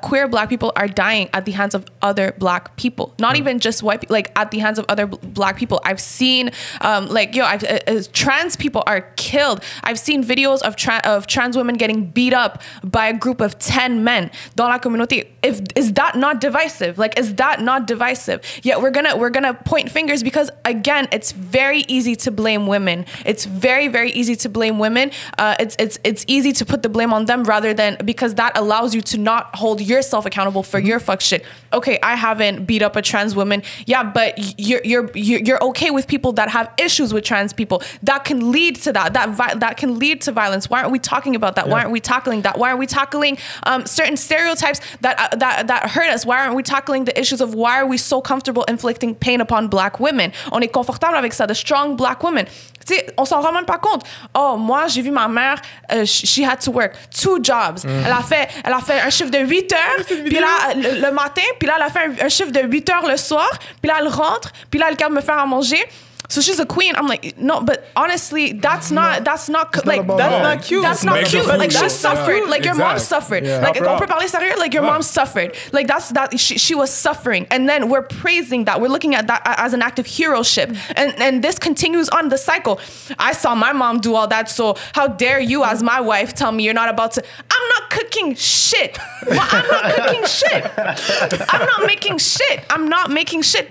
Queer black people are dying at the hands of other black people. Not even just white people, like at the hands of other black people. I've seen, trans people are killed. I've seen videos of trans women getting beat up by a group of 10 men. Dans la communauté, is that not divisive? Like, is that not divisive? Yeah, we're gonna point fingers because, again, it's very easy to blame women. It's very, very easy to blame women. It's easy to put the blame on them rather than, because that allows you to not hold yourself accountable for your fuck shit. Okay, I haven't beat up a trans woman. Yeah, but you're okay with people that have issues with trans people. That can lead to that can lead to violence. Why aren't we talking about that? Why aren't we tackling that? Why aren't we tackling certain stereotypes that hurt us? Why aren't we tackling the issues of why are we so comfortable inflicting pain upon black women? On est confortable avec ça, the strong black women. Tu sais, on s'en rend même pas compte. Oh, moi, j'ai vu ma mère, she had to work 2 jobs. Elle a fait un chiffre de 8 heures, puis là, le matin, puis là, elle a fait un chiffre de 8 heures le soir, puis là, elle rentre, puis là, elle est capable de me faire à manger. So she's a queen. I'm like, no, but honestly, that's not cute. That's not cute. Like, she suffered. Like, your mom suffered. Like, on peut parler sérieux? Like, your mom suffered. Like, she was suffering. And then we're praising that. We're looking at that as an act of heroship. And this continues on the cycle. I saw my mom do all that, so how dare you, as my wife, tell me you're not about to... I'm not cooking shit. Well, I'm not cooking shit. I'm not making shit. I'm not making shit.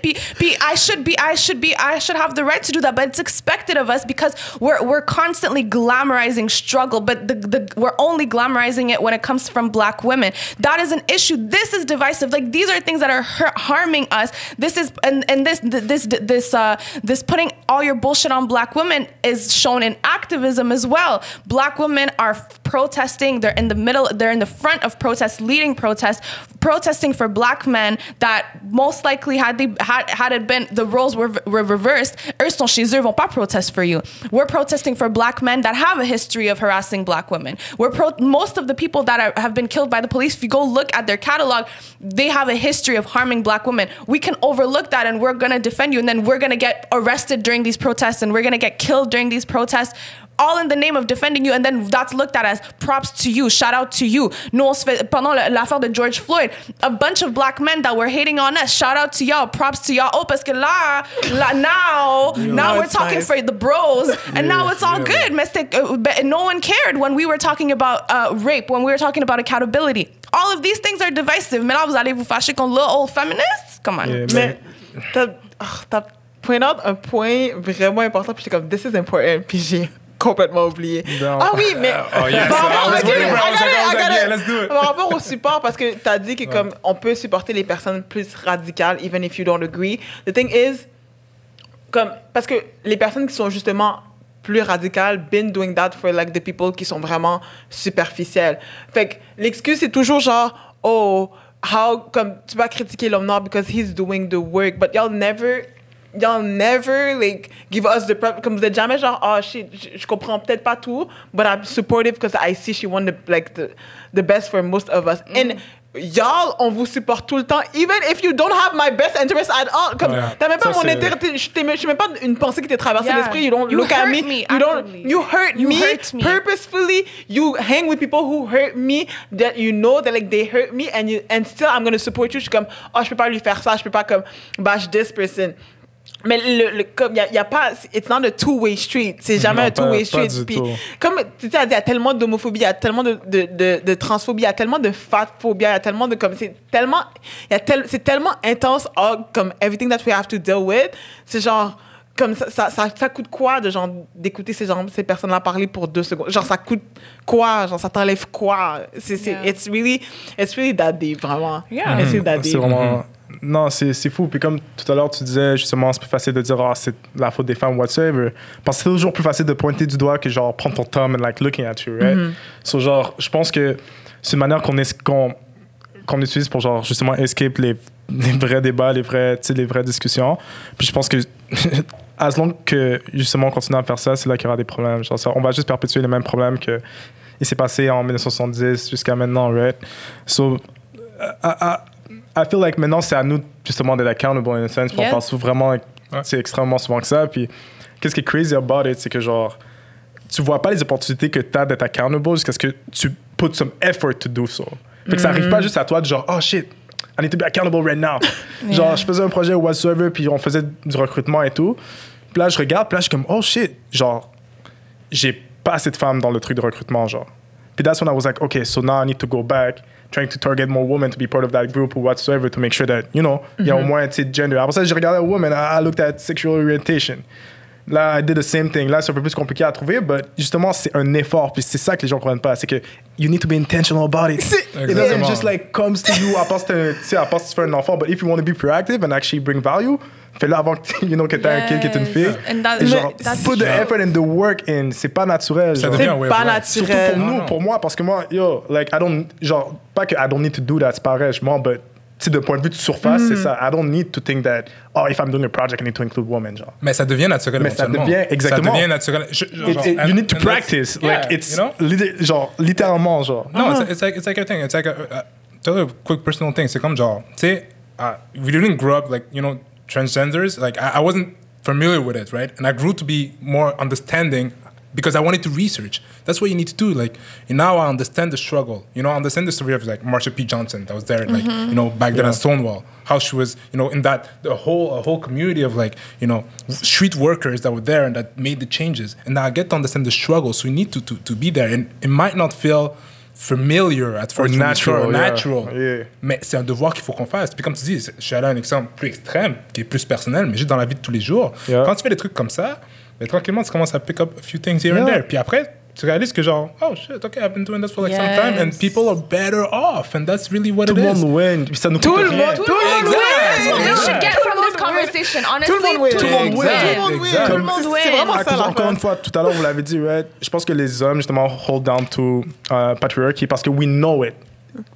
I should have the right to do that, but it's expected of us because we're constantly glamorizing struggle, but we're only glamorizing it when it comes from black women. That is an issue. This is divisive. Like, these are things that are harming us. This is this putting all your bullshit on black women is shown in activism as well. Black women are protesting. They're in the front of protests, leading protests, protesting for black men that most likely had it been the roles were reversed, eux sont chez eux, vont pas protest for you. We're protesting for black men that have a history of harassing black women. Most of the people that have been killed by the police, if you go look at their catalog, they have a history of harming black women. We can overlook that and we're gonna defend you, and then we're gonna get arrested during these protests and we're gonna get killed during these protests, all in the name of defending you, and then that's looked at as props to you, shout out to you. Nous, pendant l'affaire de George Floyd, a bunch of black men that were hating on us, shout out to y'all, props to y'all. Oh, parce que now we're talking for the bros, and now it's all good. No one cared when we were talking about rape, when we were talking about accountability. All of these things are divisive. Mais là, vous allez vous fâcher contre little old feminists? Come on. Yeah, mais t'as pointé out un point vraiment important, puis j'étais comme, this is important, puis j'ai complètement oublié. Non. Ah oui, mais let's do it. Par rapport au support, parce que t'as dit que comme on peut supporter les personnes plus radicales, even if you don't agree. The thing is, comme parce que les personnes qui sont justement plus radicales, been doing that for like the people qui sont vraiment superficielles. Fait que l'excuse c'est toujours genre, oh, how, comme tu vas critiquer l'homme noir because he's doing the work, but y'all never like give us the comme vous êtes jamais genre, oh shit, je comprends peut-être pas tout, but I'm supportive because I see she won the best for most of us. And y'all, on vous supporte tout le temps, even if you don't have my best interest at all. Comme, t'as même pas mon intérêt, je suis même pas une pensée qui t'est traversée l'esprit. You don't look at me. You hurt me purposefully. You hang with people who hurt me, that you know that like they hurt me, and still I'm gonna support you. Je suis comme, oh, je peux pas lui faire ça, je peux pas comme bash this person. Mais comme y a pas, it's not a two-way street. C'est jamais un two-way street. Puis, comme tu sais, il y a tellement d'homophobie, il y a tellement de transphobie, il y a tellement de fatphobie, il y a tellement de comme c'est tellement intense, comme everything that we have to deal with. C'est genre comme ça coûte quoi de genre d'écouter ces personnes-là parler pour 2 secondes. Genre ça coûte quoi, genre ça t'enlève quoi. It's really that deep, vraiment. Yeah. It's really that deep. C'est vraiment non, c'est fou. Puis comme tout à l'heure, tu disais justement, c'est plus facile de dire, c'est la faute des femmes, whatsoever. Parce que c'est toujours plus facile de pointer du doigt que genre prendre ton thumb and like looking at you, right? So genre, je pense que c'est une manière qu'on utilise pour genre justement escape les vrais débats, les vraies discussions. Puis je pense que as long que justement on continue à faire ça, c'est là qu'il y aura des problèmes. Genre ça, on va juste perpétuer les mêmes problèmes que il s'est passé en 1970 jusqu'à maintenant, right? So, I feel like maintenant, c'est à nous, justement, d'être accountable in a sense. On pense vraiment, c'est extrêmement souvent que ça. Puis, qu'est-ce qui est crazy about it, c'est que, genre, tu vois pas les opportunités que tu as d'être accountable jusqu'à ce que tu put some effort to do so. Fait que ça arrive pas juste à toi de genre, oh shit, I need to be accountable right now. Genre, je faisais un projet whatsoever, puis on faisait du recrutement et tout. Puis là, je regarde, puis là, je suis comme, oh shit, genre, j'ai pas assez de femmes dans le truc de recrutement, genre. Puis that's when I was like, okay, so now I need to go back, trying to target more women to be part of that group or whatsoever to make sure that, you know, il y a au moins, tu sais, gender. Après ça, j'ai regardé women, I looked at sexual orientation. Là, I did the same thing. Là, c'est un peu plus compliqué à trouver, mais justement, c'est un effort. Puis c'est ça que les gens ne comprennent pas. C'est que you need to be intentional about it. It doesn't just like comes to you, à part si tu fais un enfant. But if you want to be proactive and actually bring value, fais-le avant que, you know, que tu as un kid qui est une fille. Et genre, put the effort and the work in. C'est pas naturel. Ça devient c'est pas naturel. Surtout pour nous, pour moi, parce que moi, yo, like, genre, pas que I don't need to do that, c'est pareil, je m'en, but tu sais, de point de vue de surface, c'est ça. I don't need to think that, oh, if I'm doing a project, I need to include women, genre. Mais ça devient naturel. Mais ça devient, exactement. Ça devient naturel. You need to practice. Like, it's, you know? Genre, littéralement, genre. No, it's like a thing. It's like tell a quick personal thing. C'est comme genre, tu sais, we didn't grow up, like, you know, transgenders. Like, I wasn't familiar with it, right? And I grew to be more understanding because I wanted to research. That's what you need to do. Like, now I understand the struggle. You know, I understand the story of like Marsha P. Johnson that was there, like, you know, back then at Stonewall. How she was, you know, in that a whole community of like, you know, street workers that were there and that made the changes. And now I get to understand the struggle. So we need to be there. And it might not feel familiar at first, natural. Yeah. Mais c'est un devoir qu'il faut qu'on fasse. Puis comme tu dis, je suis allé à un exemple plus extrême, qui est plus personnel, mais juste dans la vie de tous les jours. Yeah. Quand tu fais des trucs comme ça, mais tranquillement, tu commences à pick up a few things here and there. Puis après, tu réalises que genre, oh shit, okay, I've been doing this for like some time, and people are better off, and that's really what it is. Tout le monde win. Puis ça nous Tout coûte le rien. monde win. That's what we should get from this conversation. Honestly, Tout le monde win. Tout le monde win. Exact. Tout le monde win. C'est vraiment À ça. cause, encore une fois, tout à l'heure, vous l'avez dit, right? Je pense que les hommes, justement, hold down to patriarchy parce que we know it.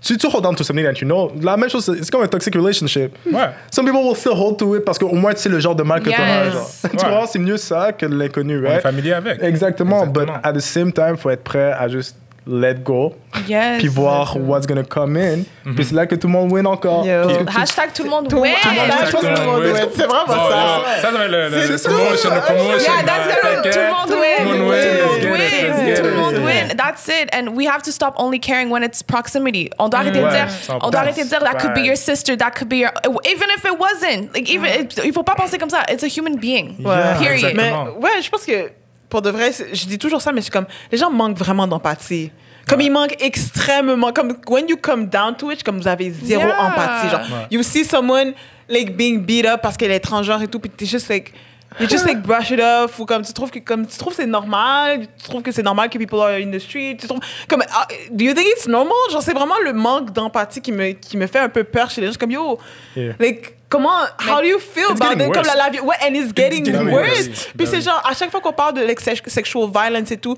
Si tu hold down to something that you know, la même chose, c'est comme un toxic relationship. Ouais. Some people will still hold to it parce qu'au moins, tu sais le genre de mal que tu as. Yes. Genre. Tu vois, c'est mieux ça que l'inconnu, On est right? familier avec. Exactement. But at the same time, il faut être prêt à juste let go. Yes. Puis voir what's gonna come in. Puis c'est là que tout le monde win encore. Yo. Parce que tu- Hashtag tout le monde win. Tout le monde win. C'est vraiment ça. Ça va être le C'est promotion. Yeah, that's it. Tout le monde win. Tout le monde win. Let's get it. Let's get Tout le monde it. win. That's it. And we have to stop only caring when it's proximity. On doit arrêter de Ouais, dire, 100%. on doit arrêter de dire that could be your sister, that could be your, even if it wasn't. Like even, il faut pas penser comme ça. It's a human being. Ouais. Period. Mais Exactement. ouais, je pense que pour de vrai, je dis toujours ça, mais c'est comme les gens manquent vraiment d'empathie. Comme ils manquent extrêmement, comme when you come down to it, comme vous avez zéro Yeah. empathie. Genre, you see someone like being beat up parce qu'elle est transgenre et tout, puis t'es juste like, you just like brush it off, ou comme tu trouves que c'est normal, tu trouves que c'est normal que people are in the street, tu trouves comme do you think it's normal? Genre c'est vraiment le manque d'empathie qui me fait un peu peur chez les gens comme yo, like comment, how do you feel about getting it? Comme worse. la vie, ouais, and it's getting getting worse. worse. Puis c'est genre à chaque fois qu'on parle de like, sexual violence et tout.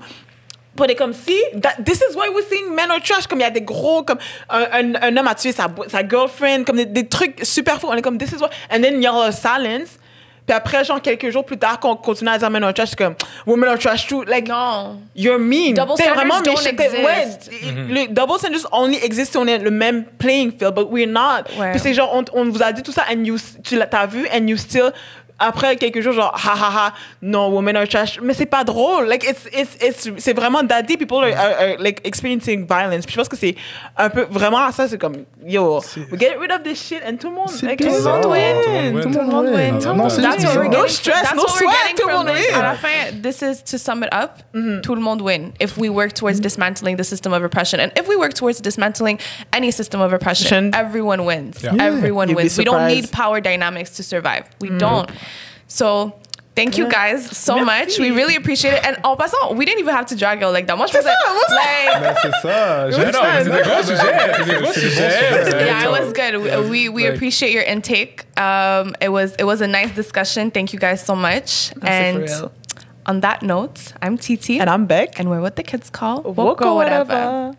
Pour des comme si, this is why we're seeing men are trash. Comme il y a des gros, comme un homme a tué sa girlfriend, comme des trucs super fous. On est comme, this is why. And then y'all are silence. Puis après, genre, quelques jours plus tard, qu'on continue à dire men are trash, c'est comme women are trash too. Like, Non. you're mean. Double T'es standards don't méchant. exist. Le double standards only exist si on est le même playing field, but we're not. Ouais. Puis c'est genre, on vous a dit tout ça, and t'as vu, and you still. Après quelques jours, genre, ha ha ha, no, women are trash. Mais c'est pas drôle. Like, c'est vraiment that deep. People are like experiencing violence. Puis je pense que c'est un peu, vraiment, ça, c'est comme, yo, we get rid of this shit and tout le monde, like, Tout le monde win. Tout Tout le monde win. Non, c'est That's juste what we're bizarre. getting. No stress, That's no what we're sweat, getting tout le from monde this. win. À la fin, this is to sum it up. Tout le monde win. If we work towards dismantling the system of oppression, and if we work towards dismantling any system of oppression, everyone wins. Yeah. Everyone You'd be wins. We don't need surprised. power dynamics to survive. We don't. So. Thank you guys so much. We really appreciate it. And en passant, we didn't even have to drag y'all like that. Moi, je faisais, like, Ben, c'est ça. Mais non, mais c'est des gros sujets. C'est des gros sujets. yeah, it was good. We appreciate your intake. It was a nice discussion. Thank you guys so much. And for real. on that note, I'm TT. And I'm Beck. And we're what the kids call Woko whatever.